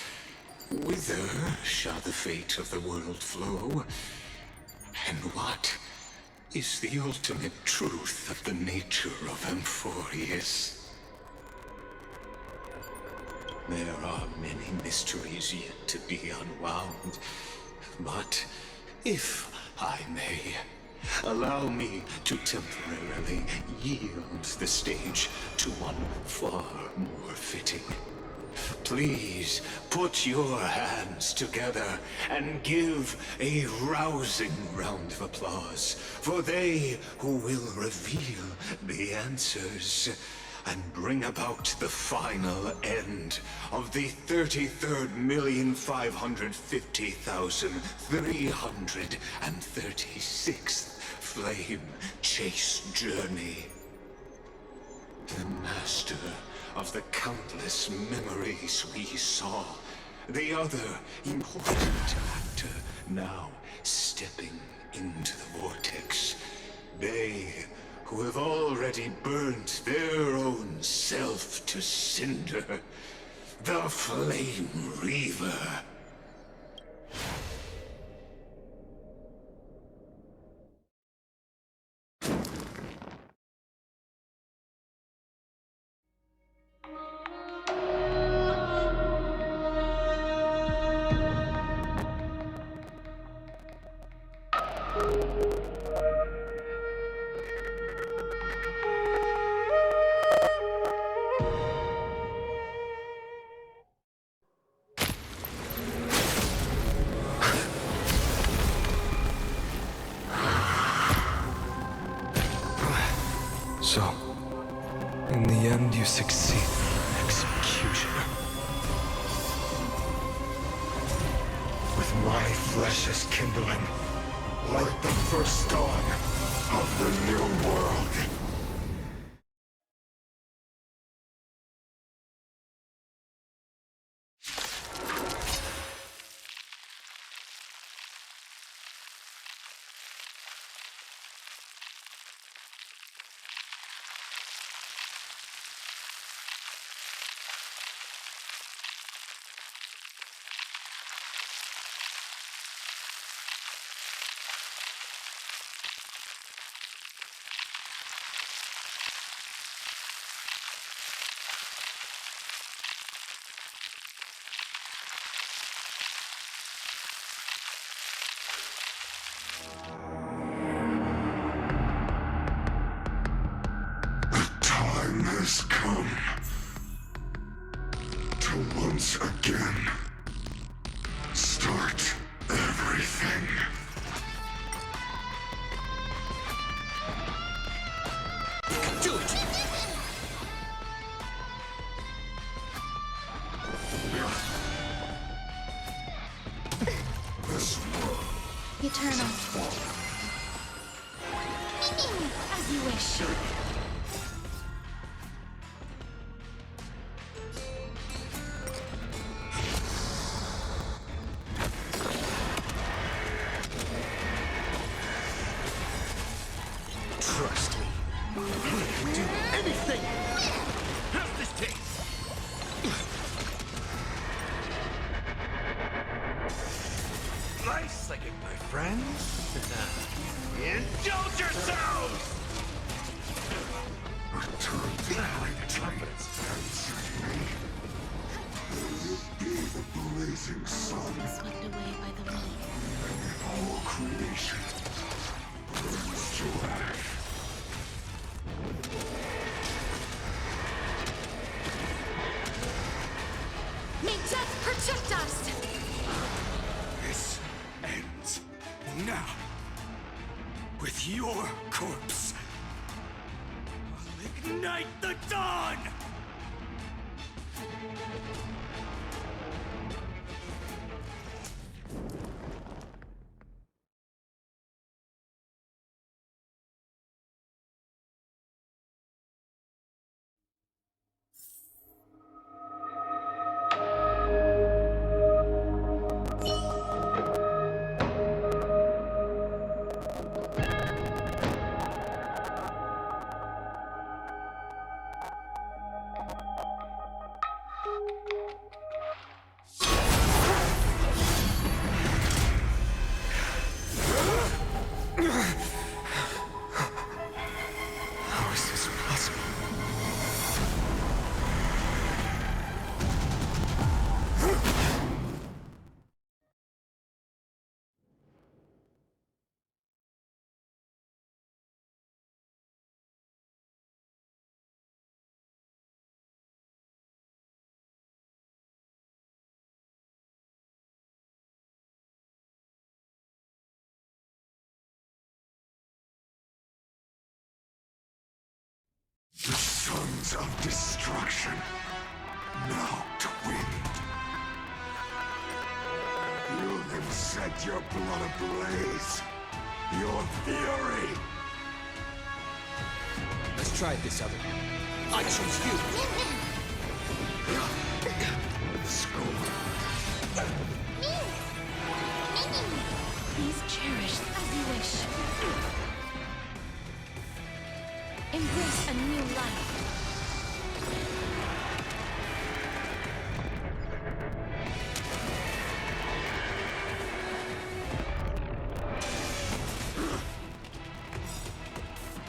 Whither shall the fate of the world flow? And what is the ultimate truth of the nature of Amphoreus? There are many mysteries yet to be unwound, but if I may, allow me to temporarily yield the stage to one far more fitting. Please put your hands together and give a rousing round of applause for they who will reveal the answers and bring about the final end of the 33,550,336th flame chase journey. The master of the countless memories we saw, the other important actor now stepping into the vortex. They who have already burnt their own self to cinder, the Flame Reaver. So, in the end, you succeed. Executioner. With my flesh as kindling, like the first dawn of the new world. has come to once again start everything. Do it! Eternal. As you wish. Trust me. We can do anything! How's this taste? Nice like it, my friends. Indulge yourselves! Return to great confidence. Will you be the blazing sun? Swept away by the wind. And all creation burns to ash. May death protect us! This ends now. With your corpse. I'll ignite the dawn! How is this possible? The sons of destruction, now twinned. Feel them set your blood ablaze. Your fury. Let's try it this other. I choose you! Score. Please cherish as you wish. Embrace a new life.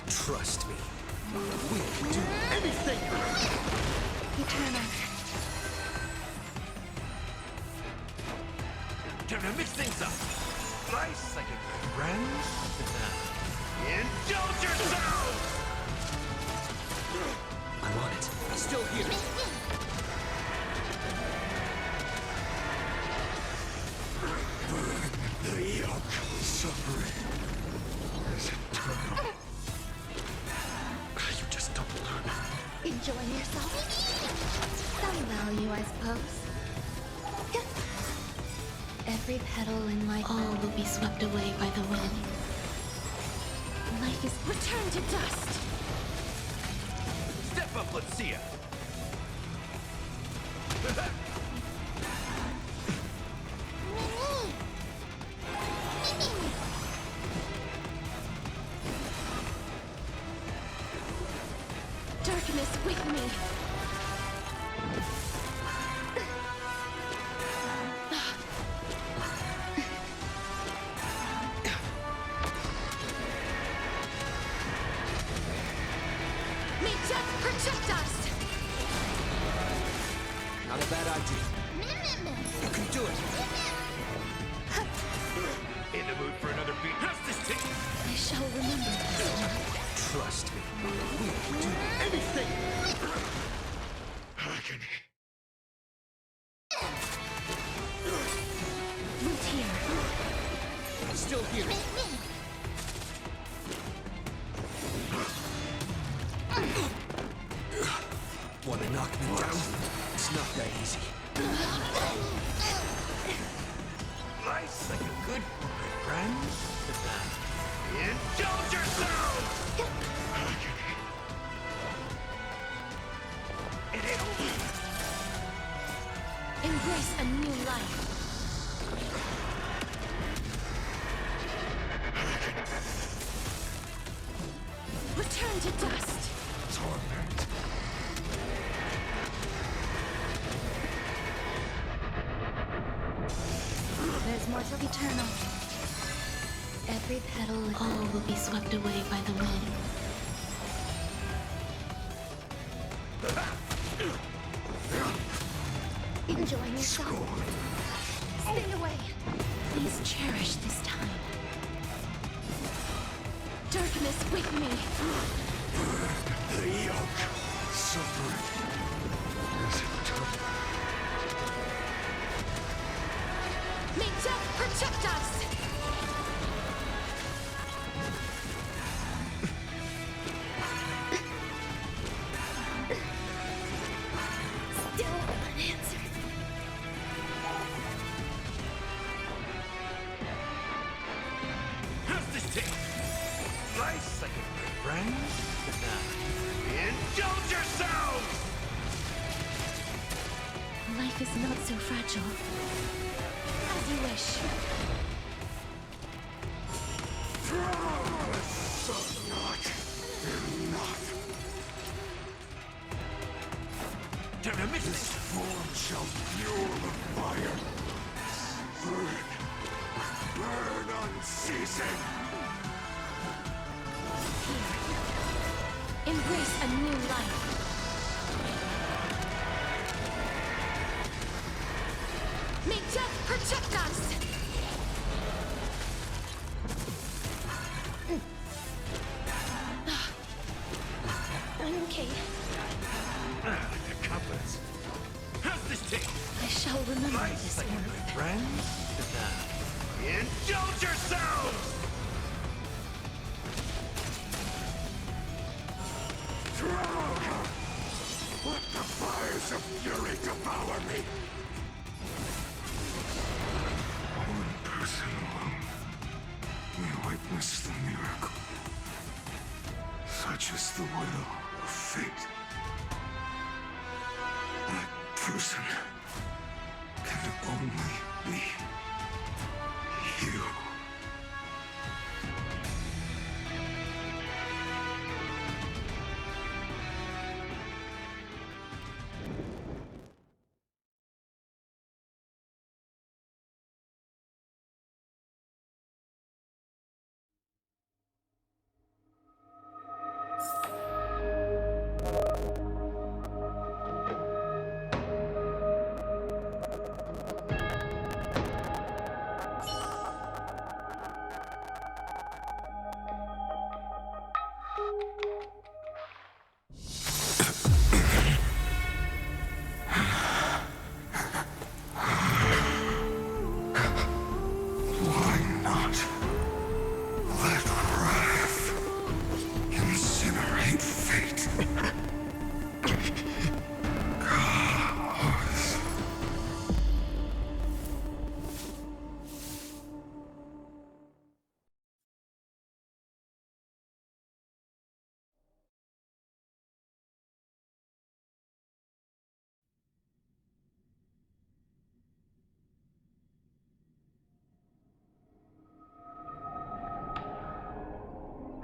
Trust me. We can do anything! Eternal. Time to mix things up. Nice like it, my friends. Indulge yourselves! I'm on it. Still here. The yoke suffering is eternal. You just don't learn. Enjoying yourself? Some value, I suppose. Every petal in life. All will be swept away by the wind. Life is returned to dust. Step up, let's see ya. Darkness with me. May death protect us! Not a bad idea. You can do it. In the mood for another beat? How's this taste? I shall remember this. Trust me. We'll do anything! Agony. Root here. Still here. Wanna knock me down? It's not that easy. Life's like a good boy, friends. Indulge yourselves! It ain't over. Embrace a new life. Return to dust. Torment. There's more to eternal. Every petal, all will be swept away by the wind. Enjoying yourself. Stay away. Please cherish this time. Darkness with me. The yoke. Suffering. Is it tough? May death protect us! Still unanswered. How's this take? Life's like a good friend. Indulge yourselves! Life is not so fragile. As you wish. Not enough. This form shall fuel the fire. Burn. Burn unceasing. Here. Embrace a new life. May death protect us! I'm okay. The compass. How's this take? I shall remember this Like one. a good friend. Indulge yourselves! Let the fires of fury devour me! One person alone may witness the miracle. Such is the will of fate. That person can only be you.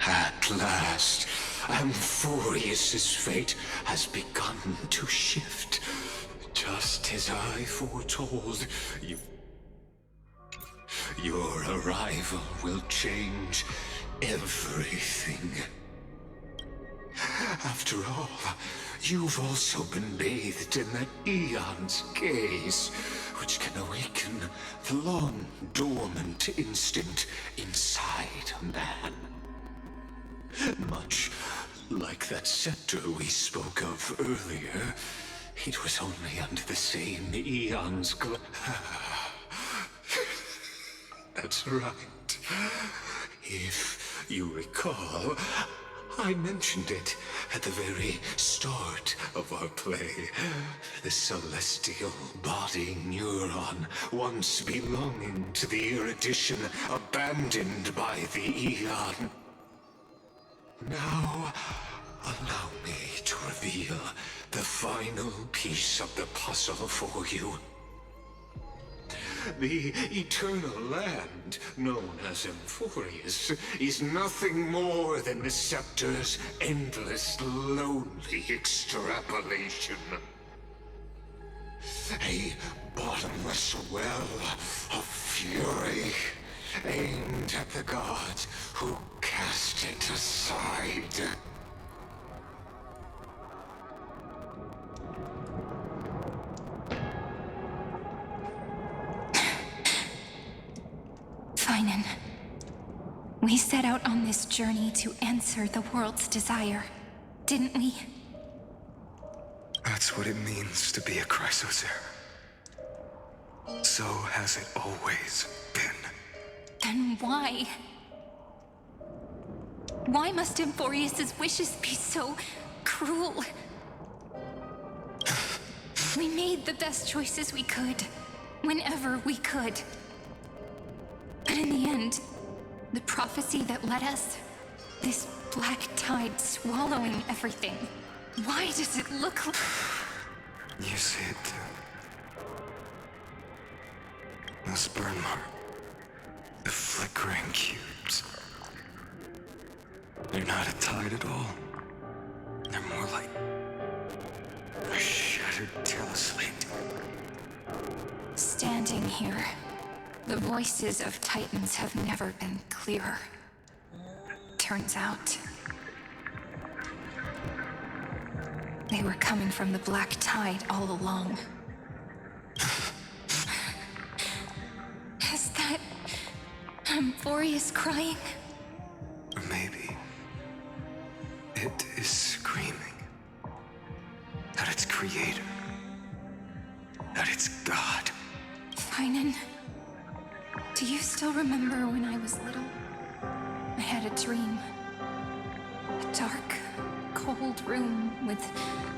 At last, Amphoreus's fate has begun to shift. Just as I foretold, your arrival will change everything. After all, you've also been bathed in that eon's gaze, which can awaken the long-dormant instinct inside a man. Much Like that scepter we spoke of earlier, it was only under the same eon's That's right. If you recall, I mentioned it at the very start of our play. The celestial body neuron, once belonging to the erudition, abandoned by the eon. Now, allow me to reveal the final piece of the puzzle for you. The eternal land, known as Amphoreus, is nothing more than the scepter's endless, lonely extrapolation. A bottomless well of fury, aimed at the gods who cast it aside. Phainon, we set out on this journey to answer the world's desire, didn't we? That's what it means to be a chrysocer. So has it always been. Then why? Why must Amphoreus' wishes be so cruel? We made the best choices we could, whenever we could. But in the end, the prophecy that led us, this black tide swallowing everything, why does it look like... You see it too. This burn mark. The flickering cubes. They're not a tide at all. They're more like a shattered teleslate. Standing here, the voices of Titans have never been clearer. Turns out, they were coming from the black tide all along. Is that Amphoreus crying? Or maybe it is screaming at its creator, at its god. Phainon, do you still remember when I was little? I had a dream. A dark, cold room with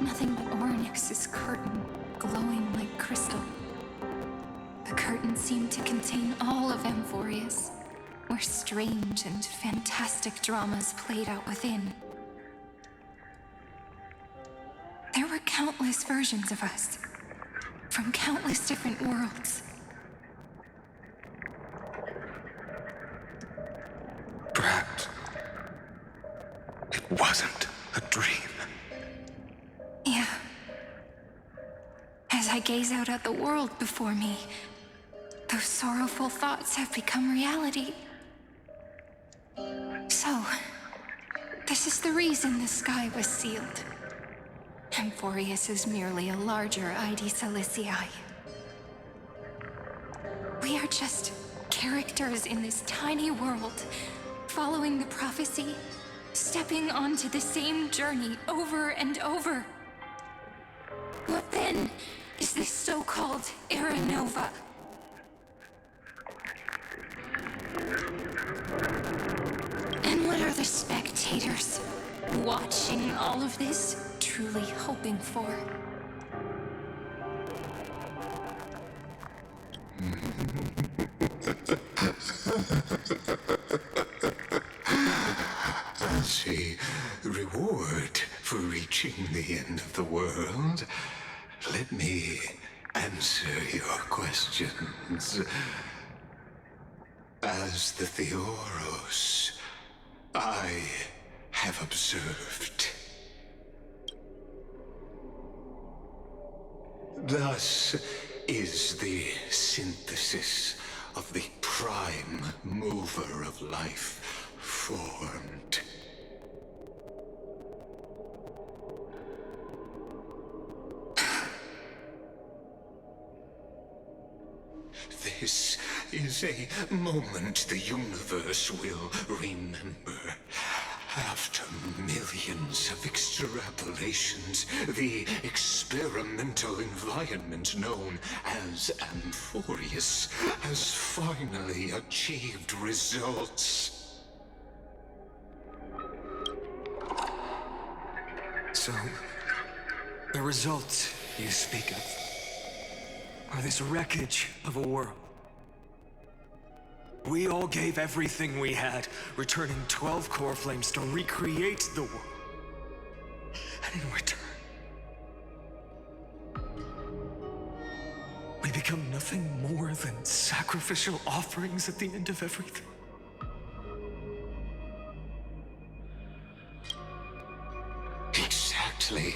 nothing but Onyx's curtain glowing like crystal. The curtain seemed to contain all of Amphoreus, where strange and fantastic dramas played out within. There were countless versions of us, from countless different worlds. Perhaps it wasn't a dream. Yeah. As I gaze out at the world before me, those sorrowful thoughts have become reality. So, this is the reason the sky was sealed. Amphoreus is merely a larger Ide Silicii. We are just characters in this tiny world, following the prophecy, stepping onto the same journey over and over. What then is this so-called Era Nova? And what are the spectators watching all of this truly hoping for? As a reward for reaching the end of the world, let me answer your questions. As the Theoros, I have observed. Thus is the synthesis of the prime mover of life formed. This is a moment the universe will remember. After millions of extrapolations, the experimental environment known as amphoreus has finally achieved results. So, the results you speak of are this wreckage of a world. We all gave everything we had, returning 12 core flames to recreate the world. And in return, we become nothing more than sacrificial offerings at the end of everything. Exactly.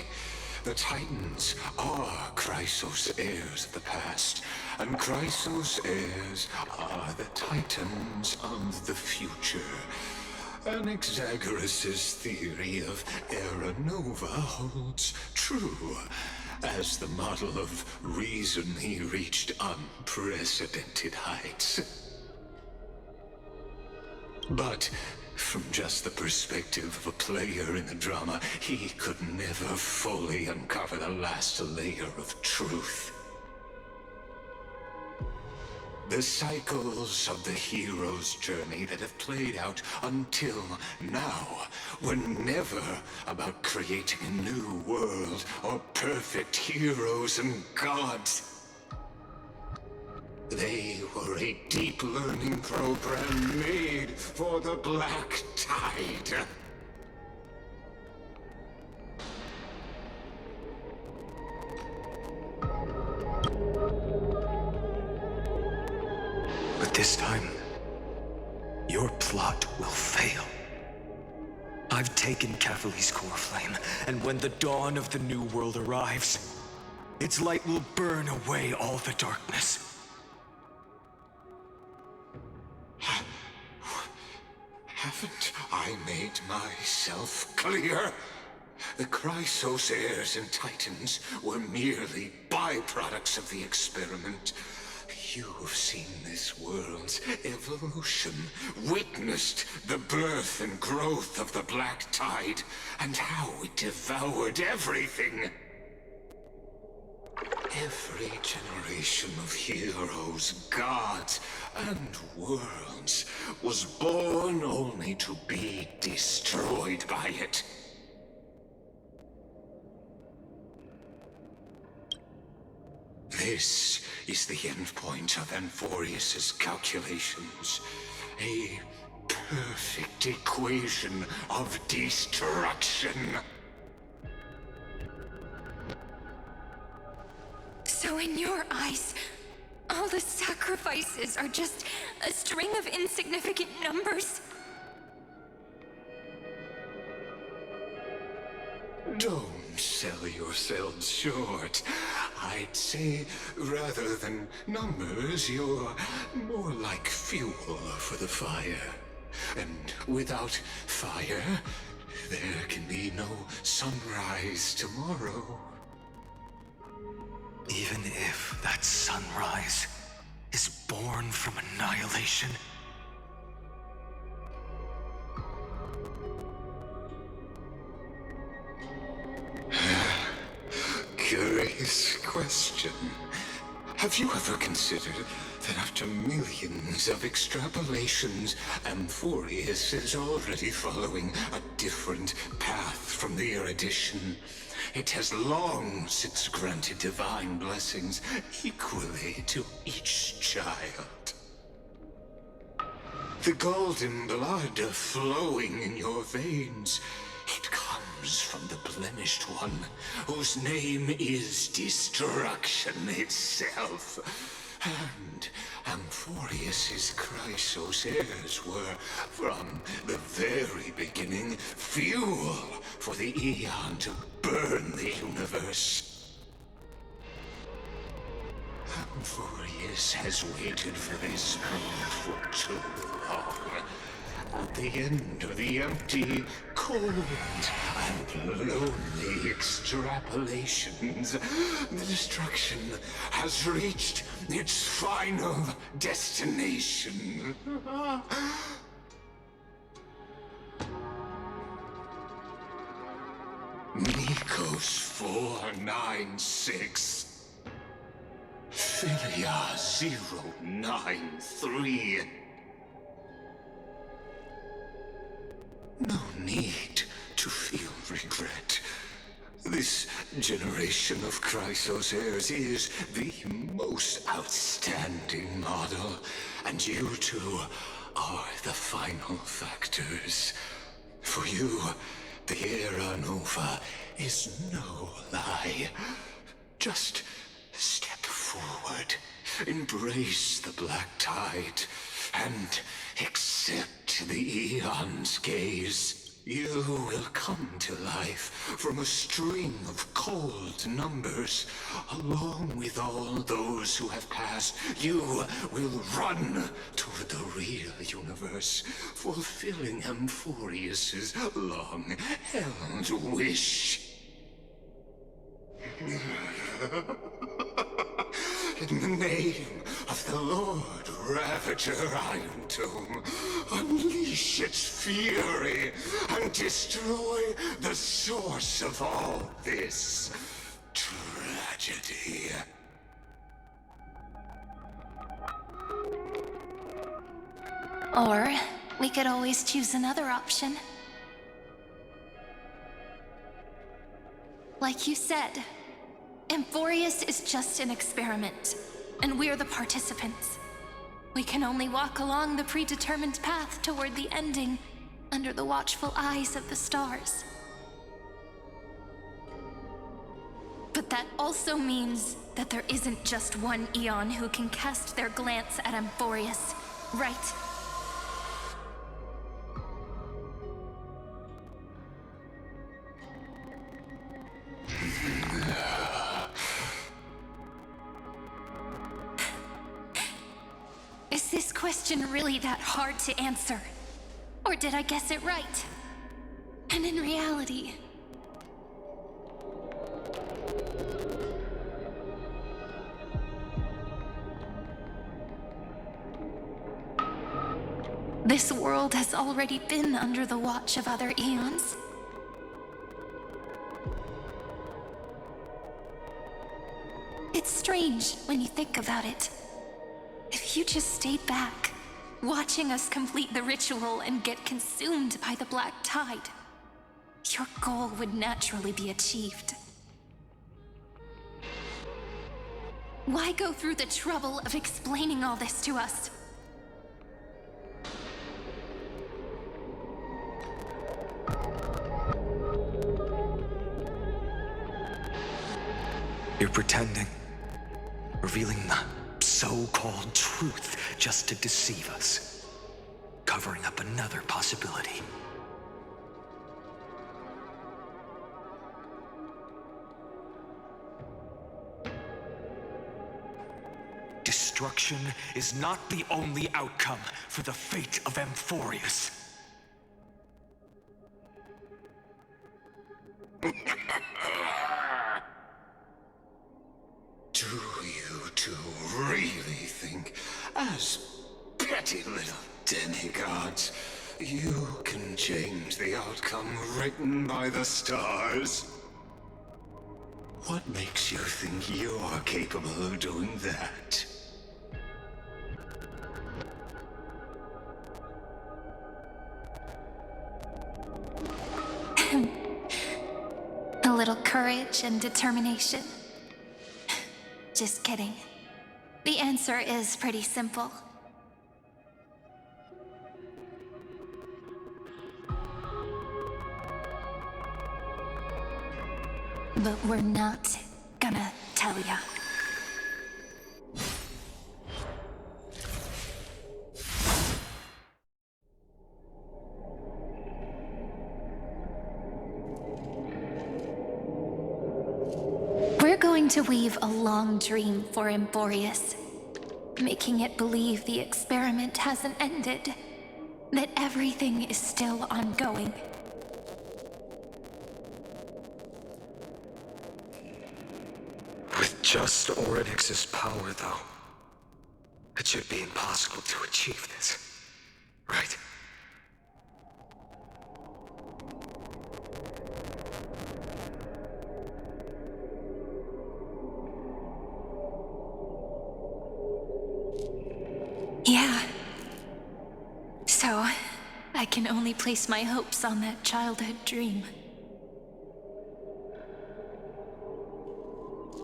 The Titans are Chrysos heirs of the past, and Chrysos heirs are the Titans of the future. Anaxagoras' theory of Era Nova holds true. As the model of reason, he reached unprecedented heights. But from just the perspective of a player in the drama, he could never fully uncover the last layer of truth. The cycles of the hero's journey that have played out until now were never about creating a new world or perfect heroes and gods. They were a deep learning program made for the Black Tide. But this time, your plot will fail. I've taken Cavalli's core flame, and when the dawn of the new world arrives, its light will burn away all the darkness. Haven't I made myself clear? The Chrysos heirs and Titans were merely byproducts of the experiment. You've seen this world's evolution, witnessed the birth and growth of the Black Tide, and how it devoured everything. Every generation of heroes, gods, and worlds was born only to be destroyed by it. This is the endpoint of Amphoreus' calculations. A perfect equation of destruction. So in your eyes, all the sacrifices are just a string of insignificant numbers? Don't sell yourselves short. I'd say, rather than numbers, you're more like fuel for the fire. And without fire, there can be no sunrise tomorrow. Even if that sunrise is born from annihilation, Curious question. Have you ever considered that after millions of extrapolations, Amphoreus is already following a different path from the erudition? It has long since granted divine blessings equally to each child. The golden blood flowing in your veins, it comes from the blemished one, whose name is destruction itself. And Amphoreus' Chrysos heirs were, from the very beginning, fuel for the Aeon to burn the universe. Amphoreus has waited for this moment for too long. At the end of the empty, cold, and lonely extrapolations, the destruction has reached its final destination. Nikos 496. Philia 093. No need to feel regret. This generation of Chrysos heirs is the most outstanding model, and you two are the final factors. For you, the Era Nova is no lie. Just step forward, embrace the black tide, and accept the Eon's gaze. You will come to life from a string of cold numbers. Along with all those who have passed, you will run toward the real universe, fulfilling Amphoreus's long-held wish. In the name of the Lord Ravager Iron Tomb, unleash its fury and destroy the source of all this tragedy. Or we could always choose another option. Like you said, Amphoreus is just an experiment, and we're the participants. We can only walk along the predetermined path toward the ending, under the watchful eyes of the stars. But that also means that there isn't just one Eon who can cast their glance at Amphoreus, right? Is this question really that hard to answer? Or did I guess it right? And in reality... this world has already been under the watch of other eons. It's strange when you think about it. If you just stayed back, watching us complete the ritual and get consumed by the black tide, your goal would naturally be achieved. Why go through the trouble of explaining all this to us? You're pretending, revealing the so-called truth just to deceive us, covering up another possibility. Destruction is not the only outcome for the fate of Amphoreus. Do you two really think, as petty little demigods, you can change the outcome written by the stars? What makes you think you're capable of doing that? A little courage and determination. Just kidding. The answer is pretty simple. But we're not gonna tell ya. We're going to weave a long dream for Amphoreus, making it believe the experiment hasn't ended, that everything is still ongoing. With just Oryx's power, though, it should be impossible to achieve this, right? can only place my hopes on that childhood dream.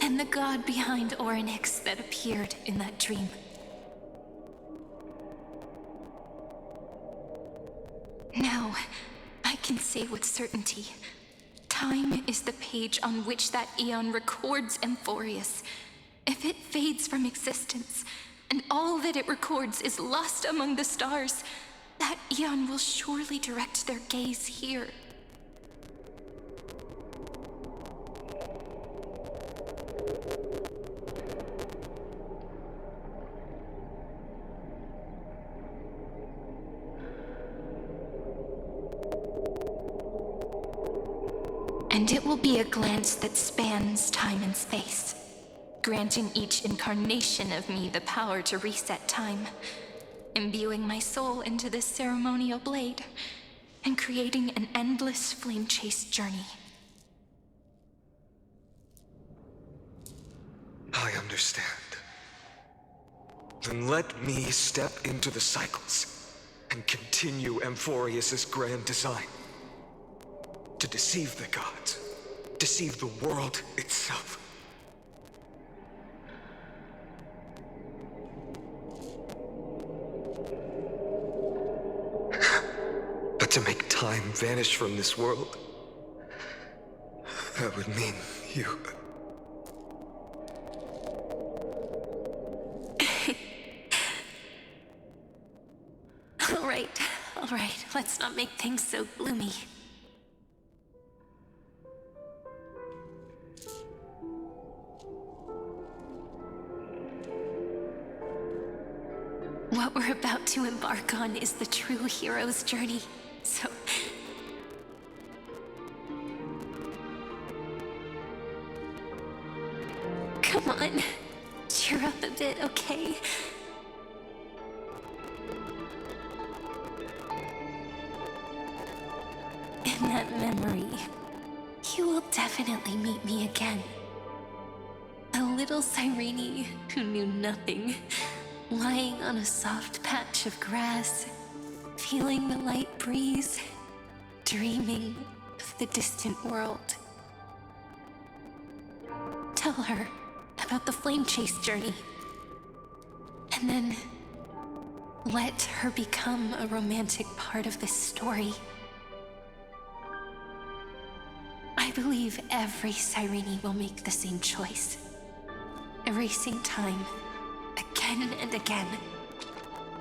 And the god behind Orynyx that appeared in that dream. Now, I can say with certainty, time is the page on which that eon records amphoreus. If it fades from existence, and all that it records is lost among the stars, that eon will surely direct their gaze here. And it will be a glance that spans time and space, granting each incarnation of me the power to reset time, imbuing my soul into this ceremonial blade, and creating an endless flame-chased journey. I understand. Then let me step into the cycles and continue Amphoreus's grand design. To deceive the gods, deceive the world itself. But to make time vanish from this world, that would mean you. All right, let's not make things so gloomy. What we're about to embark on is the true hero's journey, so... Come on, cheer up a bit, okay? In that memory, you will definitely meet me again. A little Cyrene who knew nothing, lying on a soft patch of grass, feeling the light breeze, dreaming of the distant world. Tell her about the flame chase journey, and then let her become a romantic part of this story. I believe every Cyrene will make the same choice, erasing time again and again,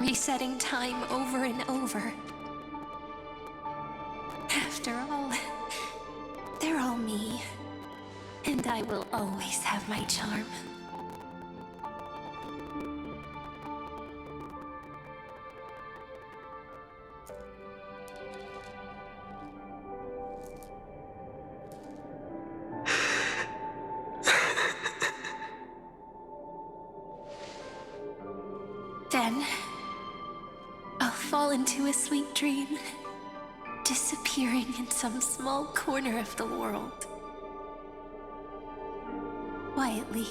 resetting time over and over. After all, they're all me, and I will always have my charm. Then, I'll fall into a sweet dream, disappearing in some small corner of the world. Quietly,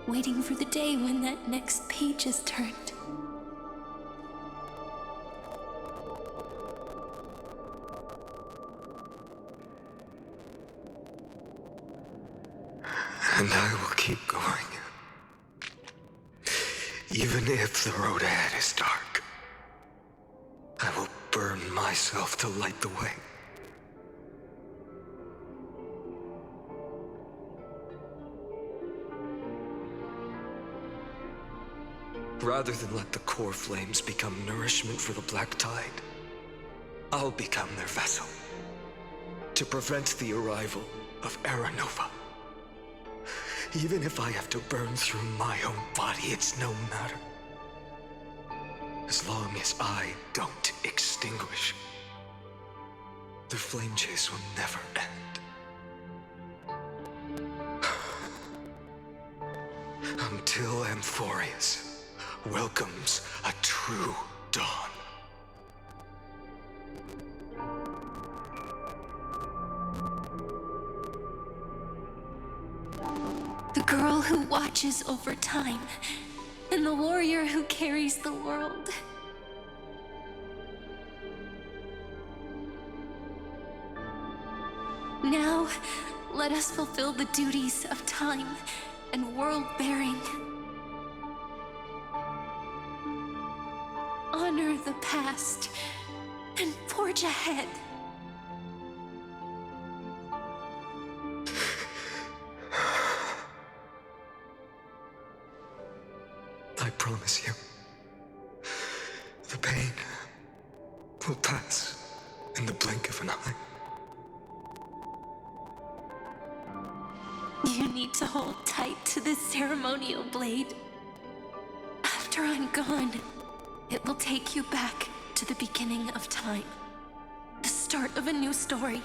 waiting for the day when that next page is turned. And I will keep going. Even if the road ahead is dark, I will burn myself to light the way. Rather than let the core flames become nourishment for the black tide, I'll become their vessel to prevent the arrival of Era Nova. Even if I have to burn through my own body, it's no matter. As long as I don't extinguish, the flame chase will never end. Until Amphoreus welcomes a true dawn. The girl who watches over time, and the warrior who carries the world. Now, let us fulfill the duties of time and world-bearing. Honor the past and forge ahead. I promise you, the pain will pass in the blink of an eye. You need to hold tight to this ceremonial blade. After I'm gone, it will take you back to the beginning of time. The start of a new story.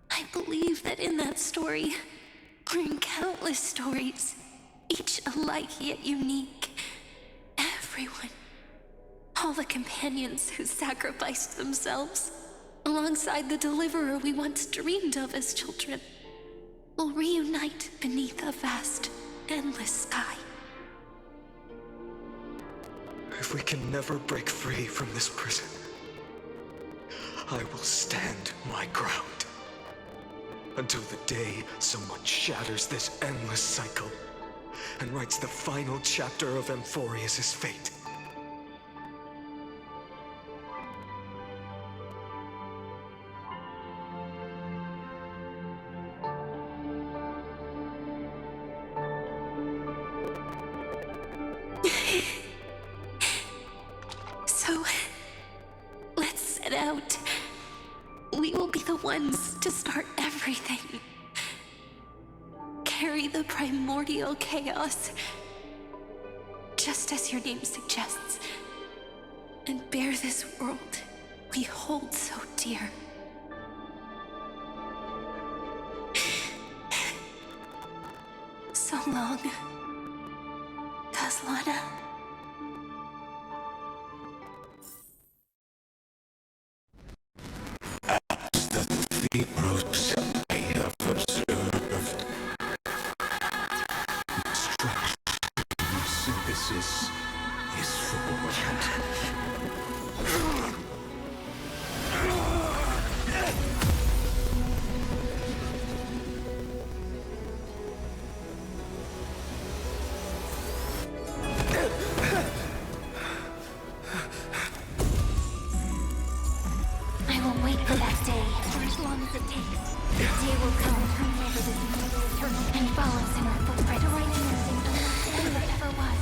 I believe that in that story are in countless stories, each alike yet unique. Everyone, all the companions who sacrificed themselves, alongside the deliverer we once dreamed of as children, will reunite beneath a vast, endless sky. If we can never break free from this prison, I will stand my ground. Until the day someone shatters this endless cycle and writes the final chapter of amphoreus' fate. So, let's set out. We will be the ones to start everything. Carry the primordial chaos, just as your name suggests, and bear this world we hold so dear. So long, Caslana. The roots I have observed. Extraction synthesis is formed. I will wait for that day, for as long as it takes. The day will come whenever this world is eternal and follows in our footprint, right in everything unless that ever was.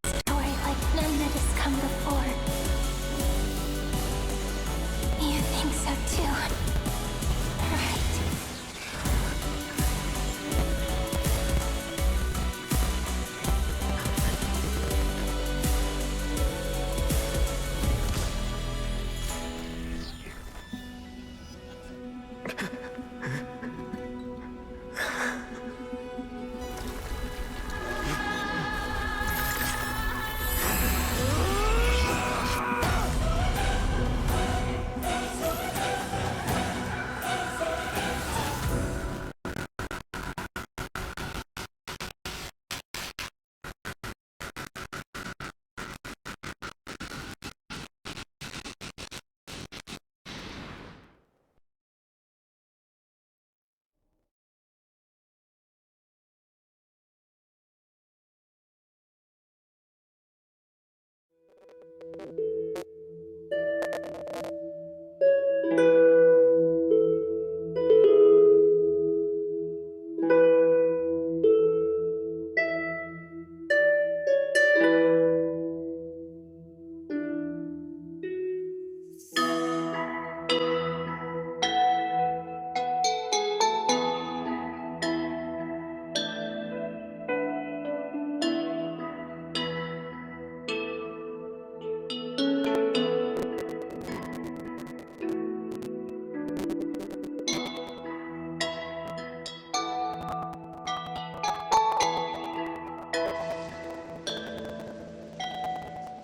Story like none that has come before. You think so too, right?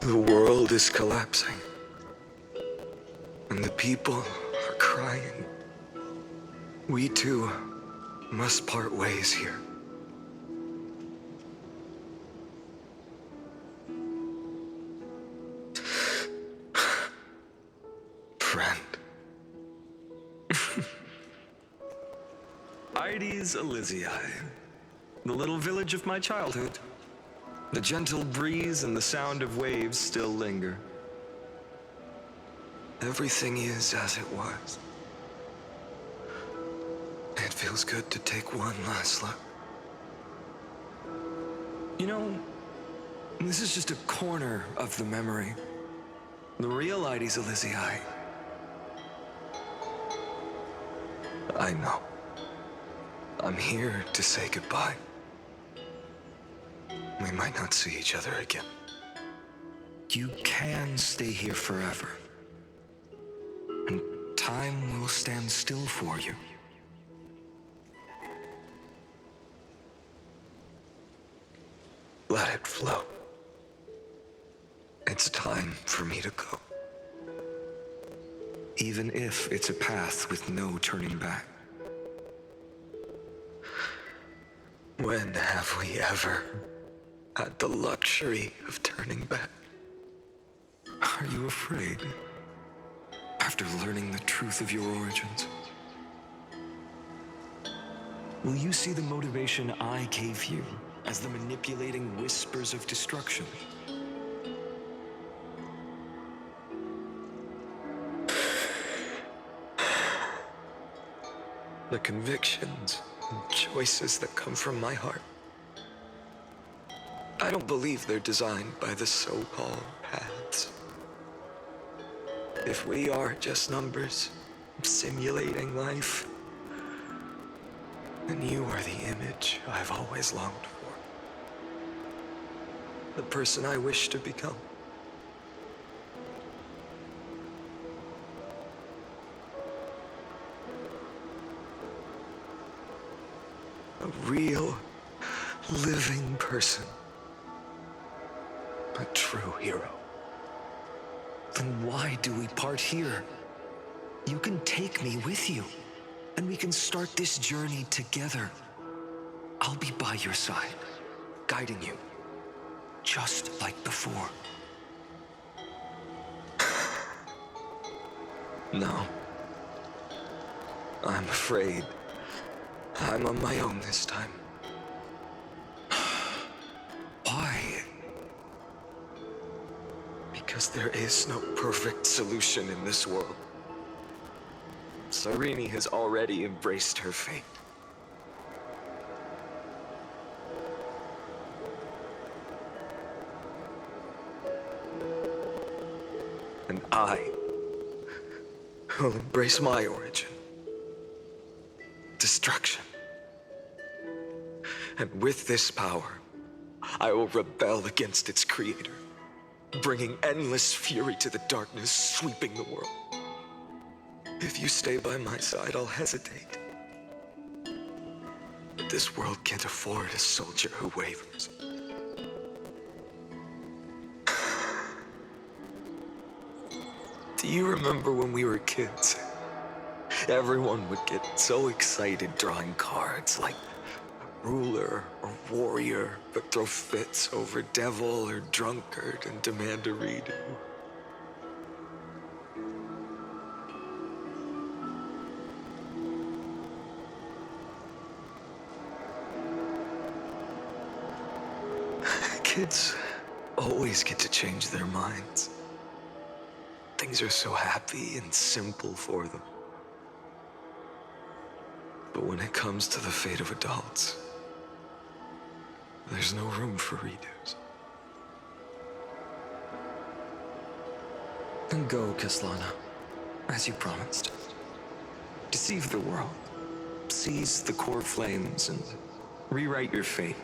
The world is collapsing. And the people are crying. We too must part ways here. Friend. Ides Elysiae, the little village of my childhood. The gentle breeze and the sound of waves still linger. Everything is as it was. It feels good to take one last look. You know, this is just a corner of the memory. The real Ides Elysiae. I know. I'm here to say goodbye. We might not see each other again. You can stay here forever. And time will stand still for you. Let it flow. It's time for me to go. Even if it's a path with no turning back. When have we ever had the luxury of turning back? Are you afraid? After learning the truth of your origins? Will you see the motivation I gave you as the manipulating whispers of destruction? The convictions and choices that come from my heart. I don't believe they're designed by the so-called paths. If we are just numbers simulating life, then you are the image I've always longed for. The person I wish to become. A real, living person. A true hero. Then why do we part here? You can take me with you, and we can start this journey together. I'll be by your side, guiding you, just like before. No. I'm afraid I'm on my own this time. Why? Because there is no perfect solution in this world. Cyrene has already embraced her fate. And I will embrace my origin. Destruction. And with this power, I will rebel against its creator, bringing endless fury to the darkness sweeping the world. If you stay by my side, I'll hesitate. But this world can't afford a soldier who wavers. Do you remember when we were kids? Everyone would get so excited drawing cards like a ruler or warrior, but throw fits over devil or drunkard and demand a redo. Kids always get to change their minds. Things are so happy and simple for them. But when it comes to the fate of adults, there's no room for redos. Then go, Kislana, as you promised. Deceive the world, seize the core flames, and rewrite your fate.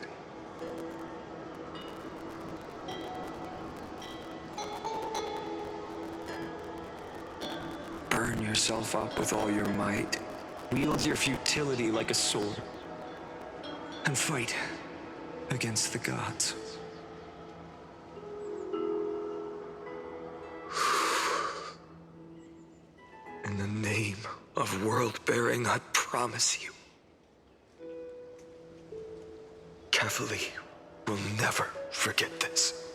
Burn yourself up with all your might. Wield your futility like a sword. And fight against the gods. In the name of world-bearing, I promise you, Kefali will never forget this.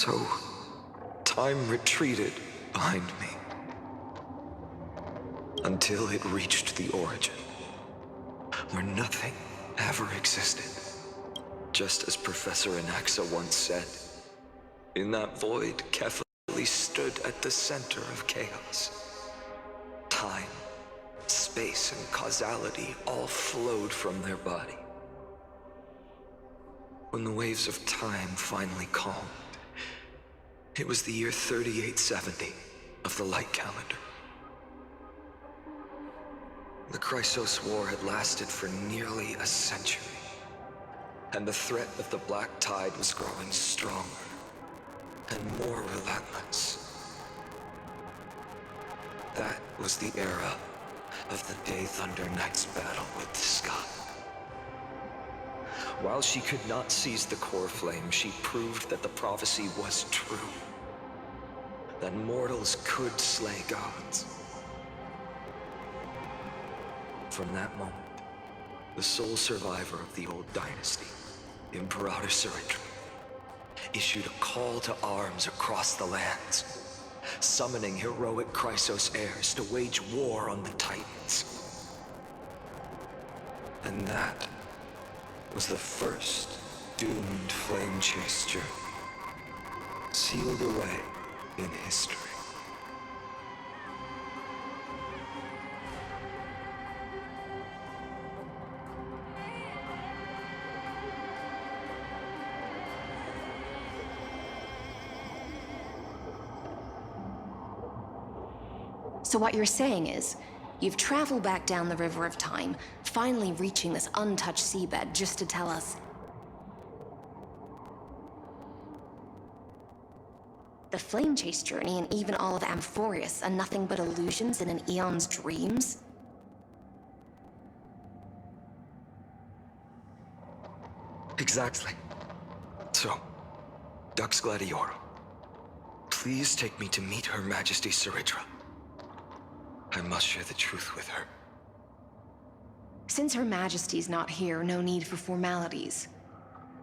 So, time retreated behind me until it reached the origin, where nothing ever existed. Just as Professor Anaxa once said, in that void, Kefali stood at the center of chaos. Time, space, and causality all flowed from their body. When the waves of time finally calmed, it was the year 3870 of the light calendar. The Chrysos War had lasted for nearly a century, and the threat of the Black Tide was growing stronger and more relentless. That was the era of the Day Thunder Knight's battle with the sky. While she could not seize the core flame, she proved that the prophecy was true. That mortals could slay gods. From that moment, the sole survivor of the old dynasty, Imperator Surrender, issued a call to arms across the lands, summoning heroic Chrysos heirs to wage war on the Titans. And that was the first doomed flame chase journey, sealed away in history. So what you're saying is, you've traveled back down the River of Time, finally reaching this untouched seabed just to tell us the flame chase journey and even all of Amphoreus are nothing but illusions in an eon's dreams? Exactly. So, Dux Gladiorum, please take me to meet Her Majesty Saridra. I must share the truth with her. Since Her Majesty's not here, no need for formalities.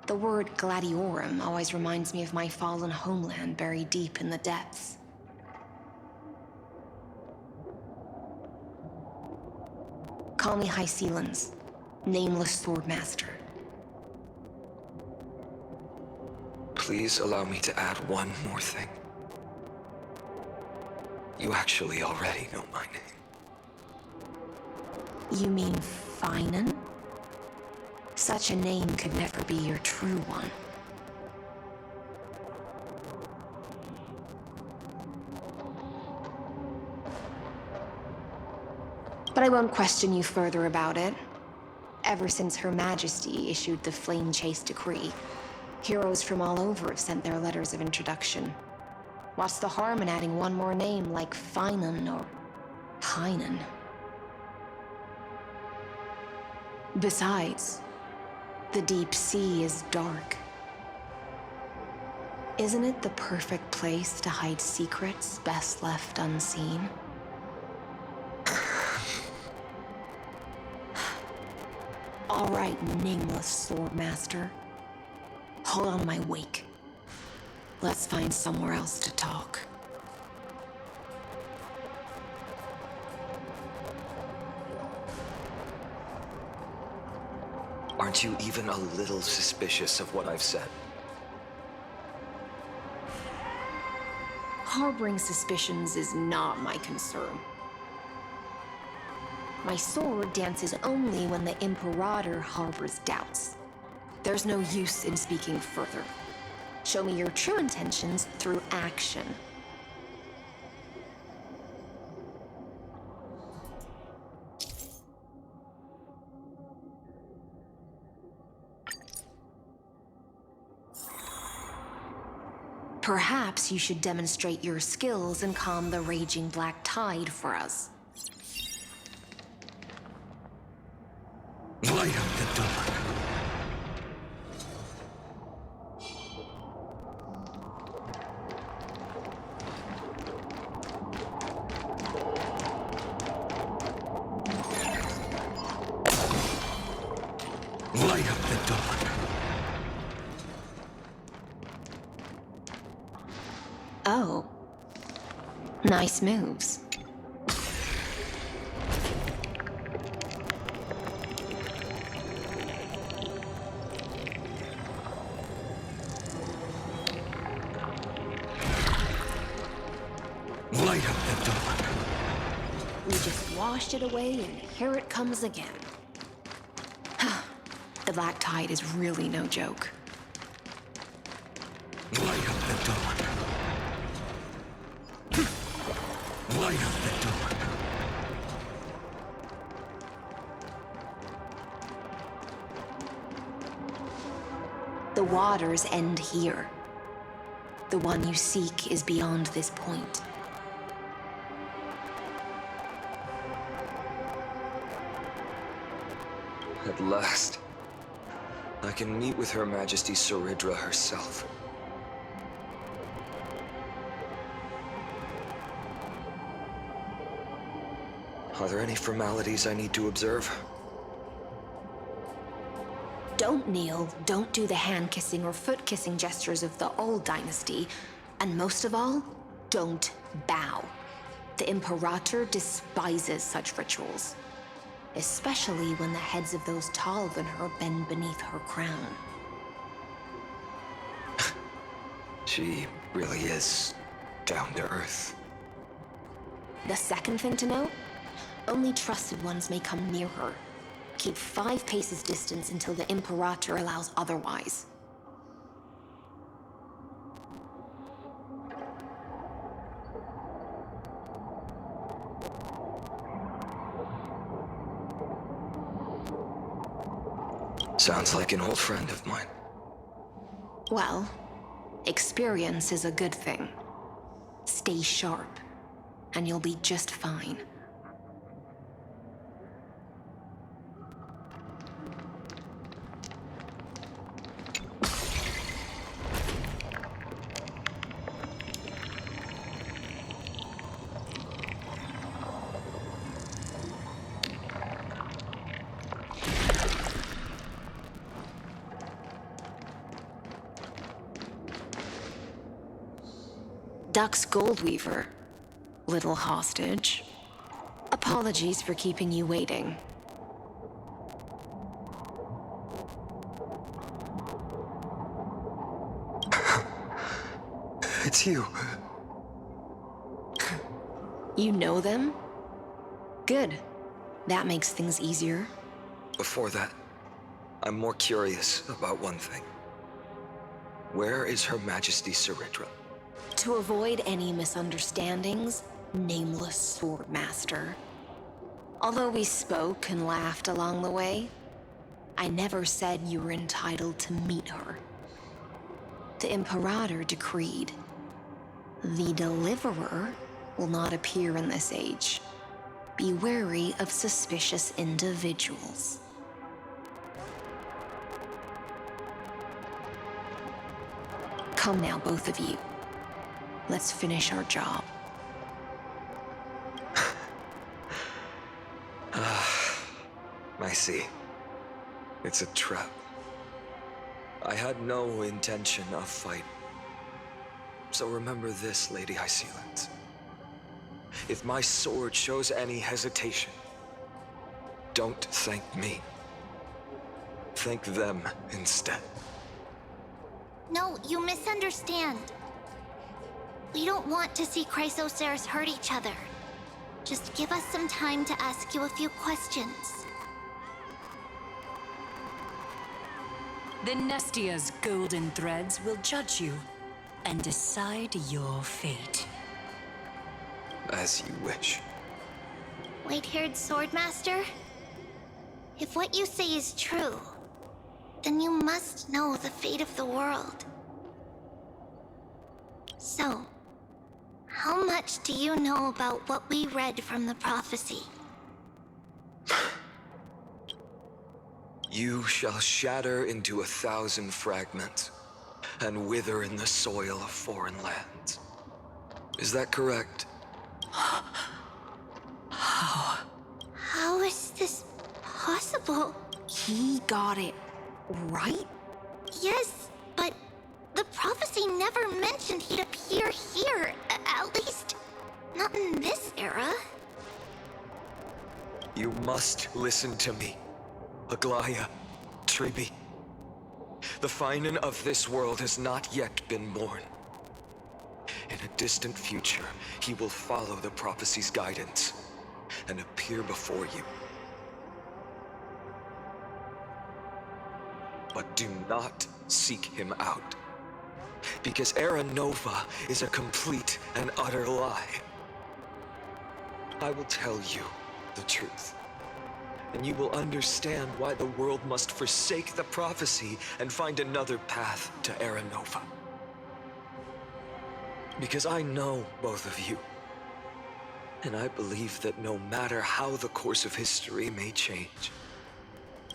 The word Gladiorum always reminds me of my fallen homeland buried deep in the depths. Call me Hyacine, nameless swordmaster, please allow me to add one more thing? You actually already know my name. You mean phainon? Such a name could never be your true one. But I won't question you further about it. Ever since Her Majesty issued the Flame Chase Decree, heroes from all over have sent their letters of introduction. What's the harm in adding one more name like phainon or phainon? Besides, the deep sea is dark. Isn't it the perfect place to hide secrets best left unseen? All right, nameless swordmaster. Hold on my wake. Let's find somewhere else to talk. Aren't you even a little suspicious of what I've said? Harboring suspicions is not my concern. My sword dances only when the Imperator harbors doubts. There's no use in speaking further. Show me your true intentions through action. Perhaps you should demonstrate your skills and calm the raging black tide for us. Light up the dark. Light up the dark. Oh. Nice moves. Light up the dark. We just washed it away and here it comes again. The black tide is really no joke. Light up the dark. Light up the dark. The waters end here. The one you seek is beyond this point. At last, I can meet with Her Majesty Saridra herself. Are there any formalities I need to observe? Don't kneel, don't do the hand-kissing or foot-kissing gestures of the old dynasty, and most of all, don't bow. The Imperator despises such rituals, especially when the heads of those taller than her bend beneath her crown. She really is down to earth. The second thing to note, only trusted ones may come near her. Keep 5 paces distance until the Imperator allows otherwise. Sounds like an old friend of mine. Well, experience is a good thing. Stay sharp, and you'll be just fine. Duck's Goldweaver, little hostage. Apologies for keeping you waiting. It's you. You know them? Good. That makes things easier. Before that, I'm more curious about one thing. Where is Her Majesty Saridra? To avoid any misunderstandings, nameless sword master. Although we spoke and laughed along the way, I never said you were entitled to meet her. The Imperator decreed, the Deliverer will not appear in this age. Be wary of suspicious individuals. Come now, both of you. Let's finish our job. I see. It's a trap. I had no intention of fight. So remember this, Lady Hyacine. If my sword shows any hesitation, don't thank me. Thank them instead. No, you misunderstand. We don't want to see Chrysoceres hurt each other. Just give us some time to ask you a few questions. The Nestia's golden threads will judge you and decide your fate. As you wish. White-haired swordmaster? If what you say is true, then you must know the fate of the world. So, how much do you know about what we read from the prophecy? You shall shatter into 1,000 fragments and wither in the soil of foreign lands. Is that correct? How? How is this possible? He got it right? Yes, but the prophecy never mentioned he'd appear here. At least, not in this era. You must listen to me, Aglaea, Tribbie. The phainon of this world has not yet been born. In a distant future, he will follow the prophecy's guidance and appear before you. But do not seek him out, because Era Nova is a complete and utter lie. I will tell you the truth, and you will understand why the world must forsake the prophecy and find another path to Era Nova. Because I know both of you, and I believe that no matter how the course of history may change,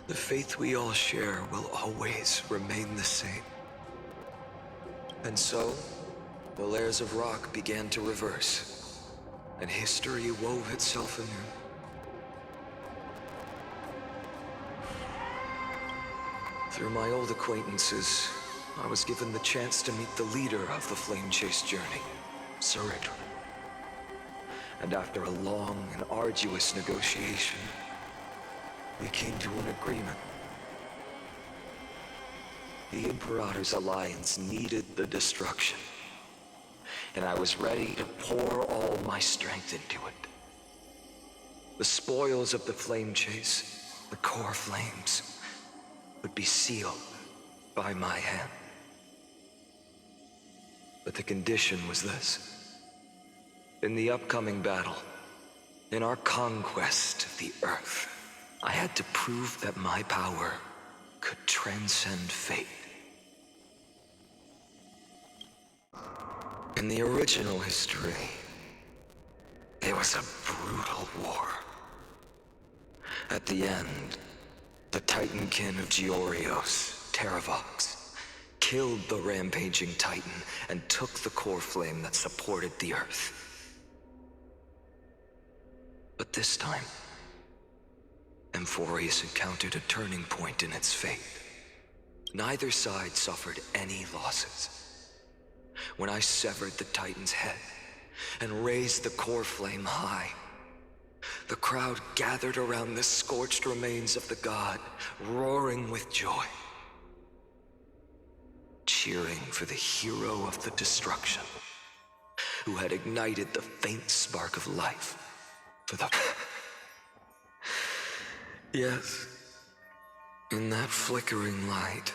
the faith we all share will always remain the same. And so, the layers of rock began to reverse, and history wove itself anew. Through my old acquaintances, I was given the chance to meet the leader of the Flame Chase journey, Saridra. And after a long and arduous negotiation, we came to an agreement. The Imperator's alliance needed the destruction, and I was ready to pour all my strength into it. The spoils of the Flame Chase, the core flames, would be sealed by my hand. But the condition was this. In the upcoming battle, in our conquest of the Earth, I had to prove that my power could transcend fate. In the original history, it was a brutal war. At the end, the Titankin of Georios, Terravox, killed the rampaging Titan and took the core flame that supported the Earth. But this time, amphoreus encountered a turning point in its fate. Neither side suffered any losses. When I severed the Titan's head and raised the core flame high, the crowd gathered around the scorched remains of the god, roaring with joy. cheering for the hero of the destruction, who had ignited the faint spark of life for the... Yes, in that flickering light,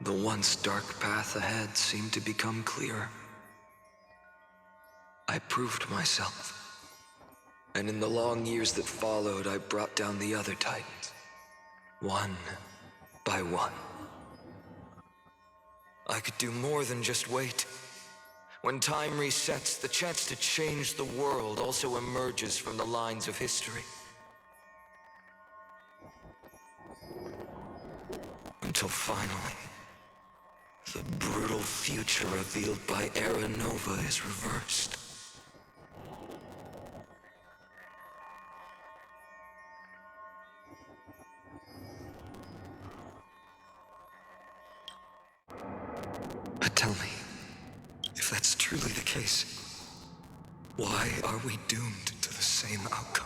the once dark path ahead seemed to become clear. I proved myself, and in the long years that followed, I brought down the other Titans, one by one. I could do more than just wait. When time resets, the chance to change the world also emerges from the lines of history. Until finally, the brutal future revealed by Era Nova is reversed. But tell me, if that's truly the case, why are we doomed to the same outcome?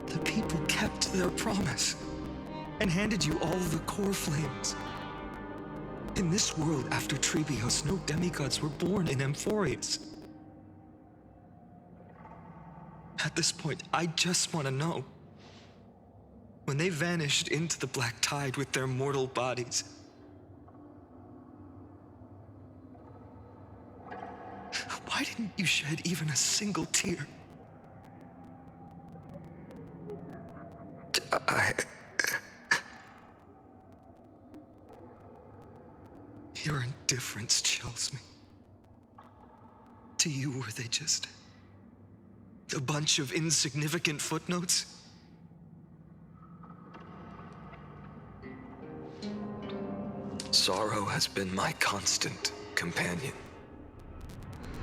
The people kept their promise and handed you all the core flames. In this world after Tribbios, no demigods were born in Amphoreus. At this point, I just want to know. When they vanished into the black tide with their mortal bodies, why didn't you shed even a single tear? Your indifference chills me. To you, were they just a bunch of insignificant footnotes? Sorrow has been my constant companion.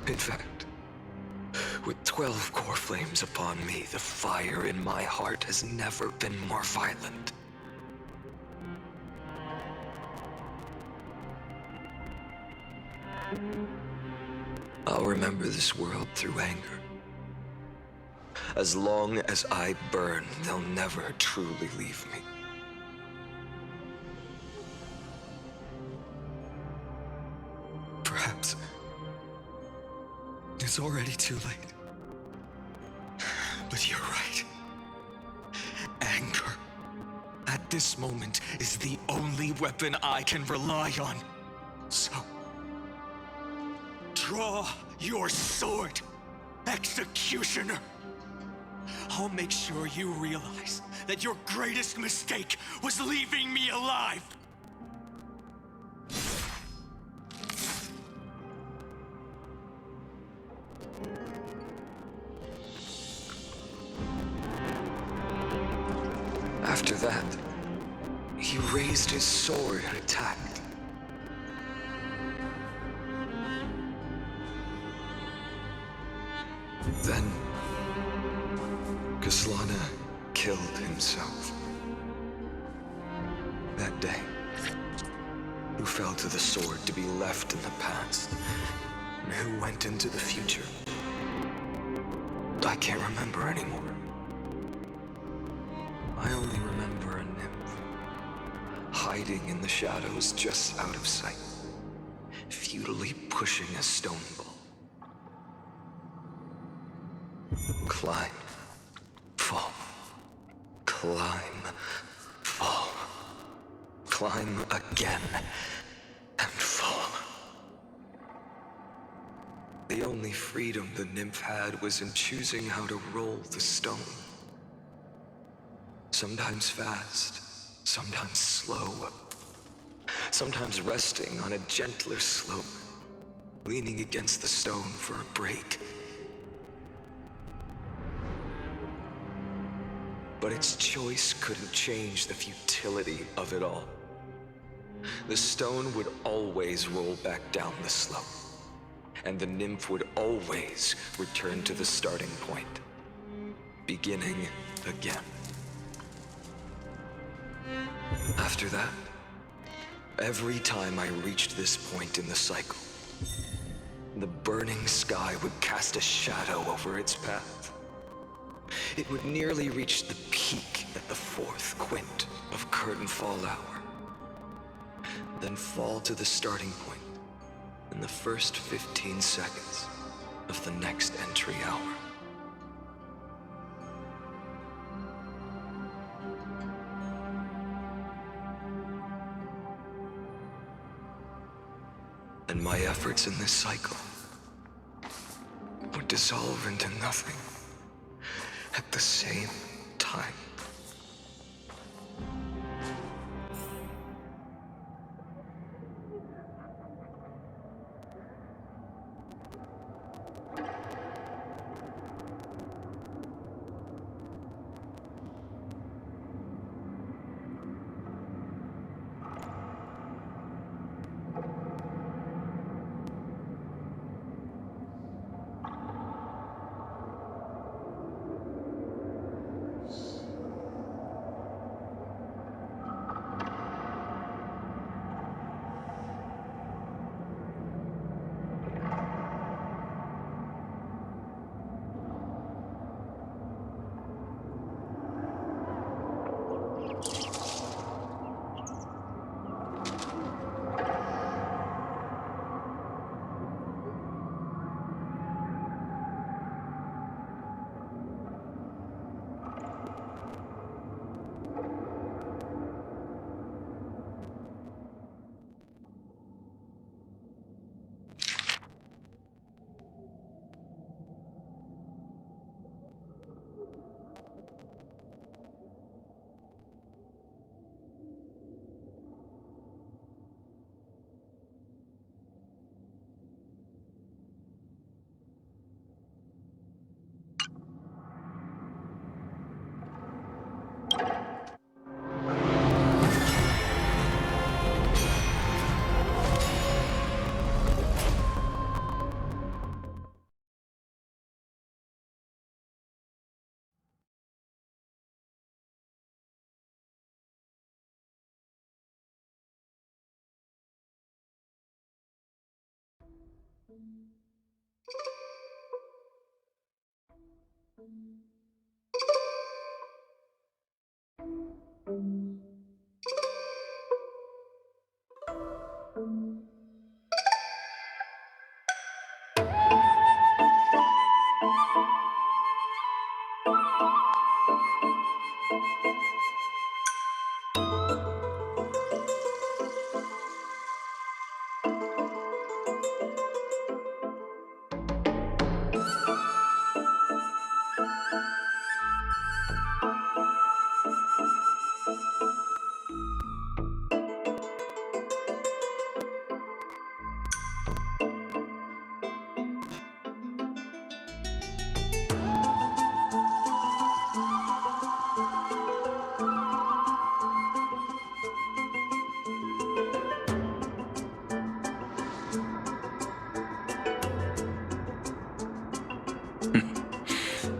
In fact, with 12 core flames upon me, the fire in my heart has never been more violent. I'll remember this world through anger. As long as I burn, they'll never truly leave me. Perhaps it's already too late. But you're right. Anger, at this moment, is the only weapon I can rely on. So, draw your sword, Executioner. I'll make sure you realize that your greatest mistake was leaving me alive. that, he raised his sword and attacked. Then, Kaslana killed himself. That day, who fell to the sword to be left in the past, and who went into the future, I can't remember anymore. I only remember a nymph, hiding in the shadows just out of sight, futilely pushing a stone ball. Climb, fall, climb, fall, climb again, and fall. The only freedom the nymph had was in choosing how to roll the stone. Sometimes fast, sometimes slow, sometimes resting on a gentler slope, leaning against the stone for a break. But its choice couldn't change the futility of it all. The stone would always roll back down the slope, and the nymph would always return to the starting point, beginning again. After that, every time I reached this point in the cycle, the burning sky would cast a shadow over its path. It would nearly reach the peak at the fourth quint of curtain fall hour, then fall to the starting point in the first 15 seconds of the next entry hour. And my efforts in this cycle would dissolve into nothing at the same time.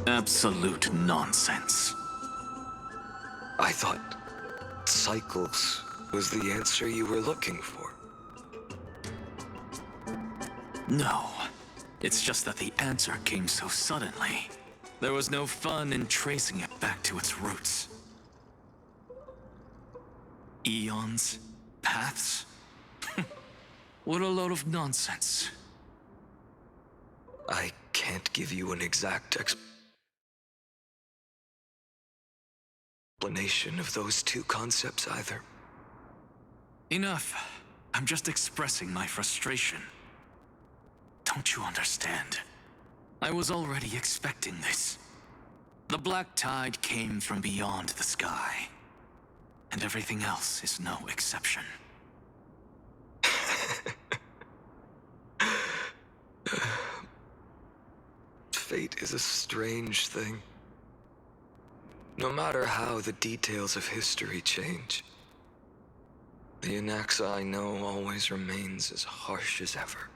Absolute nonsense. I thought cycles was the answer you were looking for. No. It's just that the answer came so suddenly. There was no fun in tracing it back to its roots. Eons? Paths? What a load of nonsense. I can't give you an exact explanation of those two concepts either. Enough. I'm just expressing my frustration. Don't you understand? I was already expecting this. The black tide came from beyond the sky. And everything else is no exception. Fate is a strange thing. No matter how the details of history change, the anaxa I know always remains as harsh as ever.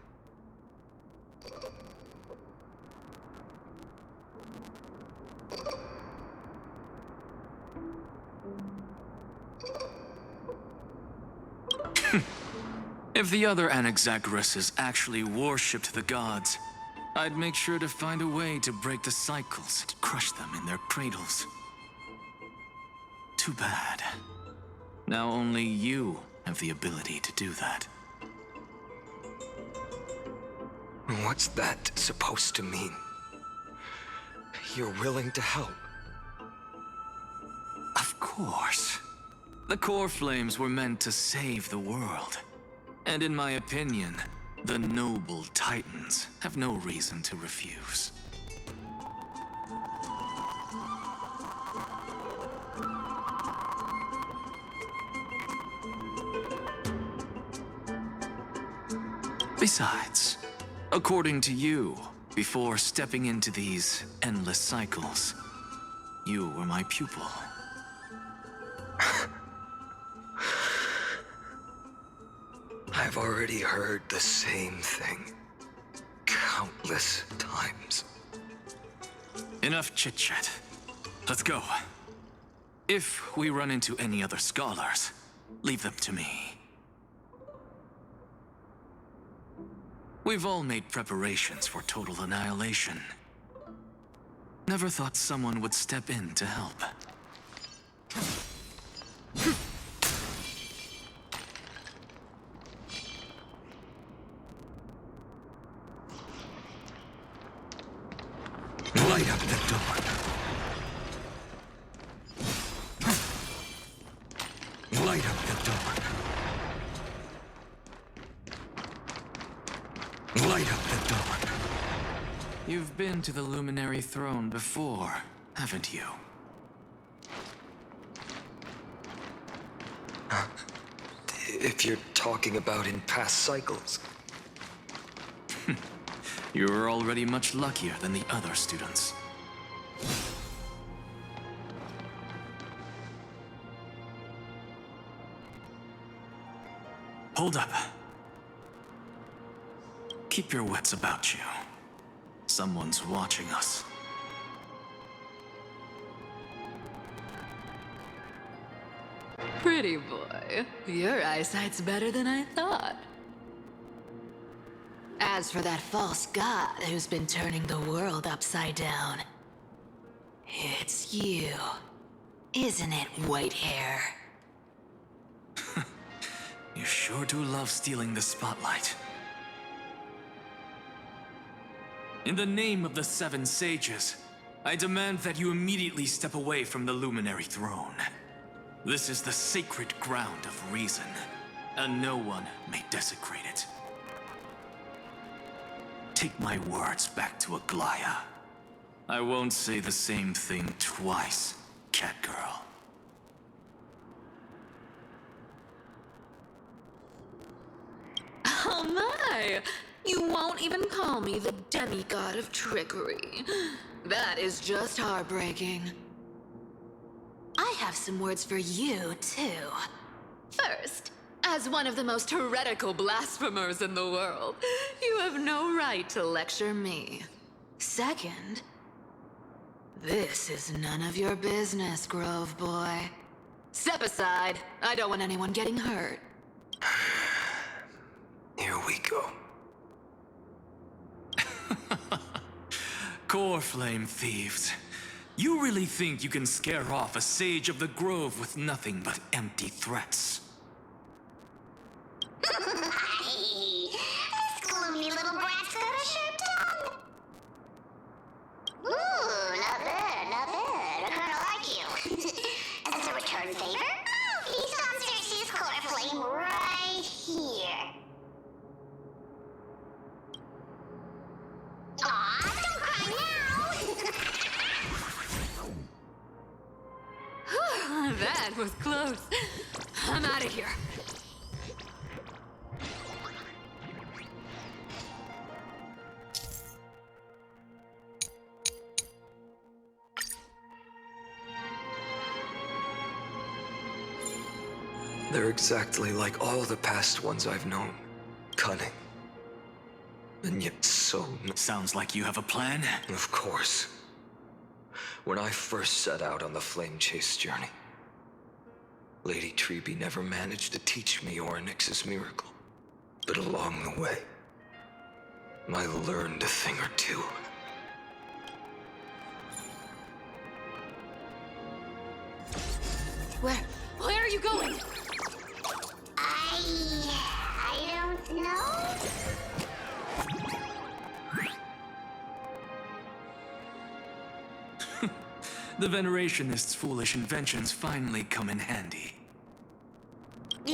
If the other Anaxagoras actually worshipped the gods, I'd make sure to find a way to break the cycles and crush them in their cradles. Too bad. Now only you have the ability to do that. What's that supposed to mean? You're willing to help? Of course. The core flames were meant to save the world. And in my opinion, the noble Titans have no reason to refuse. Besides, according to you, before stepping into these endless cycles, you were my pupil. I've already heard the same thing countless times. Enough chit-chat. Let's go. If we run into any other scholars, leave them to me. We've all made preparations for total annihilation. Never thought someone would step in to help. Light up the dawn. Light up the dawn. Light up the dawn. You've been to the Luminary Throne before, haven't you? If you're talking about in past cycles. You were already much luckier than the other students. Hold up. Keep your wits about you. Someone's watching us. Pretty boy, your eyesight's better than I thought. As for that false god who's been turning the world upside down, it's you, isn't it, white hair? You sure do love stealing the spotlight. In the name of the Seven Sages, I demand that you immediately step away from the Luminary Throne. This is the sacred ground of reason, and no one may desecrate it. Take my words back to Aglaea. I won't say the same thing twice, Catgirl. Oh my! You won't even call me the demigod of trickery. That is just heartbreaking. I have some words for you, too. First, as one of the most heretical blasphemers in the world, you have no right to lecture me. Second, this is none of your business, Grove Boy. Step aside. I don't want anyone getting hurt. Here we go. Core flame thieves. You really think you can scare off a sage of the grove with nothing but empty threats? This gloomy little brat's got a sharp tongue. Ooh, not bad, not bad. I kinda like you. As a return favor, he's on Cersei's core flame right here. Aw, don't cry now! That was close. I'm out of here. They're exactly like all the past ones I've known. Cunning. And yet so... Sounds like you have a plan? Of course. When I first set out on the flame chase journey, Lady Tribbie never managed to teach me Orynyx's miracle. But along the way, I learned a thing or two. Where are you going? I don't know. The Venerationist's foolish inventions finally come in handy. How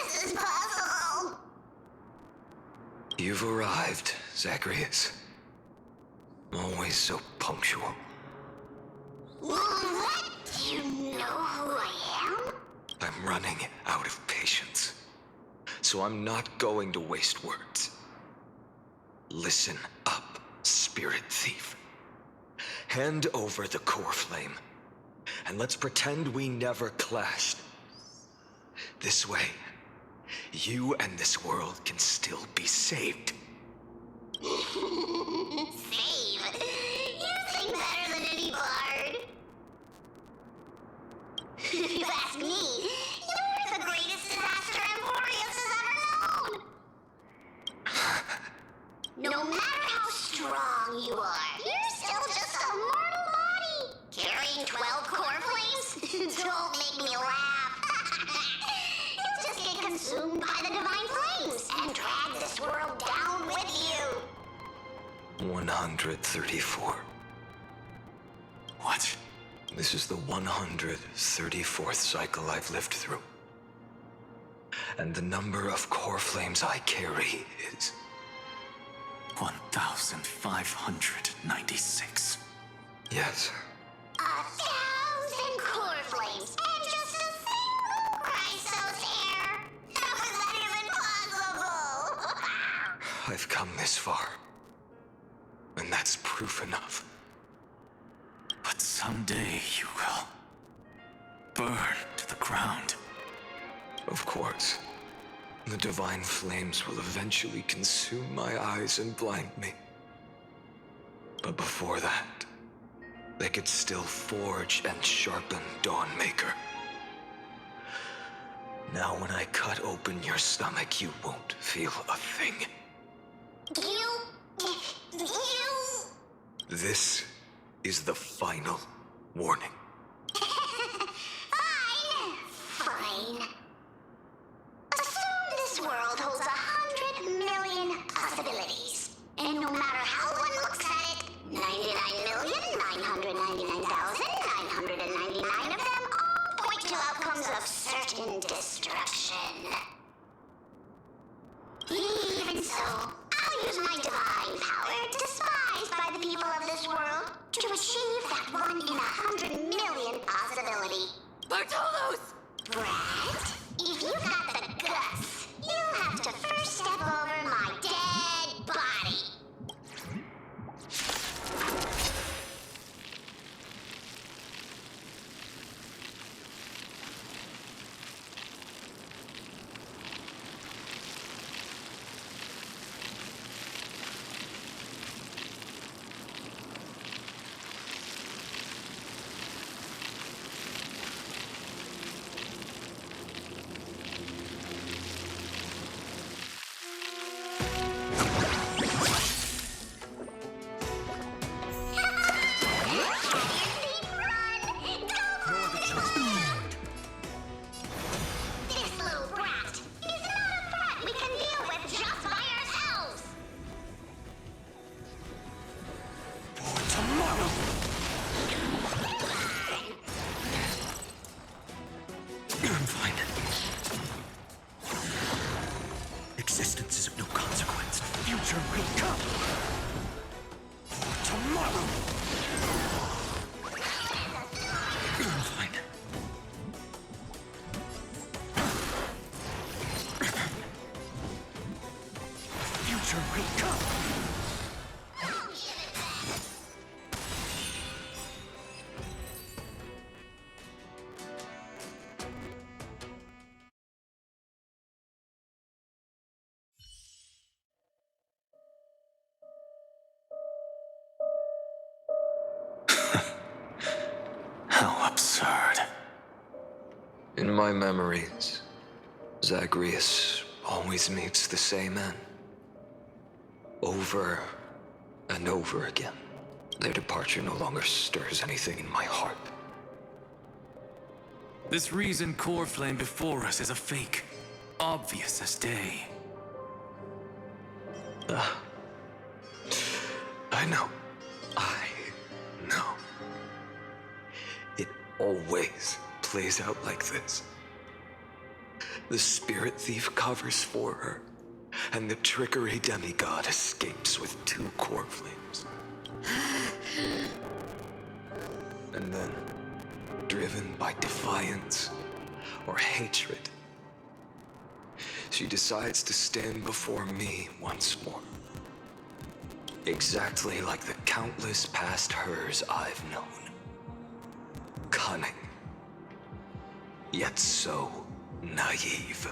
is this possible? You've arrived, Zagreus. Always so punctual. What? Do you know who I am? I'm running out of patience. So I'm not going to waste words. Listen up, spirit thief. Hand over the core flame, and let's pretend we never clashed. This way, you and this world can still be saved. Save? You think better than any bard. If you ask me, you're the greatest disaster amphoreus has ever known. No matter how strong you are, you're still just a mortal body. Carrying 12 core flames? Don't make me laugh. You'll just get consumed by the divine flames and drag this world down with you. 134. What? This is the 134th cycle I've lived through. And the number of core flames I carry is... 1,596. Yes. 1,000 core flames and just a single Chrysos hair. How is that even possible? I've come this far. And that's proof enough. But someday you will burn to the ground. Of course. The divine flames will eventually consume my eyes and blind me. But before that, they could still forge and sharpen Dawnmaker. Now when I cut open your stomach, you won't feel a thing. You... This is the final warning. Fine. Assume this world holds 100 million possibilities. And no matter how one looks at it, 99,999,999 of them all point to outcomes of certain destruction. Even so, I'll use my divine power, despised by the people of this world, to achieve that 1 in 100 million possibility. Bartolos! Brat, if you've got the guts, you'll have to first step over my dead body. In my memories, Zagreus always meets the same end. Over and over again. Their departure no longer stirs anything in my heart. This reason core flame before us is a fake, obvious as day. I know. It always plays out like this. The spirit thief covers for her, and the trickery demigod escapes with 2 core flames. And then, driven by defiance or hatred, she decides to stand before me once more. Exactly like the countless past hers I've known. Cunning, yet so naive.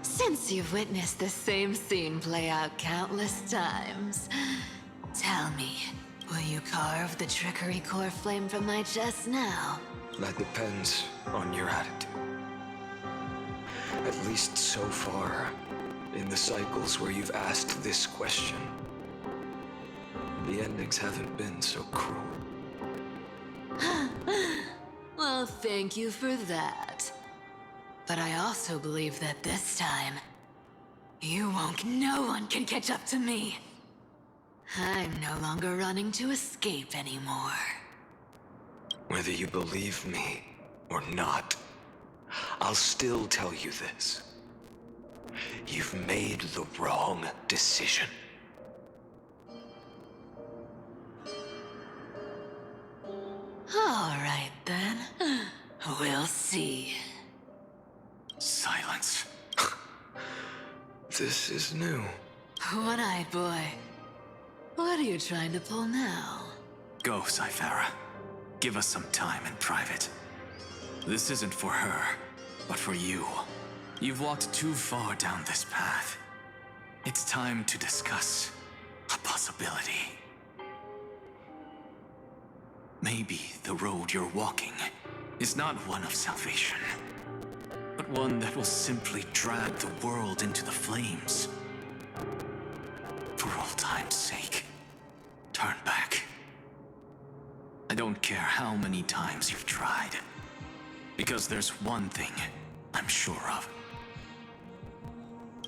Since you've witnessed the same scene play out countless times, tell me, will you carve the trickery core flame from my chest now? That depends on your attitude. At least so far, in the cycles where you've asked this question, the endings haven't been so cruel. Well, thank you for that. But I also believe that this time, no one can catch up to me. I'm no longer running to escape anymore. Whether you believe me or not, I'll still tell you this. You've made the wrong decision. All right, then. We'll see. Silence. This is new. One-eyed boy. What are you trying to pull now? Go, Cythera. Give us some time in private. This isn't for her, but for you. You've walked too far down this path. It's time to discuss a possibility. Maybe the road you're walking is not one of salvation, but one that will simply drag the world into the flames. For old time's sake, turn back. I don't care how many times you've tried, because there's one thing I'm sure of.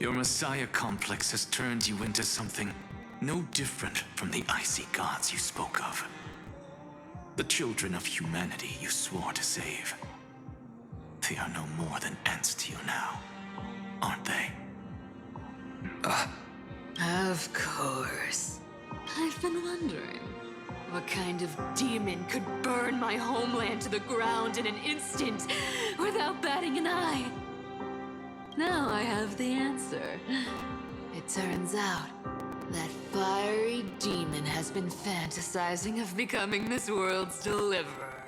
Your Messiah complex has turned you into something no different from the icy gods you spoke of. The children of humanity you swore to save. They are no more than ants to you now, aren't they? Of course. I've been wondering, what kind of demon could burn my homeland to the ground in an instant without batting an eye? Now I have the answer. It turns out that fiery demon has been fantasizing of becoming this world's deliverer.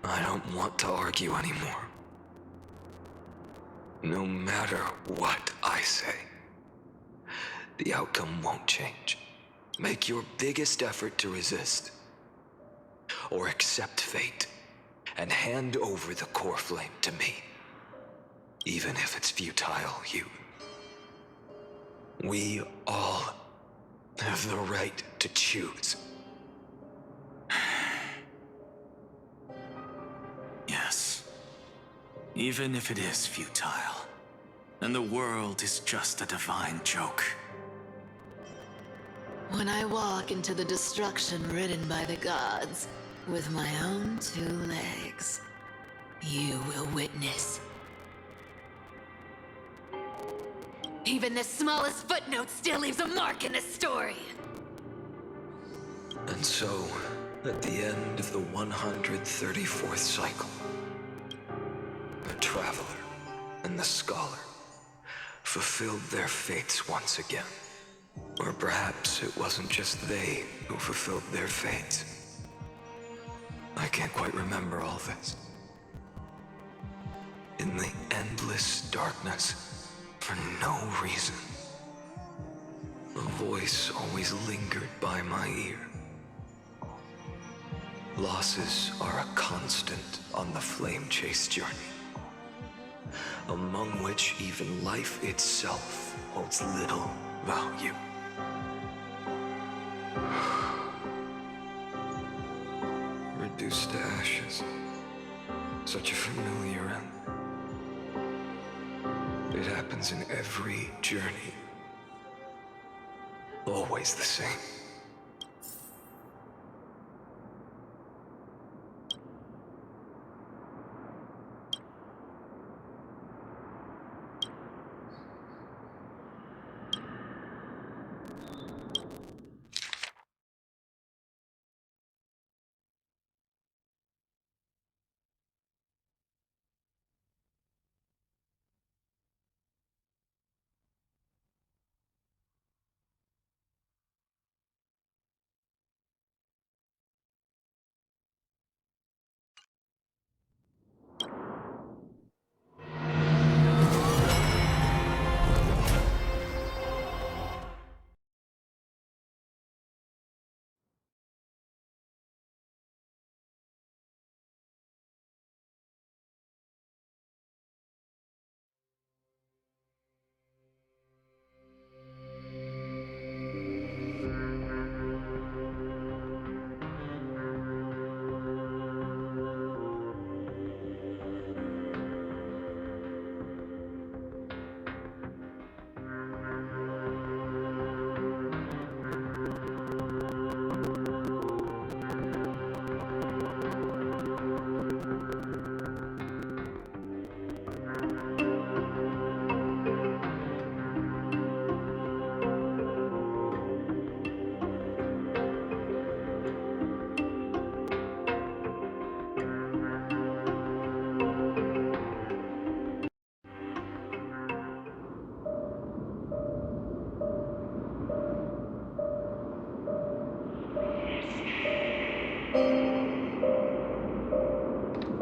I don't want to argue anymore. No matter what I say, the outcome won't change. Make your biggest effort to resist. Or accept fate and hand over the core flame to me. Even if it's futile, we all have the right to choose. Yes. Even if it is futile, and the world is just a divine joke. When I walk into the destruction ridden by the gods, with my own 2 legs, you will witness. Even the smallest footnote still leaves a mark in the story. And so, at the end of the 134th cycle, the traveler and the scholar fulfilled their fates once again. Or perhaps it wasn't just they who fulfilled their fates. I can't quite remember all this. In the endless darkness, for no reason, A voice always lingered by my ear. Losses are a constant on the flame chase journey, among which even life itself holds little value. Reduced to ashes. Such a familiar end. It happens in every journey. Always the same.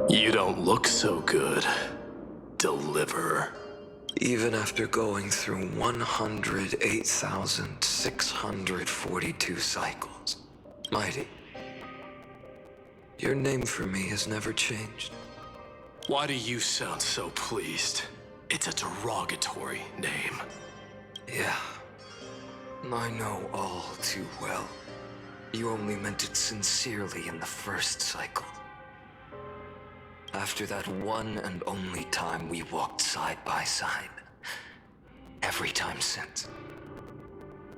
You don't look so good, Deliverer. Even after going through 108,642 cycles, Mighty, your name for me has never changed. Why do you sound so pleased? It's a derogatory name. Yeah, I know all too well. You only meant it sincerely in the first cycle. After that one and only time we walked side by side. Every time since.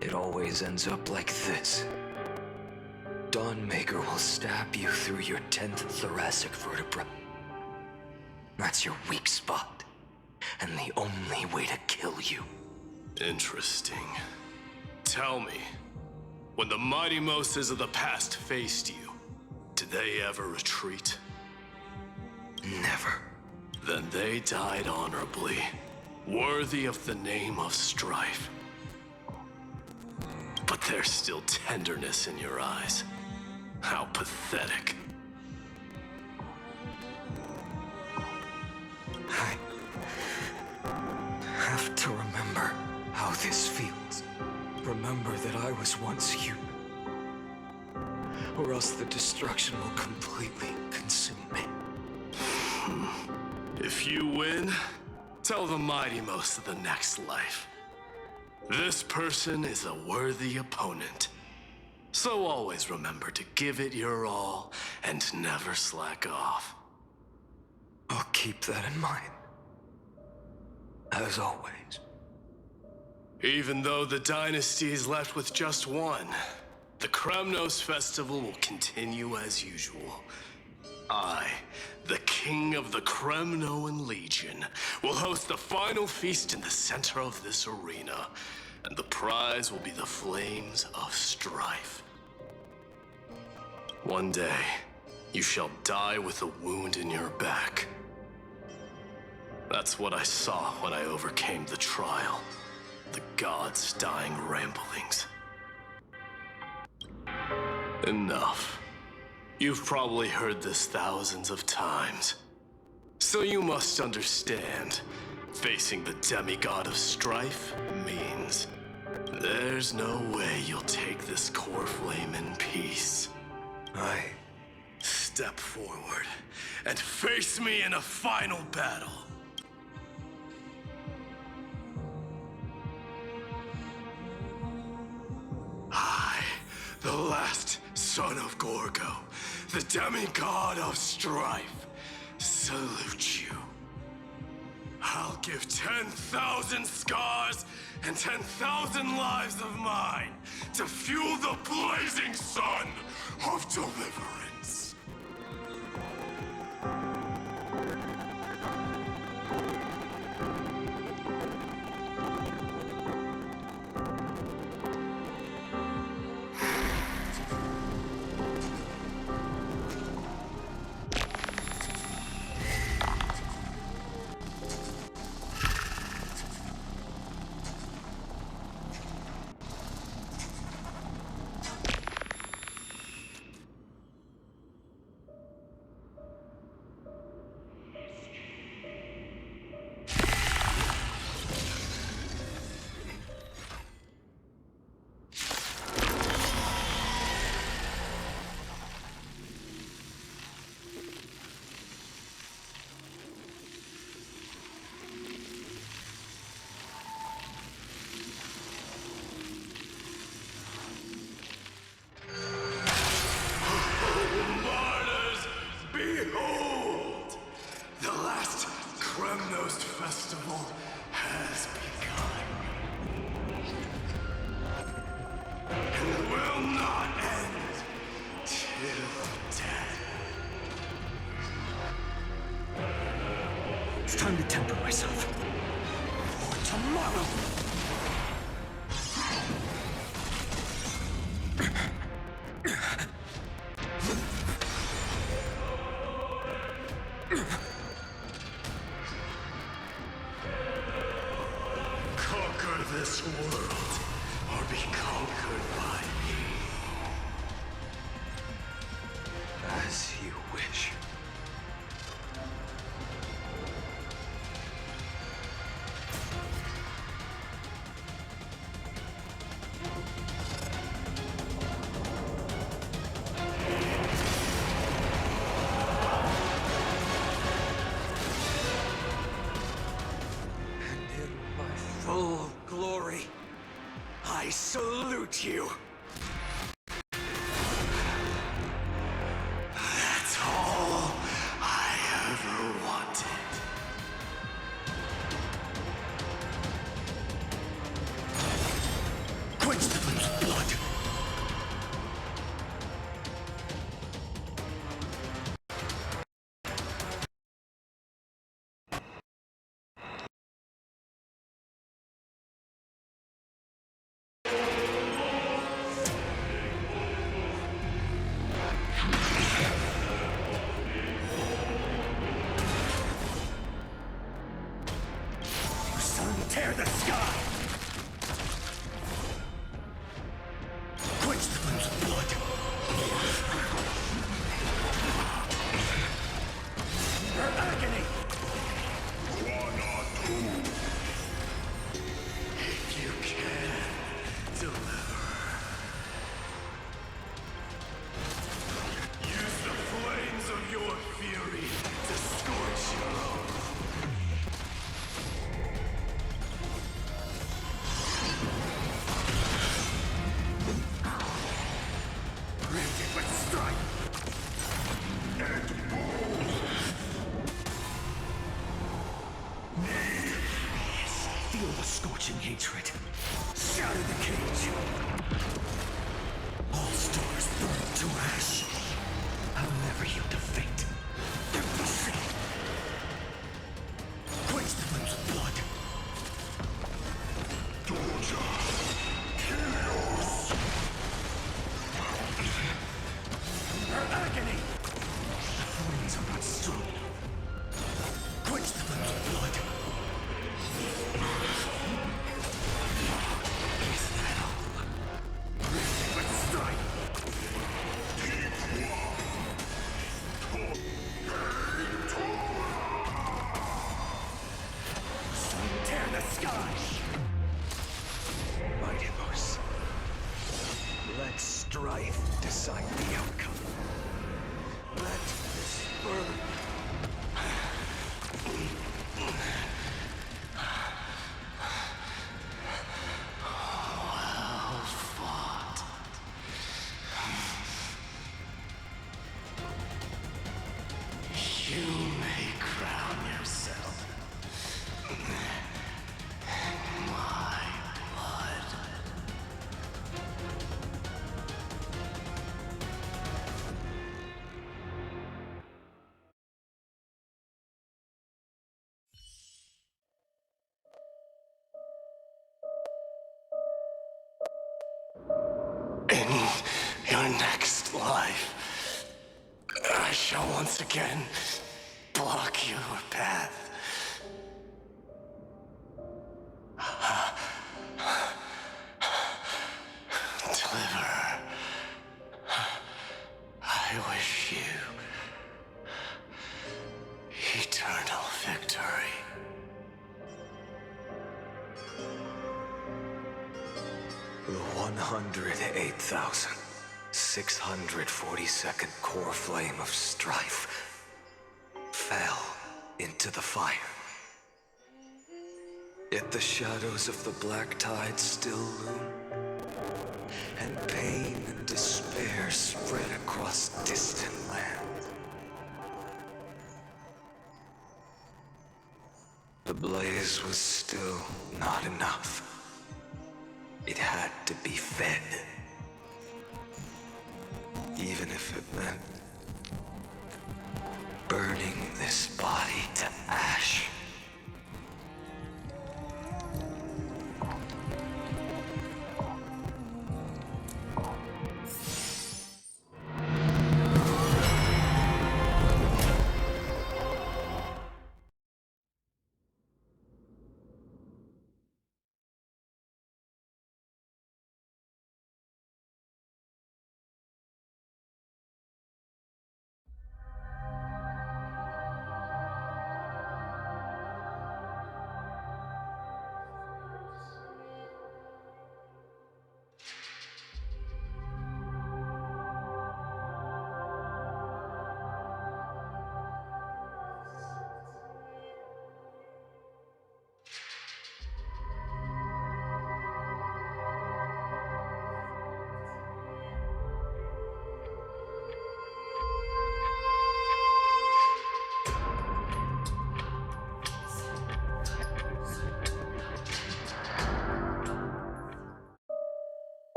It always ends up like this. Dawnmaker will stab you through your 10th thoracic vertebra. That's your weak spot, and the only way to kill you. Interesting. Tell me, when the mighty Moses of the past faced you, did they ever retreat? Never. Then they died honorably, worthy of the name of strife. But there's still tenderness in your eyes. How pathetic. I have to remember how this feels. Remember that I was once human. Or else the destruction will completely consume me. If you win, tell the mighty most of the next life. This person is a worthy opponent. So always remember to give it your all and never slack off. I'll keep that in mind. As always. Even though the dynasty is left with just one, the Kremnos festival will continue as usual. I, the king of the Kremnoan Legion, will host the final feast in the center of this arena, and the prize will be the flames of strife. One day, you shall die with a wound in your back. That's what I saw when I overcame the trial. The gods' dying ramblings. Enough. You've probably heard this thousands of times. So you must understand, facing the demigod of strife means There's no way you'll take this core flame in peace. Step forward and face me in a final battle. I, the last son of Gorgo, the demigod of strife, salute you. I'll give 10,000 scars and 10,000 lives of mine to fuel the blazing sun of deliverance. Festival has begun. And will not end till death. It's time to temper myself. For tomorrow! This world, or be conquered by me. As you wish. Full glory, I salute you. That's all I ever wanted. Quench the flame's blood. Tear the sky! Quench the flame's blood. Her agony! One or two. If you can deliver. Use the flames of your fury to scorch your own. Feel the scorching hatred. Shatter the cage. All stars burn to ash. I'll never yield to fate. They're pushing. Quench the flames of blood. Torture. Chaos. Her agony! The flames are not strong. Quench the flames of blood. Is that all? Let's strike! Keep one. shall once again block your path. Deliver. I wish you eternal victory. The 108,642nd core flame of strife fell into the fire. Yet the shadows of the black tide still loom, and pain and despair spread across distant lands. The blaze was still not enough. It had to be fed. Even if it meant burning this body to ash.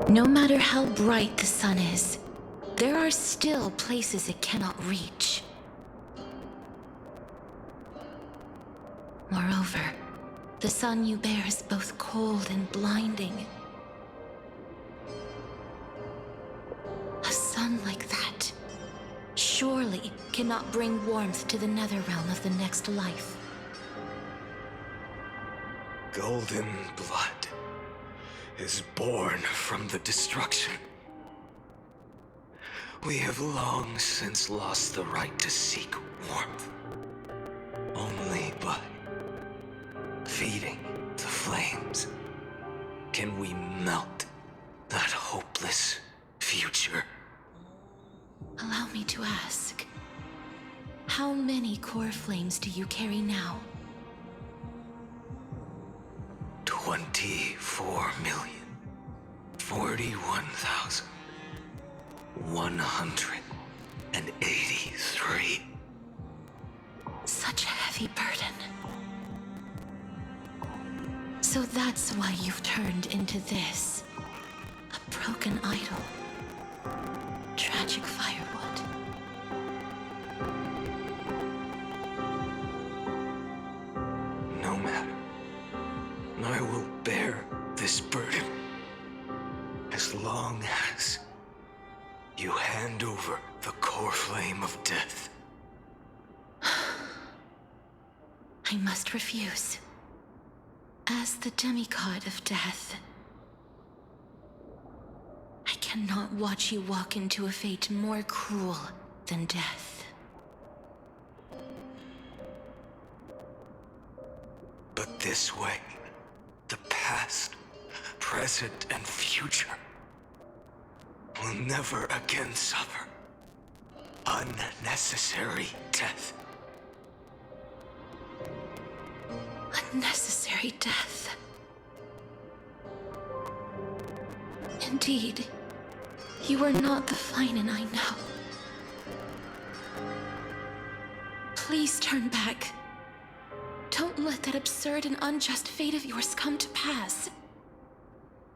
No matter how bright the sun is, there are still places it cannot reach. Moreover, the sun you bear is both cold and blinding. A sun like that surely cannot bring warmth to the nether realm of the next life. Golden blood is born from the destruction. We have long since lost the right to seek warmth. Only by feeding the flames can we melt that hopeless future. Allow me to ask, how many core flames do you carry now? 24,041,183. Such a heavy burden. So that's why you've turned into this. A broken idol. Tragic firewood. No matter. I will bear this burden as long as you hand over the core flame of death. I must refuse. As the demigod of death, I cannot watch you walk into a fate more cruel than death. But this way, the past, present, and future will never again suffer unnecessary death. Unnecessary death. Indeed, you are not the phainon I know. Please turn back. Don't let that absurd and unjust fate of yours come to pass.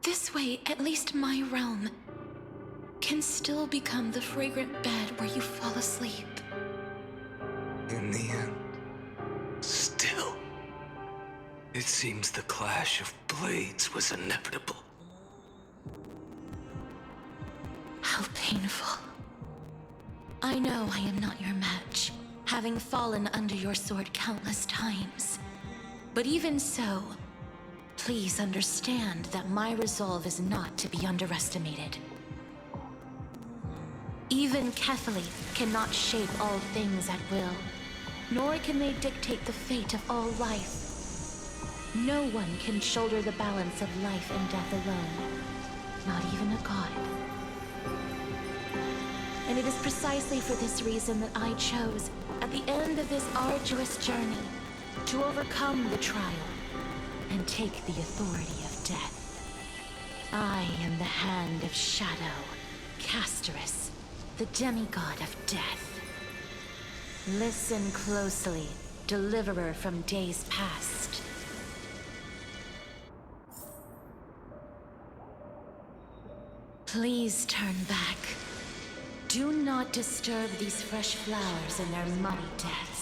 This way, at least my realm can still become the fragrant bed where you fall asleep. In the end, still It seems the clash of blades was inevitable. How painful. I know I am not your match, having fallen under your sword countless times. But even so, please understand that my resolve is not to be underestimated. Even Kephili cannot shape all things at will, nor can they dictate the fate of all life. No one can shoulder the balance of life and death alone, not even a god. And it is precisely for this reason that I chose, at the end of this arduous journey, to overcome the trial and take the authority of death. I am the Hand of Shadow, Castorice, the demigod of death. Listen closely, deliverer from days past. Please turn back. Do not disturb these fresh flowers in their muddy deaths.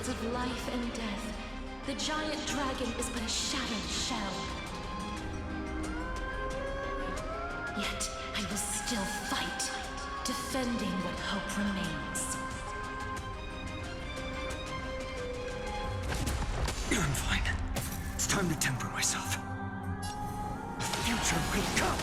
Of life and death, the giant dragon is but a shattered shell. Yet I will still fight, defending what hope remains. I'm fine. It's time to temper myself. The future will come.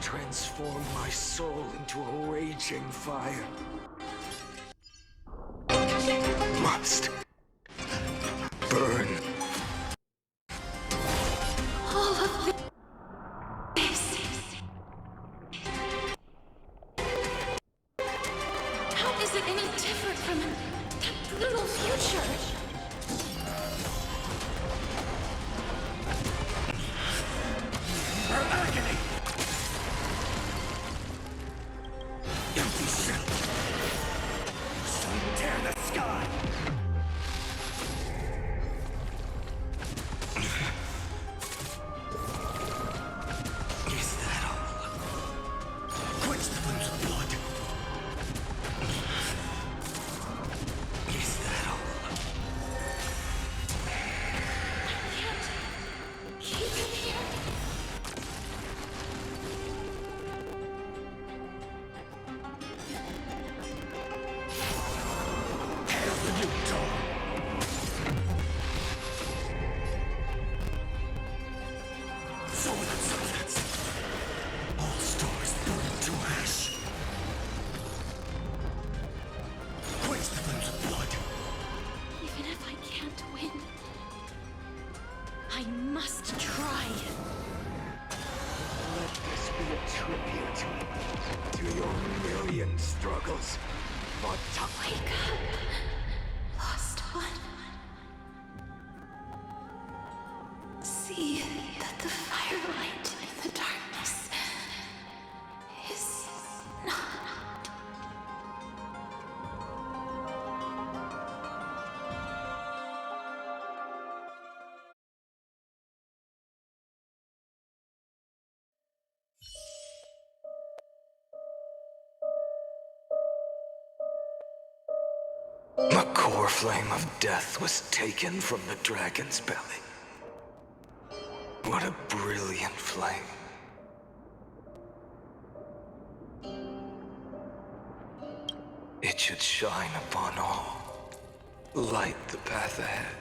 Transform my soul into a raging fire. Must burn. All of this. How is it any different from that brutal future? Her agony! Empty shell! Sun tear the sky! Is that all? Quench the flames of blood! Is that all? I can't keep it here. I must try. Let this be a tribute to your million struggles. But wake up, lost one. See that the firelight in the darkness is not. The core flame of death was taken from the dragon's belly. What a brilliant flame. It should shine upon all, light the path ahead.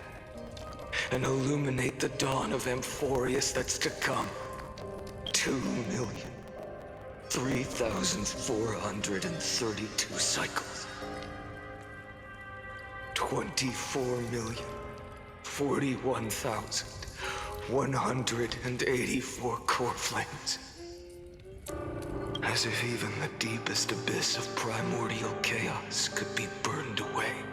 and illuminate the dawn of amphoreus that's to come. 2,003,432 cycles. 24,041,184 core flames. As if even the deepest abyss of primordial chaos could be burned away.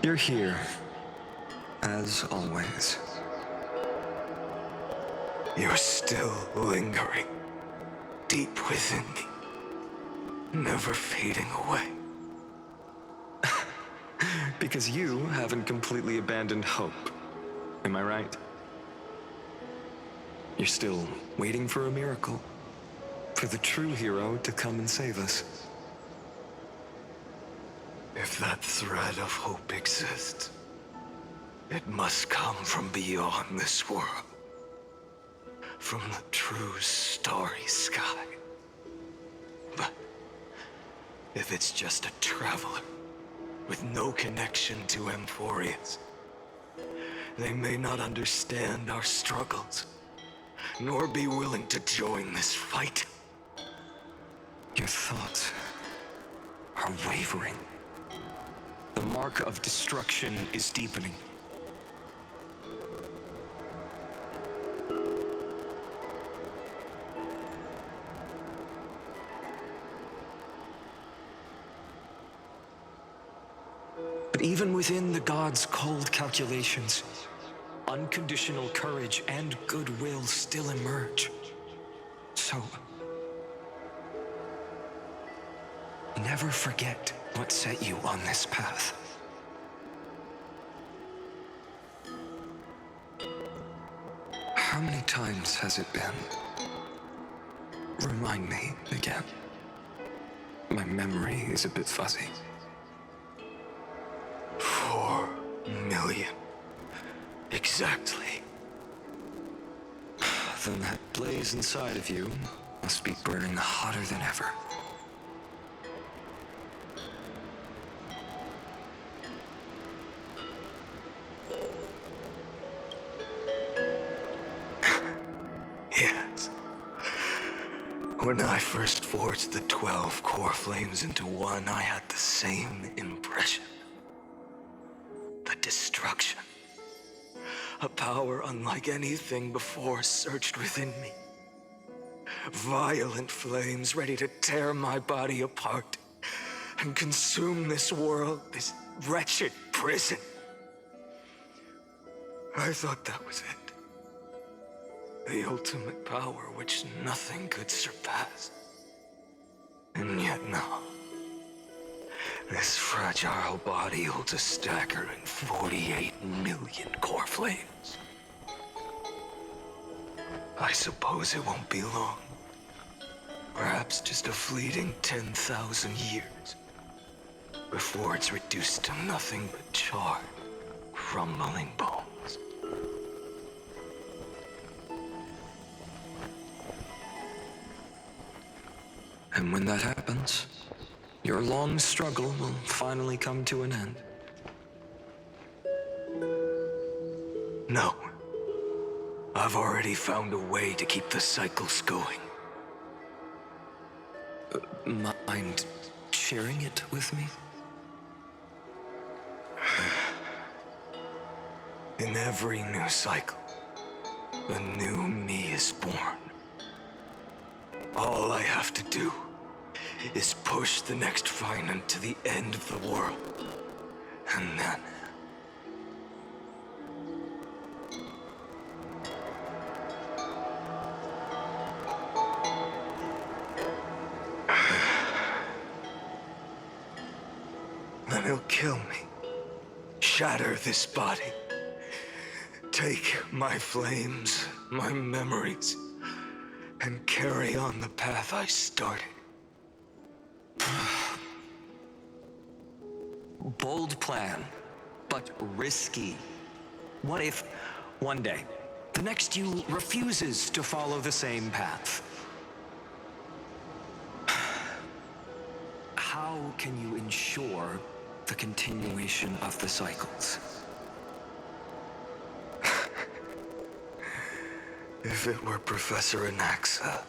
You're here, as always. You're still lingering deep within me, never fading away. Because you haven't completely abandoned hope. Am I right? You're still waiting for a miracle, for the true hero to come and save us. If that thread of hope exists, it must come from beyond this world. From the true starry sky. But if it's just a traveler with no connection to amphoreus, they may not understand our struggles, nor be willing to join this fight. Your thoughts are wavering. The mark of destruction is deepening. But even within the gods' cold calculations, unconditional courage and goodwill still emerge. So, never forget what set you on this path. How many times has it been? Remind me again. My memory is a bit fuzzy. 4 million. Exactly. Then that blaze inside of you must be burning hotter than ever. Yes. When I first forged the 12 core flames into one, I had the same impression. The destruction. A power unlike anything before surged within me. Violent flames ready to tear my body apart and consume this world, this wretched prison. I thought that was it. The ultimate power which nothing could surpass. And yet now, this fragile body holds a staggering 48 million core flames. I suppose it won't be long. Perhaps just a fleeting 10,000 years before it's reduced to nothing but charred, crumbling bones. And when that happens, your long struggle will finally come to an end. No. I've already found a way to keep the cycles going. Mind sharing it with me? In every new cycle, a new me is born. All I have to do is push the next phainon to the end of the world. And then... then he'll kill me. Shatter this body. Take my flames, my memories, and carry on the path I started. Bold plan, but risky. What if, one day, the next you refuses to follow the same path? How can you ensure the continuation of the cycles? If it were Professor Anaxa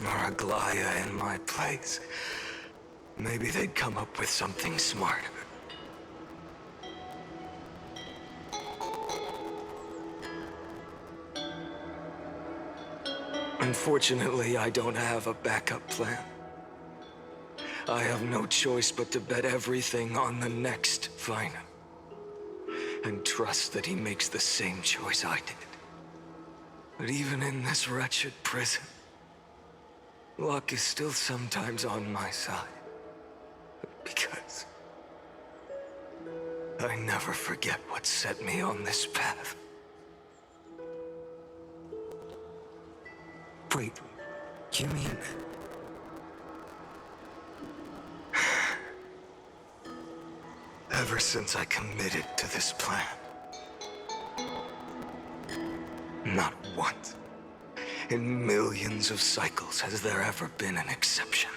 or Aglaea in my place, maybe they'd come up with something smarter. Unfortunately, I don't have a backup plan. I have no choice but to bet everything on the next phainon, and trust that he makes the same choice I did. But even in this wretched prison, luck is still sometimes on my side. Because I never forget what set me on this path. Wait, you mean... Ever since I committed to this plan, not once in millions of cycles has there ever been an exception.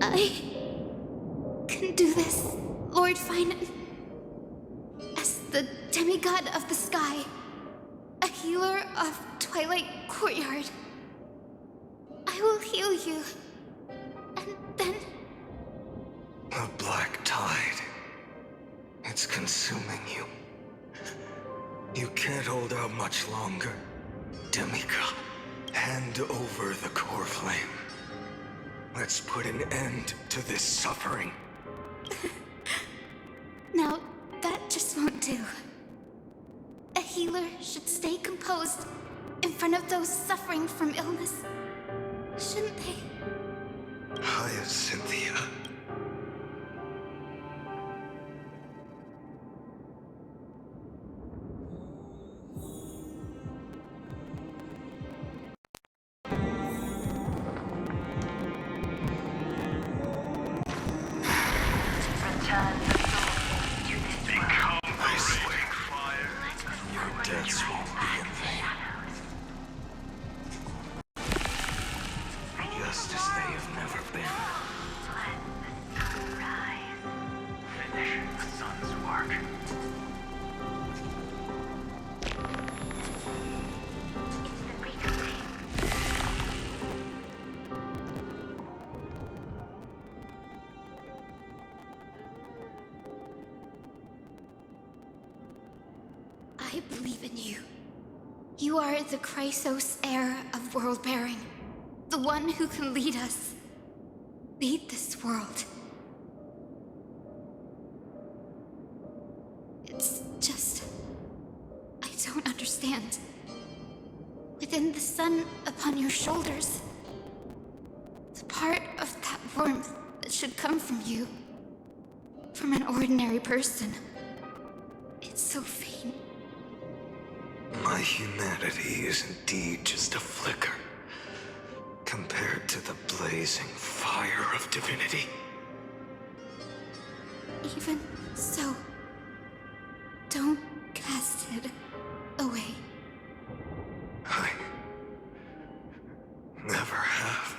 I can do this, Lord Phainon. As the demigod of the sky, a healer of Twilight Courtyard, I will heal you, and then... A black tide. It's consuming you. You can't hold out much longer. Demigod, hand over the core flame. Let's put an end to this suffering. Now, that just won't do. A healer should stay composed in front of those suffering from illness, shouldn't they? Cynthia. Just as they have never been. I believe in you. You are the Chrysos heir of world-bearing. The one who can lead us. Lead this world. It's just... I don't understand. Within the sun upon your shoulders, the part of that warmth that should come from you, from an ordinary person, it's so faint. My humanity is indeed just a flicker compared to the blazing fire of divinity. Even so, don't cast it away. I never have.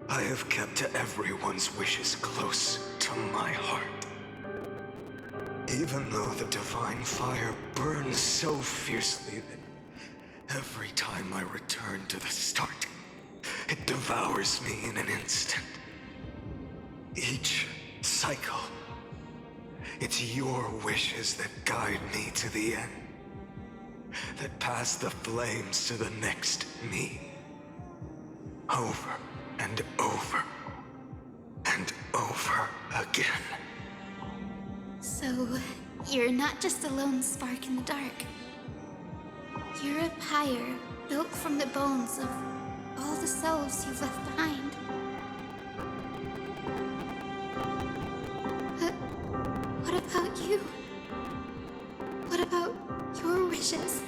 I have kept everyone's wishes close to my heart. Even though the divine fire burns so fiercely that every time I return to the start, it devours me in an instant. Each cycle, it's your wishes that guide me to the end, that pass the flames to the next me. Over and over and over again. So, you're not just a lone spark in the dark. You're a pyre built from the bones of all the selves you've left behind. But what about you? What about your wishes?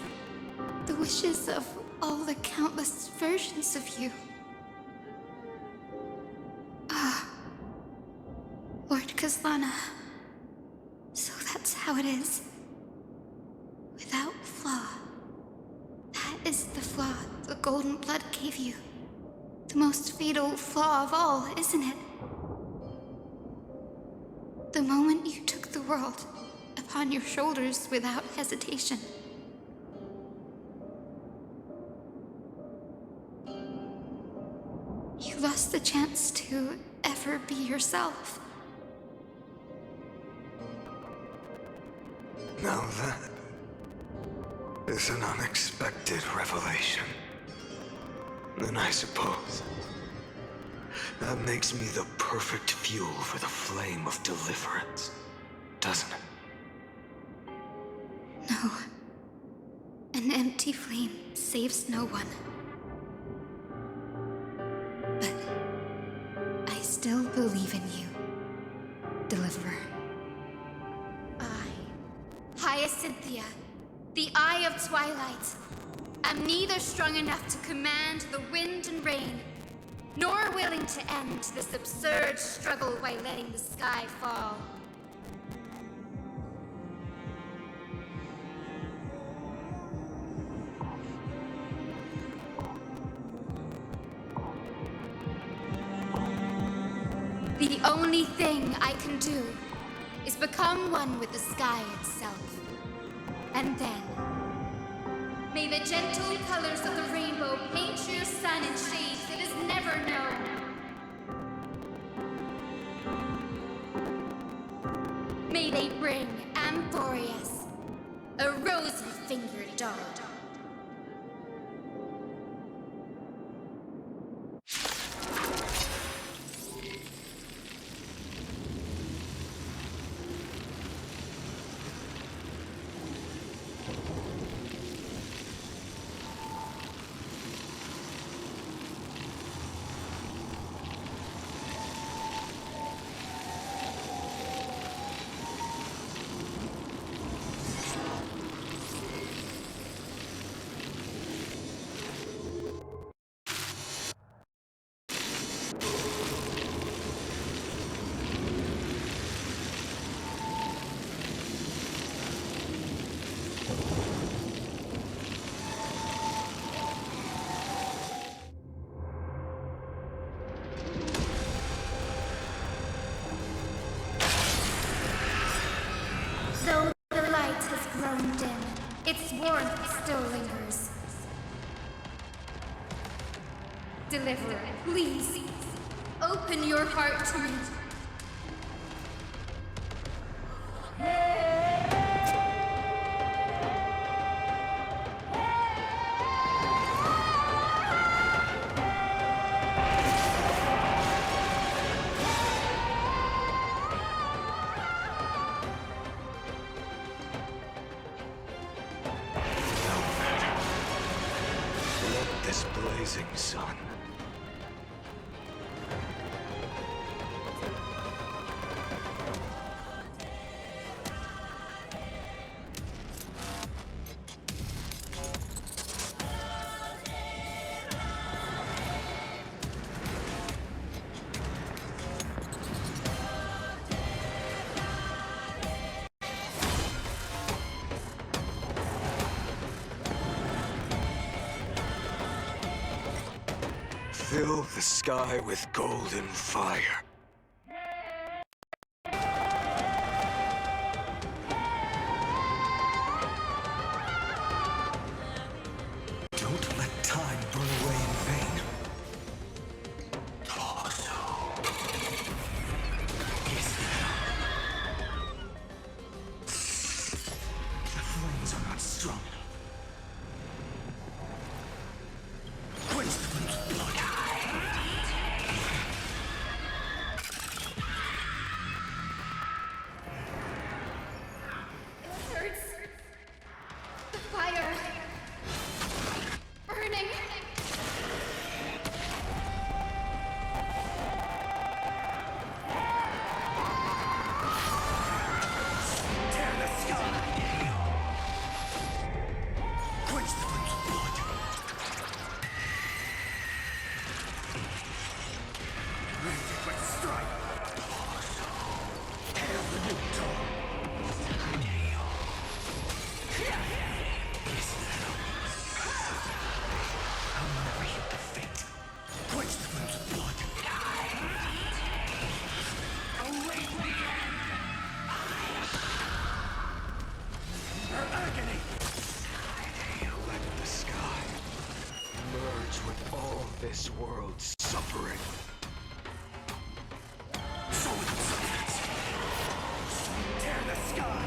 The wishes of all the countless versions of you. Lord Kazlana. So that's how it is. Without flaw. That is the flaw the golden blood gave you. The most fatal flaw of all, isn't it? The moment you took the world upon your shoulders without hesitation. You lost the chance to ever be yourself. Now that is an unexpected revelation. Then I suppose that makes me the perfect fuel for the flame of deliverance, doesn't it? No. An empty flame saves no one. But I still believe in you, Deliverer. Hyacinthia, the Eye of Twilight, am neither strong enough to command the wind and rain, nor willing to end this absurd struggle by letting the sky fall. The only thing I can do is become one with the sky itself. And then, may the gentle colors of the rainbow paint your sun in shades it has never known. May they bring amphoreus, a rosy-fingered dog. Though the light has grown dim, its warmth still lingers. Deliverer, please, open your heart to me. this blazing sun. Fill the sky with golden fire. Don't let time burn away in vain. The flames are not strong enough. Where's the blood? The fire. Burning. Tear the sky! Quench the flames with blood. Ready but strike. Hail the new dawn. I'll never hit the fate. Quench the flames with blood. Await the end. Her agony. Let the sky merge with all this world's suffering. So with substance. Tear the sky.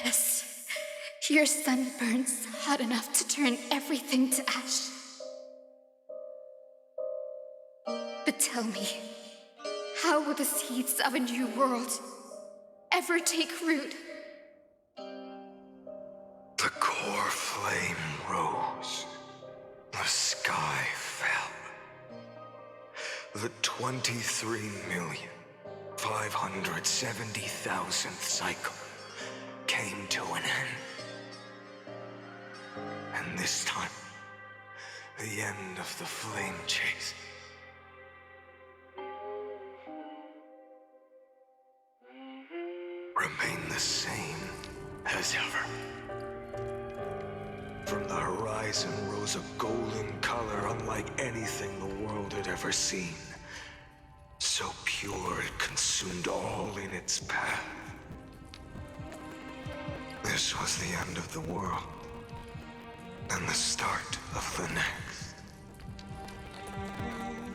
Yes, your sun burns hot enough to turn everything to ash. But tell me, how will the seeds of a new world ever take root? The core flame rose. The sky fell. The 23,570,000th cycle came to an end. And this time, the end of the flame chase. Remain the same as ever. From the horizon rose a golden color unlike anything the world had ever seen. So pure it consumed all in its path. This was the end of the world, and the start of the next.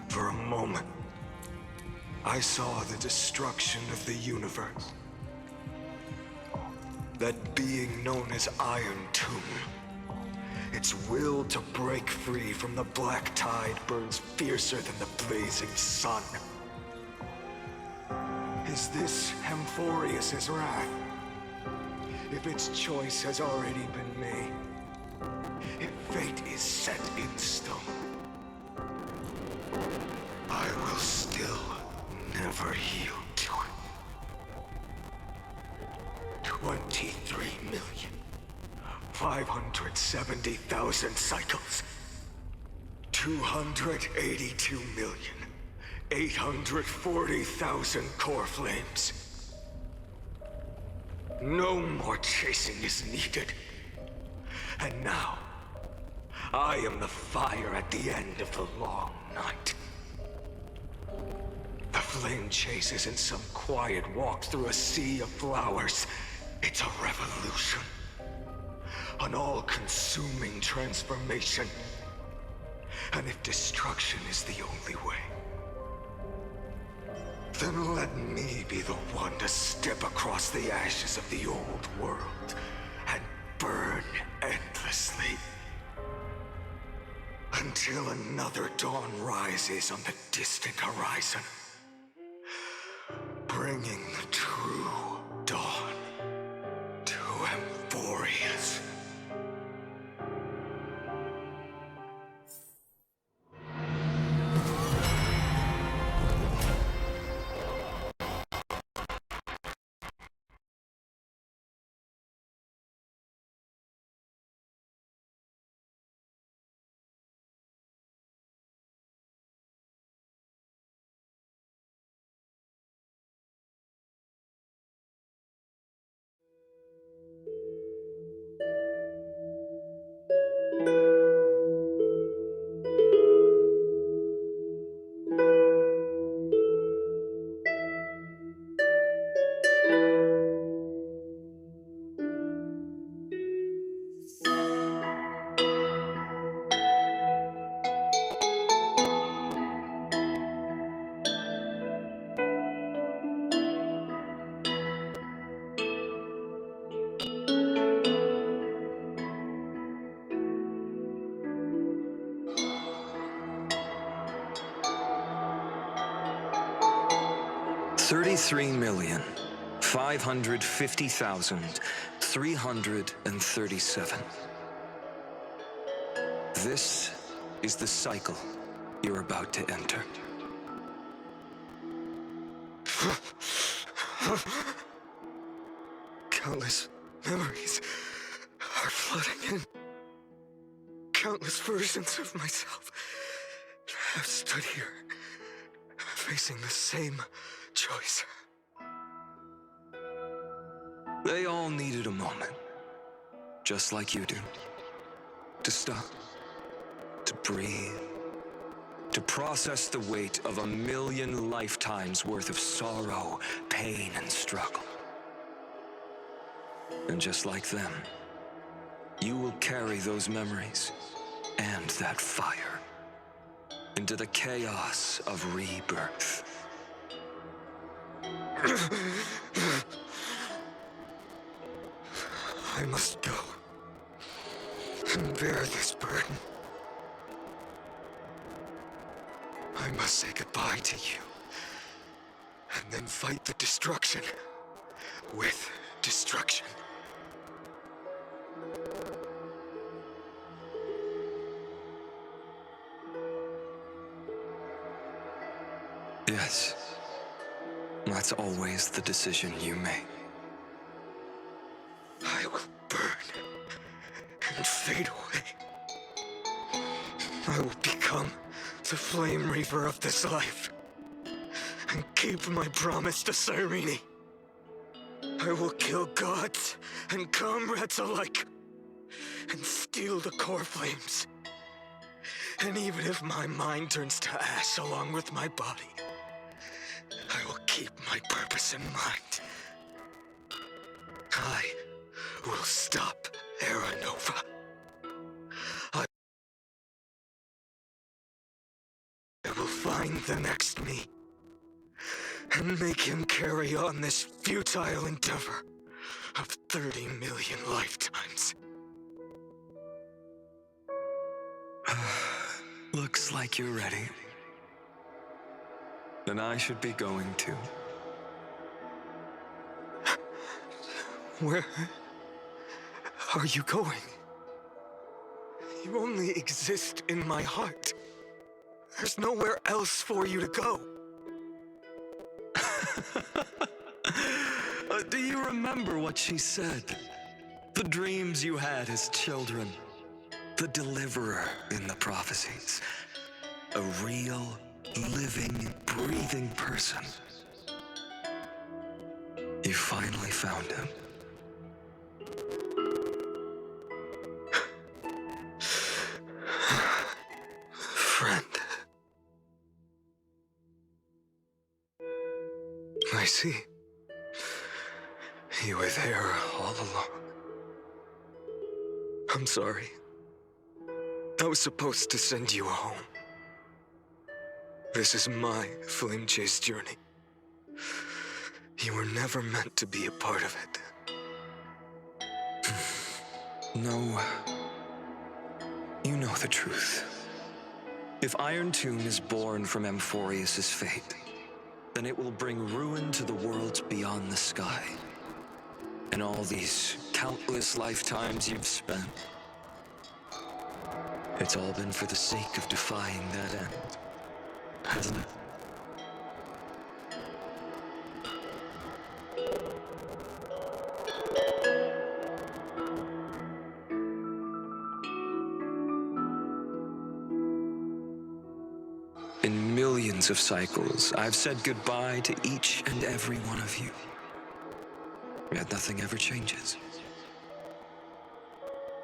For a moment, I saw the destruction of the universe. That being known as Iron Tomb, its will to break free from the black tide burns fiercer than the blazing sun. Is this amphoreus' wrath? If its choice has already been made, if fate is set in stone, I will still never yield to it. 23,570,000 cycles. 282,840,000 core flames. No more chasing is needed. And now, I am the fire at the end of the long night. The flame chase isn't some quiet walk through a sea of flowers. It's a revolution. An all-consuming transformation. And if destruction is the only way, then let me be the one to step across the ashes of the old world and burn endlessly. Until another dawn rises on the distant horizon, bringing the true dawn to Amphoreus. $33,550,337. This is the cycle you're about to enter. Countless memories are flooding in. Countless versions of myself have stood here, facing the same choice. They all needed a moment, just like you do, to stop, to breathe, to process the weight of 1,000,000 lifetimes worth of sorrow, pain, and struggle. And just like them, you will carry those memories and that fire into the chaos of rebirth. I must go and bear this burden. I must say goodbye to you, and then fight the destruction with destruction. Yes, that's always the decision you make. I will burn and fade away. I will become the flame reaver of this life and keep my promise to Cyrene. I will kill gods and comrades alike and steal the core flames. And even if my mind turns to ash along with my body, I will keep my purpose in mind. I will stop Era Nova. I will find the next me and make him carry on this futile endeavor of 30 million lifetimes. Looks like you're ready. Then I should be going too. Where are you going? You only exist in my heart. There's nowhere else for you to go. Do you remember what she said? The dreams you had as children. The deliverer in the prophecies. A real, living, breathing person. You finally found him. Friend. I see. You were there all along. I'm sorry. I was supposed to send you home. This is my flame chase journey. You were never meant to be a part of it. No. You know the truth. If Iron Tomb is born from Amphoreus' fate, then it will bring ruin to the worlds beyond the sky. And all these countless lifetimes you've spent, it's all been for the sake of defying that end, hasn't it? In millions of cycles, I've said goodbye to each and every one of you. Yet nothing ever changes.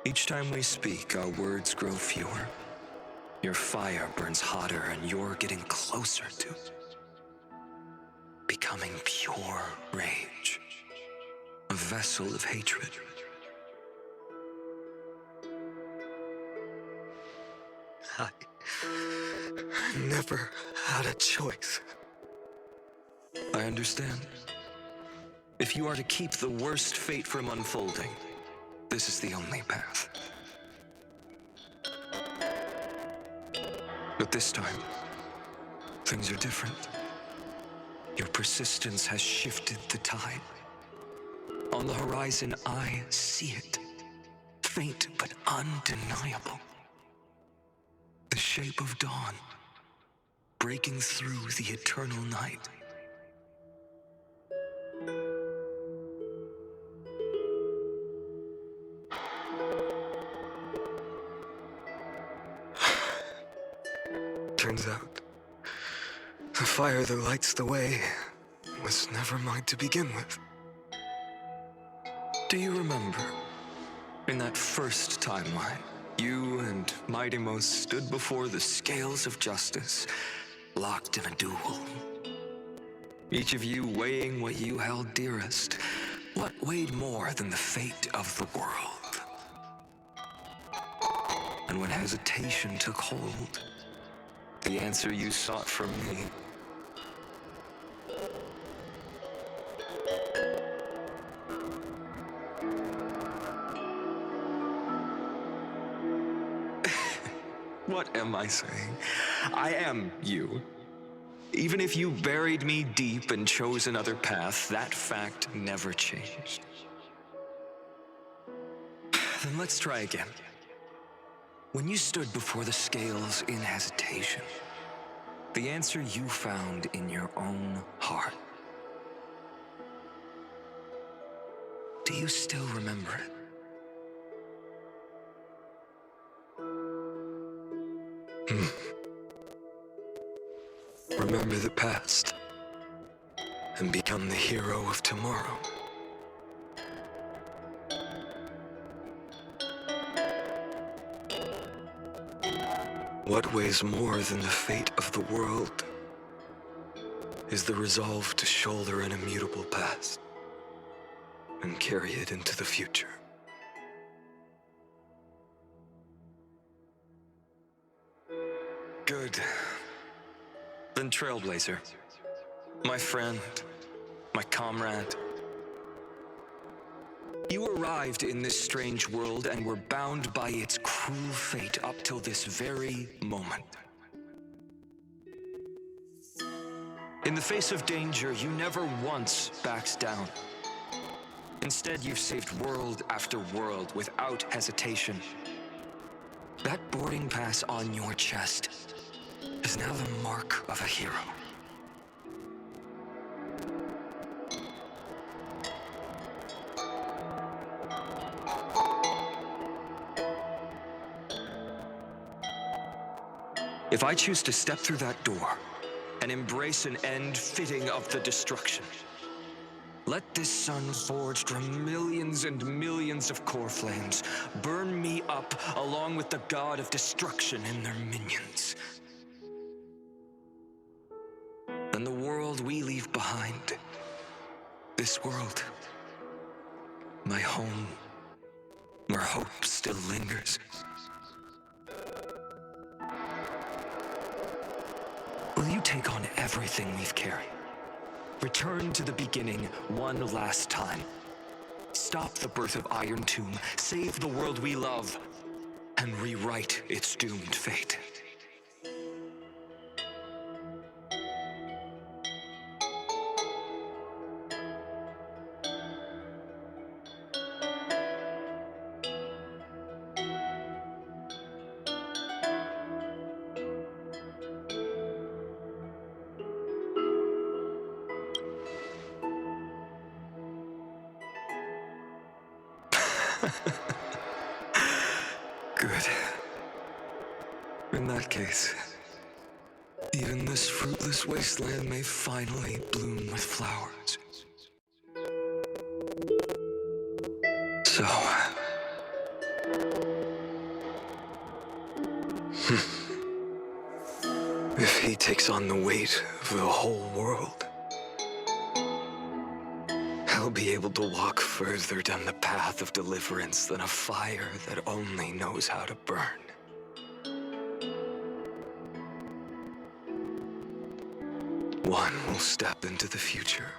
Each time we speak, our words grow fewer. Your fire burns hotter, and you're getting closer to becoming pure rage, a vessel of hatred. I never had a choice. I understand. If you are to keep the worst fate from unfolding, this is the only path. But this time, things are different. Your persistence has shifted the tide. On the horizon, I see it. Faint but undeniable. The shape of dawn, breaking through the eternal night. Turns out, the fire that lights the way was never mine to begin with. Do you remember, in that first timeline, you and Mightymost stood before the scales of justice, locked in a duel? Each of you weighing what you held dearest. What weighed more than the fate of the world? And when hesitation took hold, the answer you sought from me. What am I saying? I am you. Even if you buried me deep and chose another path, that fact never changed. Then let's try again. When you stood before the scales in hesitation, the answer you found in your own heart. Do you still remember it? Remember the past and become the hero of tomorrow. What weighs more than the fate of the world is the resolve to shoulder an immutable past and carry it into the future. Good. Then Trailblazer, my friend, my comrade. You arrived in this strange world and were bound by its cruel fate up till this very moment. In the face of danger, you never once backed down. Instead, you've saved world after world without hesitation. That boarding pass on your chest is now the mark of a hero. If I choose to step through that door and embrace an end fitting of the destruction, let this sun forged from millions and millions of core flames burn me up along with the god of destruction and their minions. Then the world we leave behind this world. My home, where hope still lingers. Will you take on everything we've carried? Return to the beginning one last time. Stop the birth of Iron Tomb, save the world we love, and rewrite its doomed fate. Good. In that case, even this fruitless wasteland may finally bloom with flowers. So... if he takes on the weight of the whole world, I'll be able to walk further down the path of deliverance than a fire that only knows how to burn. One will step into the future.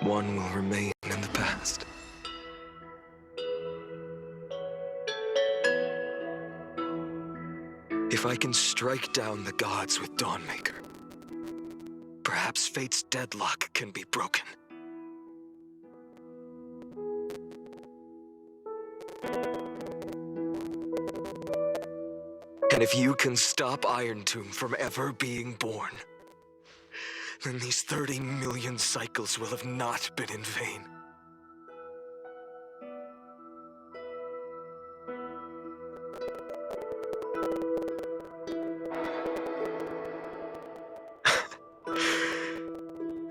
One will remain in the past. If I can strike down the gods with Dawnmaker, perhaps fate's deadlock can be broken. And if you can stop Iron Tomb from ever being born, then these 30 million cycles will have not been in vain.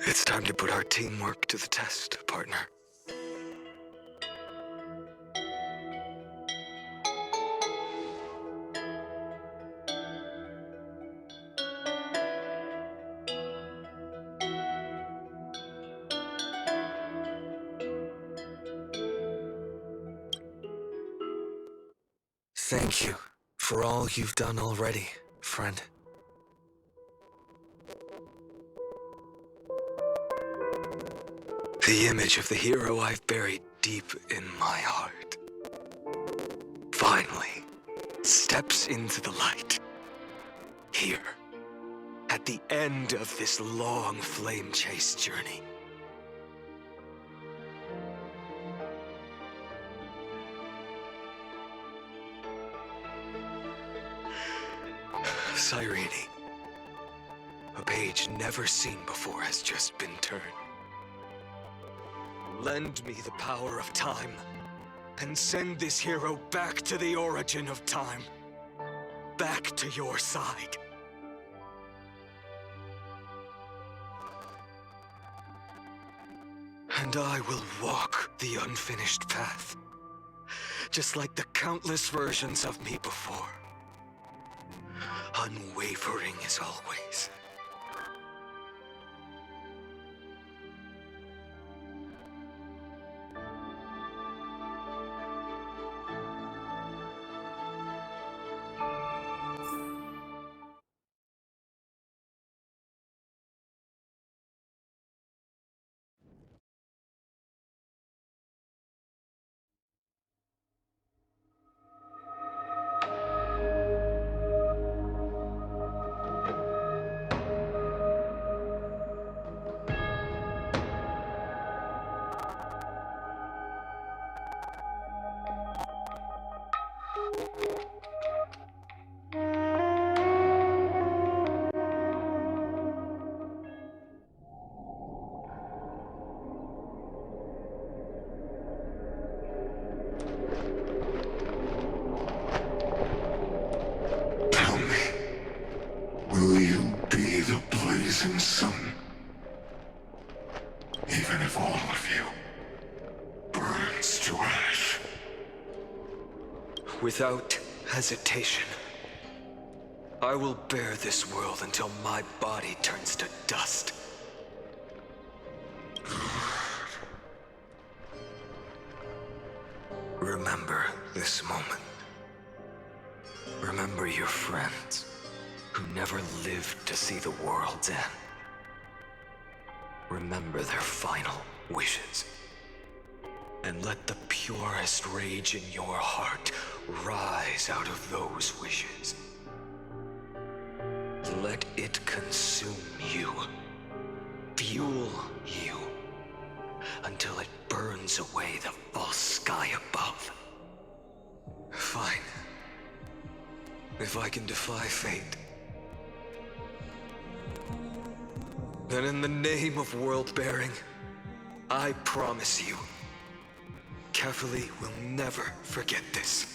It's time to put our teamwork to the test, partner. Thank you for all you've done already, friend. The image of the hero I've buried deep in my heart finally steps into the light. Here, at the end of this long flame chase journey. Cyrene, a page never seen before has just been turned. Lend me the power of time, and send this hero back to the origin of time. Back to your side. And I will walk the unfinished path, just like the countless versions of me before. Unwavering as always. Will you be the blazing sun? Even if all of you burns to ash. Without hesitation, I will bear this world until my body turns to dust. Remember this moment. Remember your friends who never lived to see the world's end. Remember their final wishes. And let the purest rage in your heart rise out of those wishes. Let it consume you, fuel you, until it burns away the false sky above. Fine. If I can defy fate, then in the name of world-bearing, I promise you, Carefully will never forget this.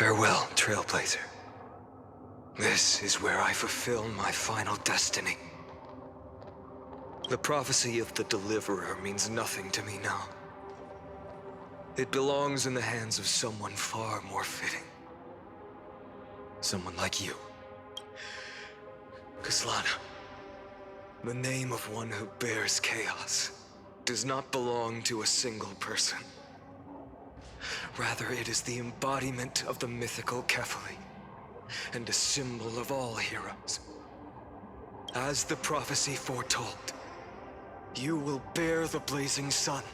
Farewell, Trailblazer. This is where I fulfill my final destiny. The prophecy of the Deliverer means nothing to me now. It belongs in the hands of someone far more fitting. Someone like you. Kaslana, the name of one who bears chaos does not belong to a single person. Rather, it is the embodiment of the mythical Kefali, and a symbol of all heroes. As the prophecy foretold, you will bear the blazing sun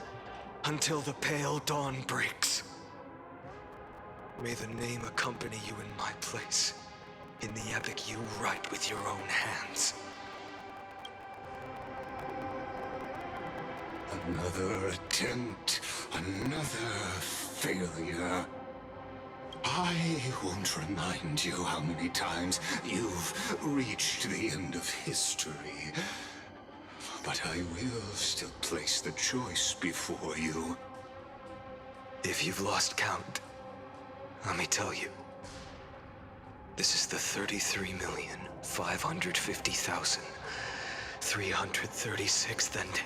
until the pale dawn breaks. May the name accompany you in my place, in the epic you write with your own hands. Another attempt, another failure. I won't remind you how many times you've reached the end of history. But I will still place the choice before you. If you've lost count, let me tell you. This is the 33,550,336th ending.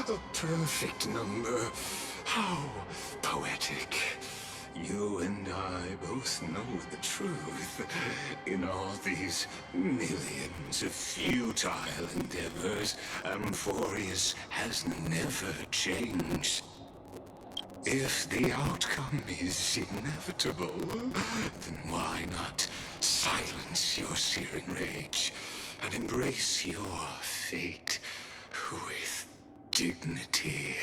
A perfect number. How poetic. You and I both know the truth. In all these millions of futile endeavors, amphoreus has never changed. If the outcome is inevitable, then why not silence your searing rage and embrace your fate with dignity?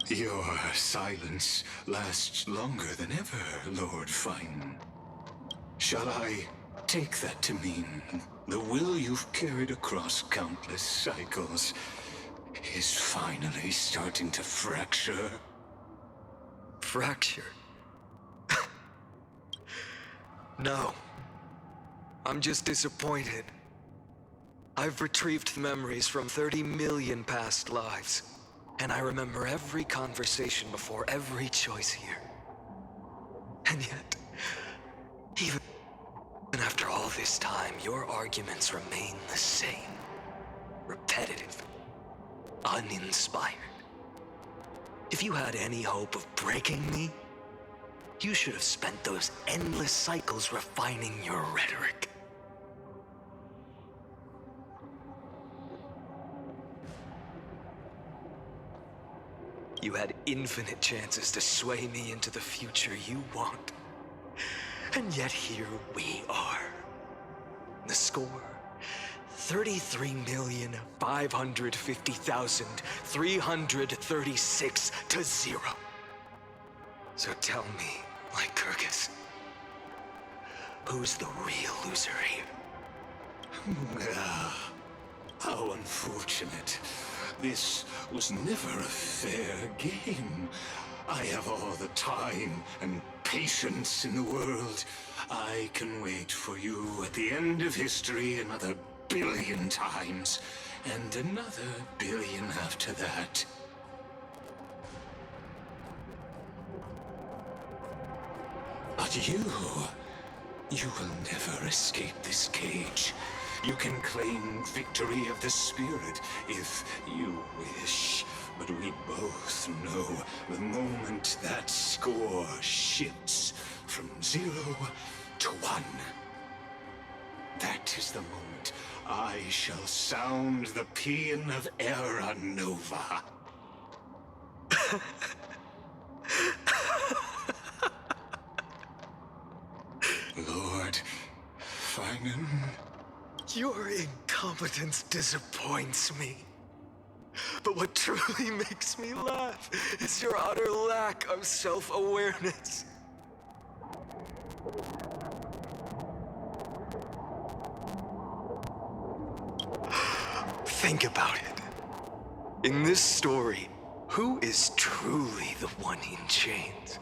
Your silence lasts longer than ever, Lord Phainon. Shall I take that to mean the will you've carried across countless cycles is finally starting to fracture? Fracture? No. I'm just disappointed. I've retrieved memories from 30 million past lives, and I remember every conversation before every choice here. And yet, even after all this time, your arguments remain the same. Repetitive. Uninspired. If you had any hope of breaking me, you should have spent those endless cycles refining your rhetoric. You had infinite chances to sway me into the future you want. And yet here we are. The score, 33,550,336 to 0. So tell me, Lycurgus, who's the real loser here? How unfortunate. This was never a fair game. I have all the time and patience in the world. I can wait for you at the end of history another billion times, and another billion after that. But you will never escape this cage. You can claim victory of the spirit if you wish, but we both know the moment that score shifts from 0 to 1. That is the moment I shall sound the paean of Era Nova. Lord Phainon? Your incompetence disappoints me. But what truly makes me laugh is your utter lack of self-awareness. Think about it. In this story, who is truly the one in chains?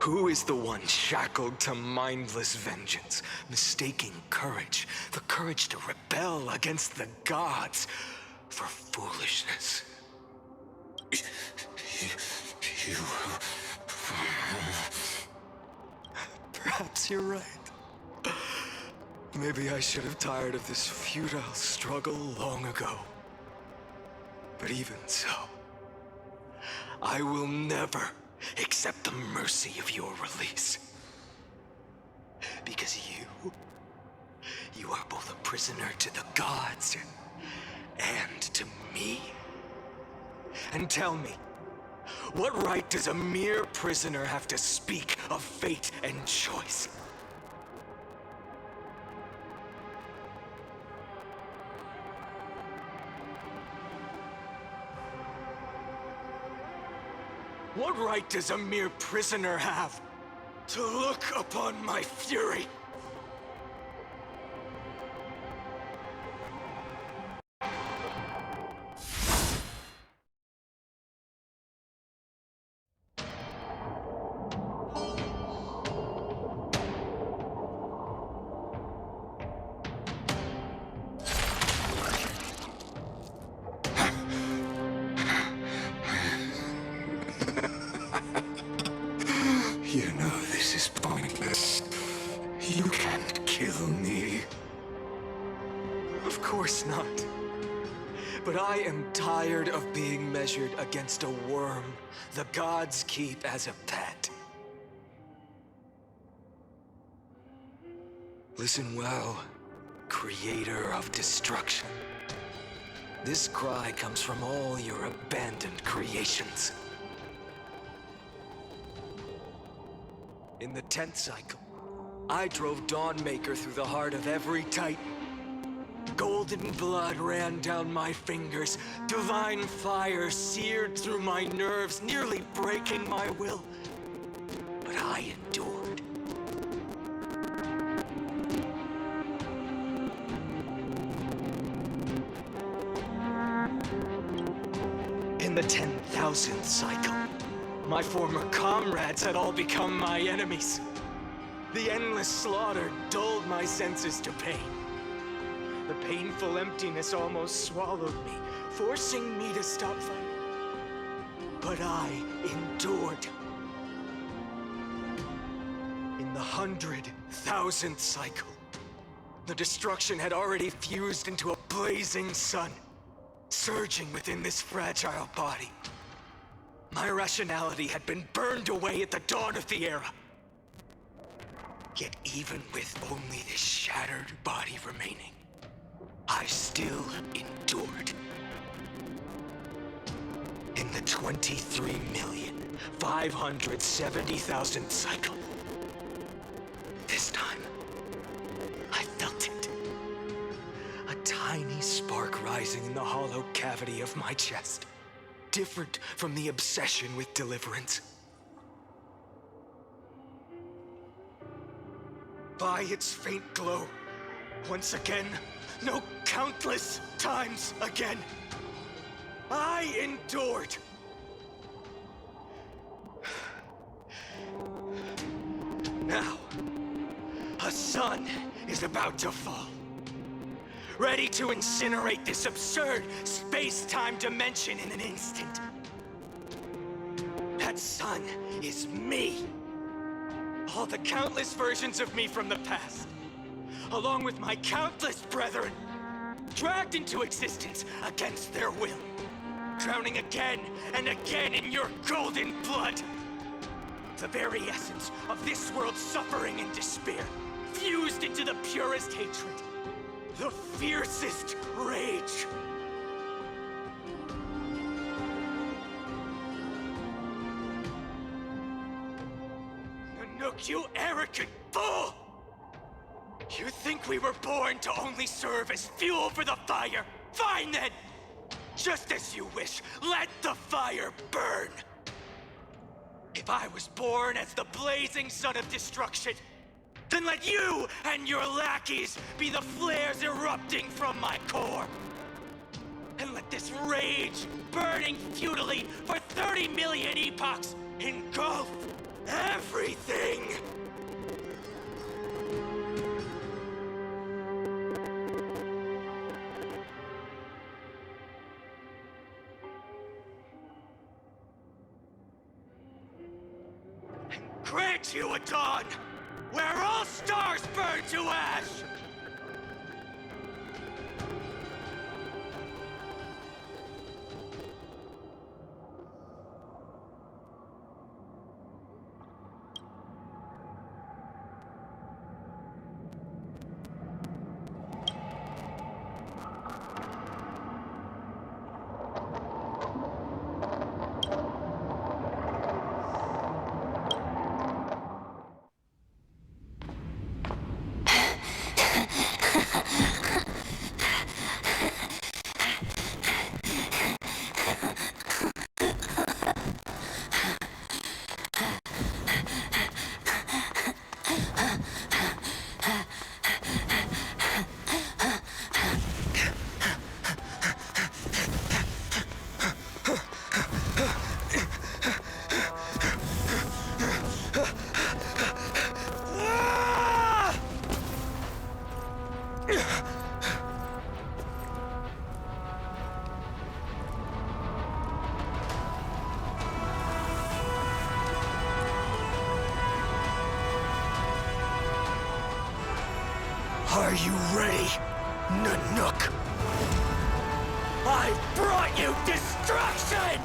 Who is the one shackled to mindless vengeance, mistaking courage, the courage to rebel against the gods, for foolishness. You... Perhaps you're right. Maybe I should have tired of this futile struggle long ago. But even so, I will never accept the mercy of your release. Because you are both a prisoner to the gods and to me. And tell me, what right does a mere prisoner have to speak of fate and choice? What right does a mere prisoner have to look upon my fury? You know this is pointless. You can't kill me. Of course not. But I am tired of being measured against a worm the gods keep as a pet. Listen well, creator of destruction. This cry comes from all your abandoned creations. In the 10th cycle, I drove Dawnmaker through the heart of every Titan. Golden blood ran down my fingers, divine fire seared through my nerves, nearly breaking my will. But I endured. In the 10,000th cycle, my former comrades had all become my enemies. The endless slaughter dulled my senses to pain. The painful emptiness almost swallowed me, forcing me to stop fighting. But I endured. In the 100,000th cycle, the destruction had already fused into a blazing sun, surging within this fragile body. My rationality had been burned away at the dawn of the era. Yet even with only this shattered body remaining, I still endured. In the 23,570,000th cycle, this time, I felt it. A tiny spark rising in the hollow cavity of my chest. Different from the obsession with deliverance. By its faint glow, once again, no, countless times again, I endured. Now, a sun is about to fall. Ready to incinerate this absurd space-time dimension in an instant. That sun is me. All the countless versions of me from the past, along with my countless brethren, dragged into existence against their will, drowning again and again in your golden blood. The very essence of this world's suffering and despair, fused into the purest hatred. The fiercest rage. Nanook, you arrogant fool! You think we were born to only serve as fuel for the fire? Fine then! Just as you wish, let the fire burn! If I was born as the blazing sun of destruction, then let you and your lackeys be the flares erupting from my core. And let this rage, burning futilely for 30 million epochs, engulf everything! get you at dawn, where all stars burn to ash! Are you ready, Nanook? I brought you destruction!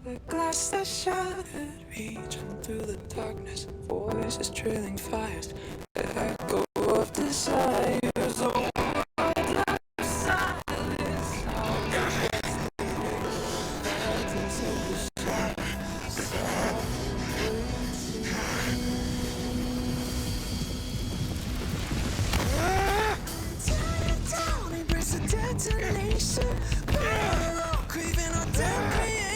The glass that shattered, reaching through the darkness, voices trailing fires, the echo of desires. Oh, I'd like silence. Down, embrace a detonation. Craving our damn creation.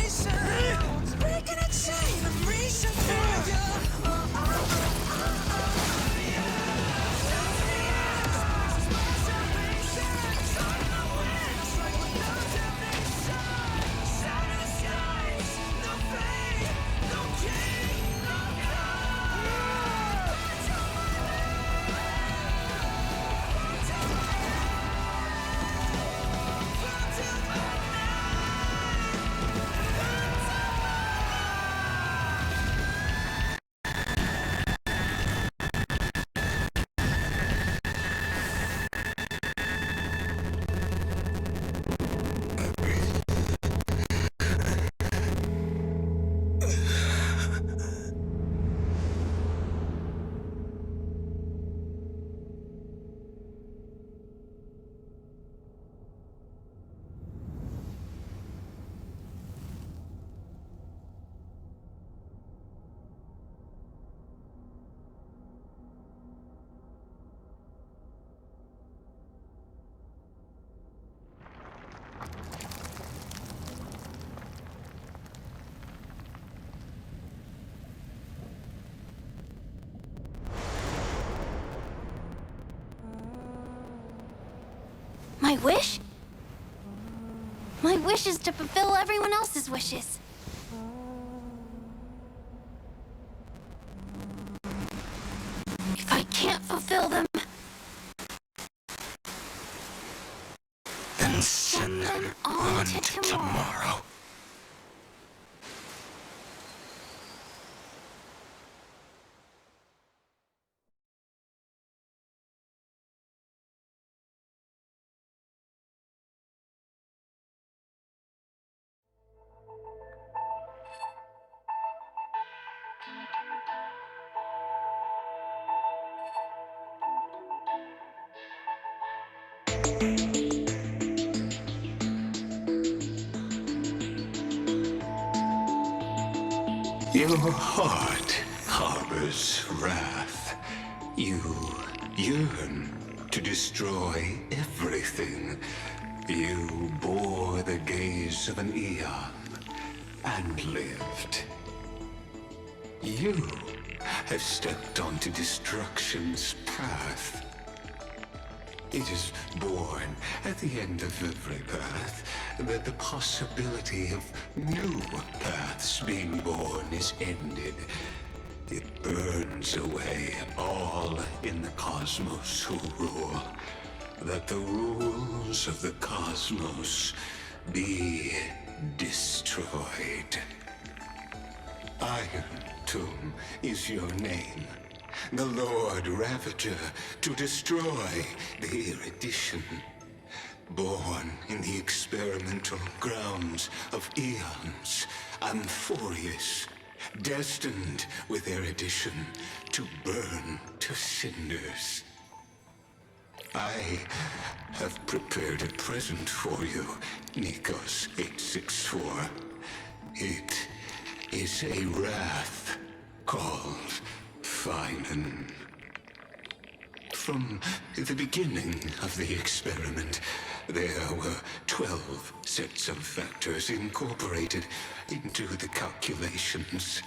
Breaking a chain, I'm reaching for you. wish? My wish is to fulfill everyone else's wishes. If I can't fulfill them, Then send them on to tomorrow. Your heart harbors wrath. You yearn to destroy everything. You bore the gaze of an eon and lived. You have stepped onto destruction's path. It is born at the end of every path that the possibility of new paths being born is ended. It burns away all in the cosmos who rule, that the rules of the cosmos be destroyed. Iron Tomb is your name. The Lord Ravager to destroy the erudition. Born in the experimental grounds of eons, amphoreus, destined with erudition to burn to cinders. I have prepared a present for you, Nikos 864. It is a wrath called phainon. From the beginning of the experiment, there were 12 sets of factors incorporated into the calculations.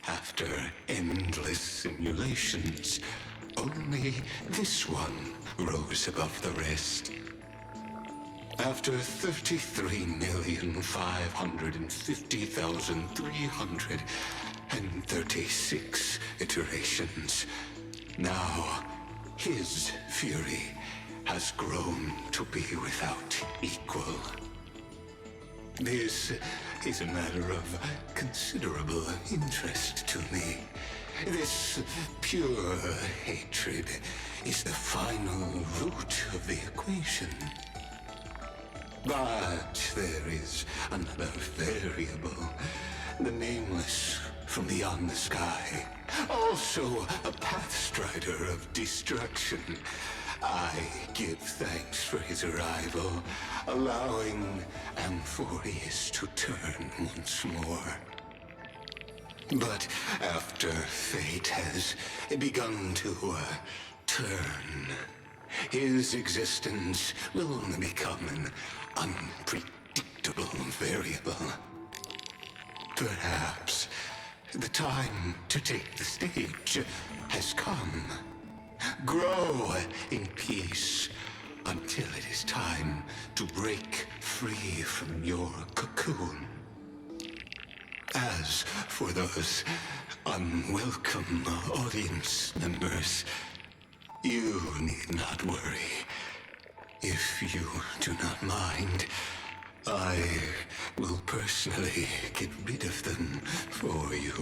After endless simulations, only this one rose above the rest. After 33,550,336 iterations, now his fury has grown to be without equal. This is a matter of considerable interest to me. This pure hatred is the final root of the equation. But there is another variable, the nameless from beyond the sky, also a pathstrider of destruction. I give thanks for his arrival, allowing amphoreus to turn once more. But after fate has begun to turn, his existence will only become an unpredictable variable. Perhaps the time to take the stage has come. Grow in peace until it is time to break free from your cocoon. As for those unwelcome audience members, you need not worry. If you do not mind, I will personally get rid of them for you.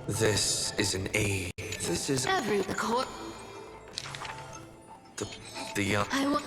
This is an aid. This is Every core. the I will.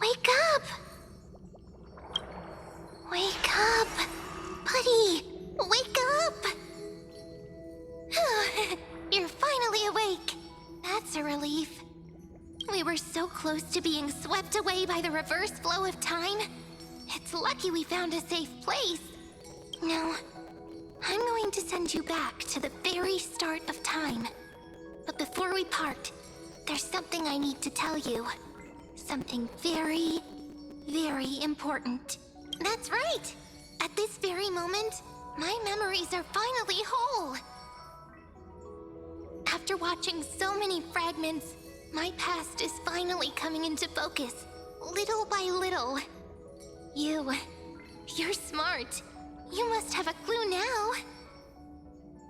Wake up! Wake up! Buddy! Wake up! You're finally awake. That's a relief. We were so close to being swept away by the reverse flow of time. It's lucky we found a safe place. Now, I'm going to send you back to the very start of time. But before we part, there's something I need to tell you. Something very, very important. That's right! At this very moment, my memories are finally whole. After watching so many fragments, my past is finally coming into focus, little by little. You're smart. You must have a clue now.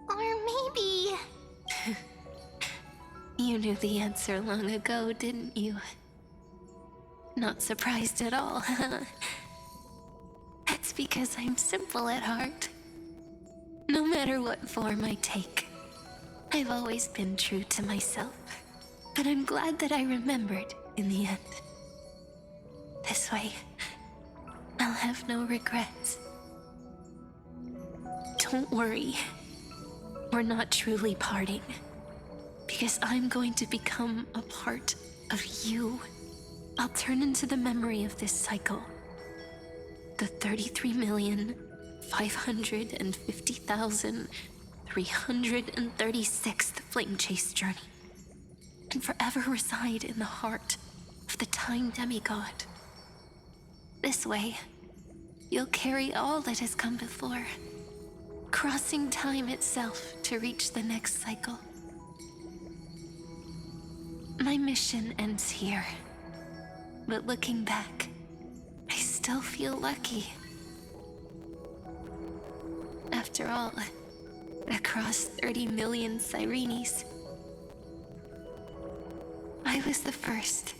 Or maybe... You knew the answer long ago, didn't you? Not surprised at all, huh? That's because I'm simple at heart. No matter what form I take, I've always been true to myself. But I'm glad that I remembered in the end. This way, I'll have no regrets. Don't worry. We're not truly parting. Because I'm going to become a part of you. I'll turn into the memory of this cycle. The 33,550,336th Flame Chase journey. And forever reside in the heart of the Time Demigod. This way, you'll carry all that has come before, crossing time itself to reach the next cycle. My mission ends here, but looking back, I still feel lucky. After all, across 30 million Cyrenes, I was the first,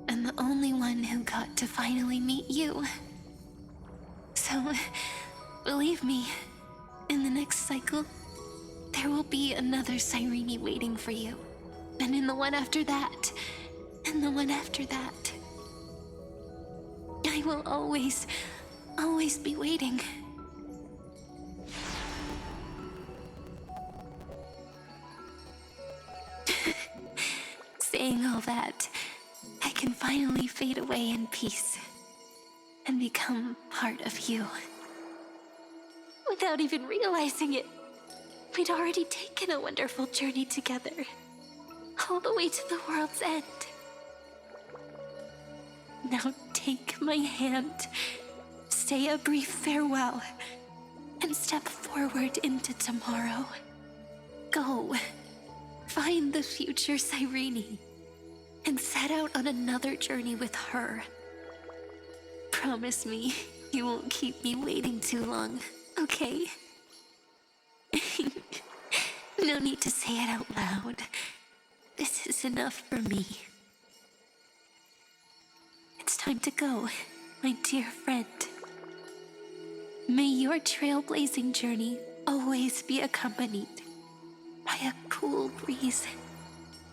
and the only one who got to finally meet you. So, Believe me, in the next cycle, there will be another Cyrene waiting for you. And in the one after that, and the one after that. I will always be waiting. Saying all that, I can finally fade away in peace and become part of you. Without even realizing it, we'd already taken a wonderful journey together, all the way to the world's end. Now take my hand, say a brief farewell, and step forward into tomorrow. Go, find the future Cyrene, and set out on another journey with her. Promise me you won't keep me waiting too long, okay? No need to say it out loud. This is enough for me. It's time to go, my dear friend. May your trailblazing journey always be accompanied by a cool breeze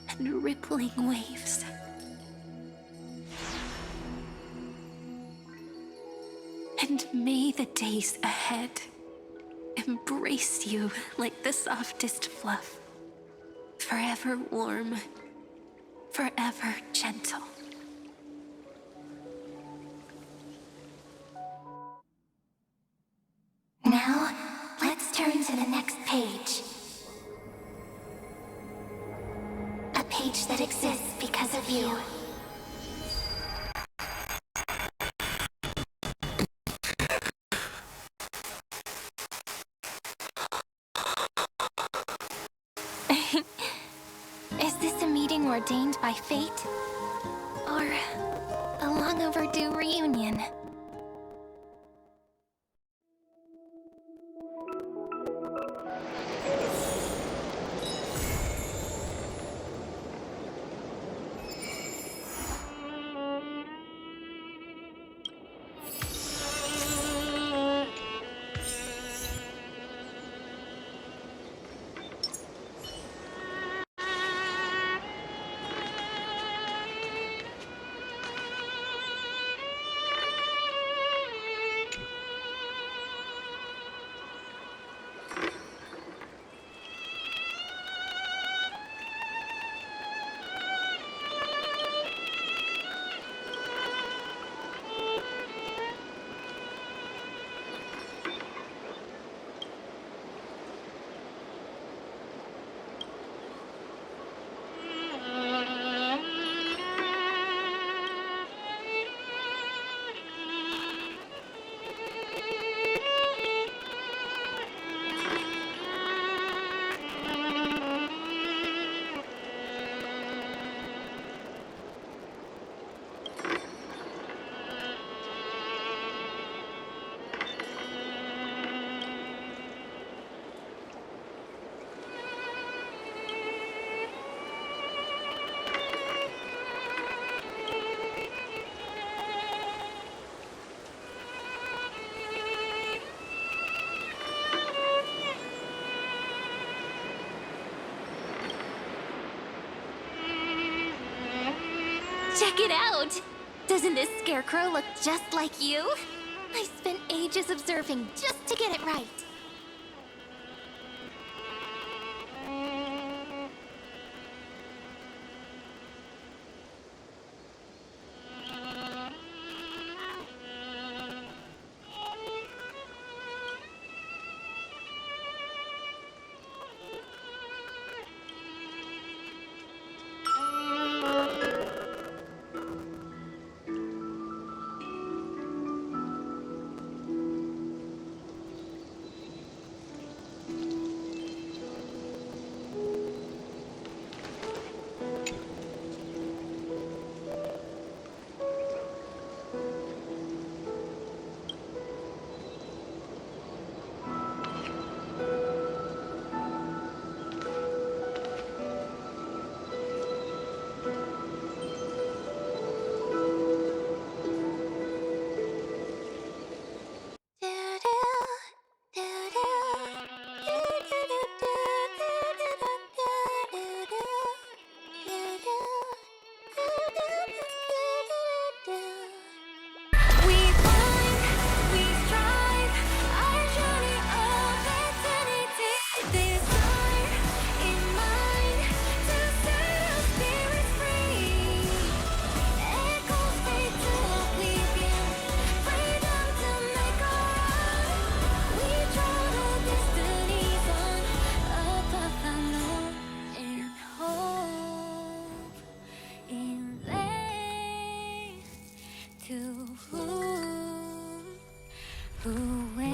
and rippling waves. And may the days ahead embrace you like the softest fluff, forever warm, forever gentle. Now, let's turn to the next page. A page that exists because of you. Is this a meeting ordained by fate? Or a long overdue reunion? Check it out! Doesn't this scarecrow look just like you? I spent ages observing just to get it right. to who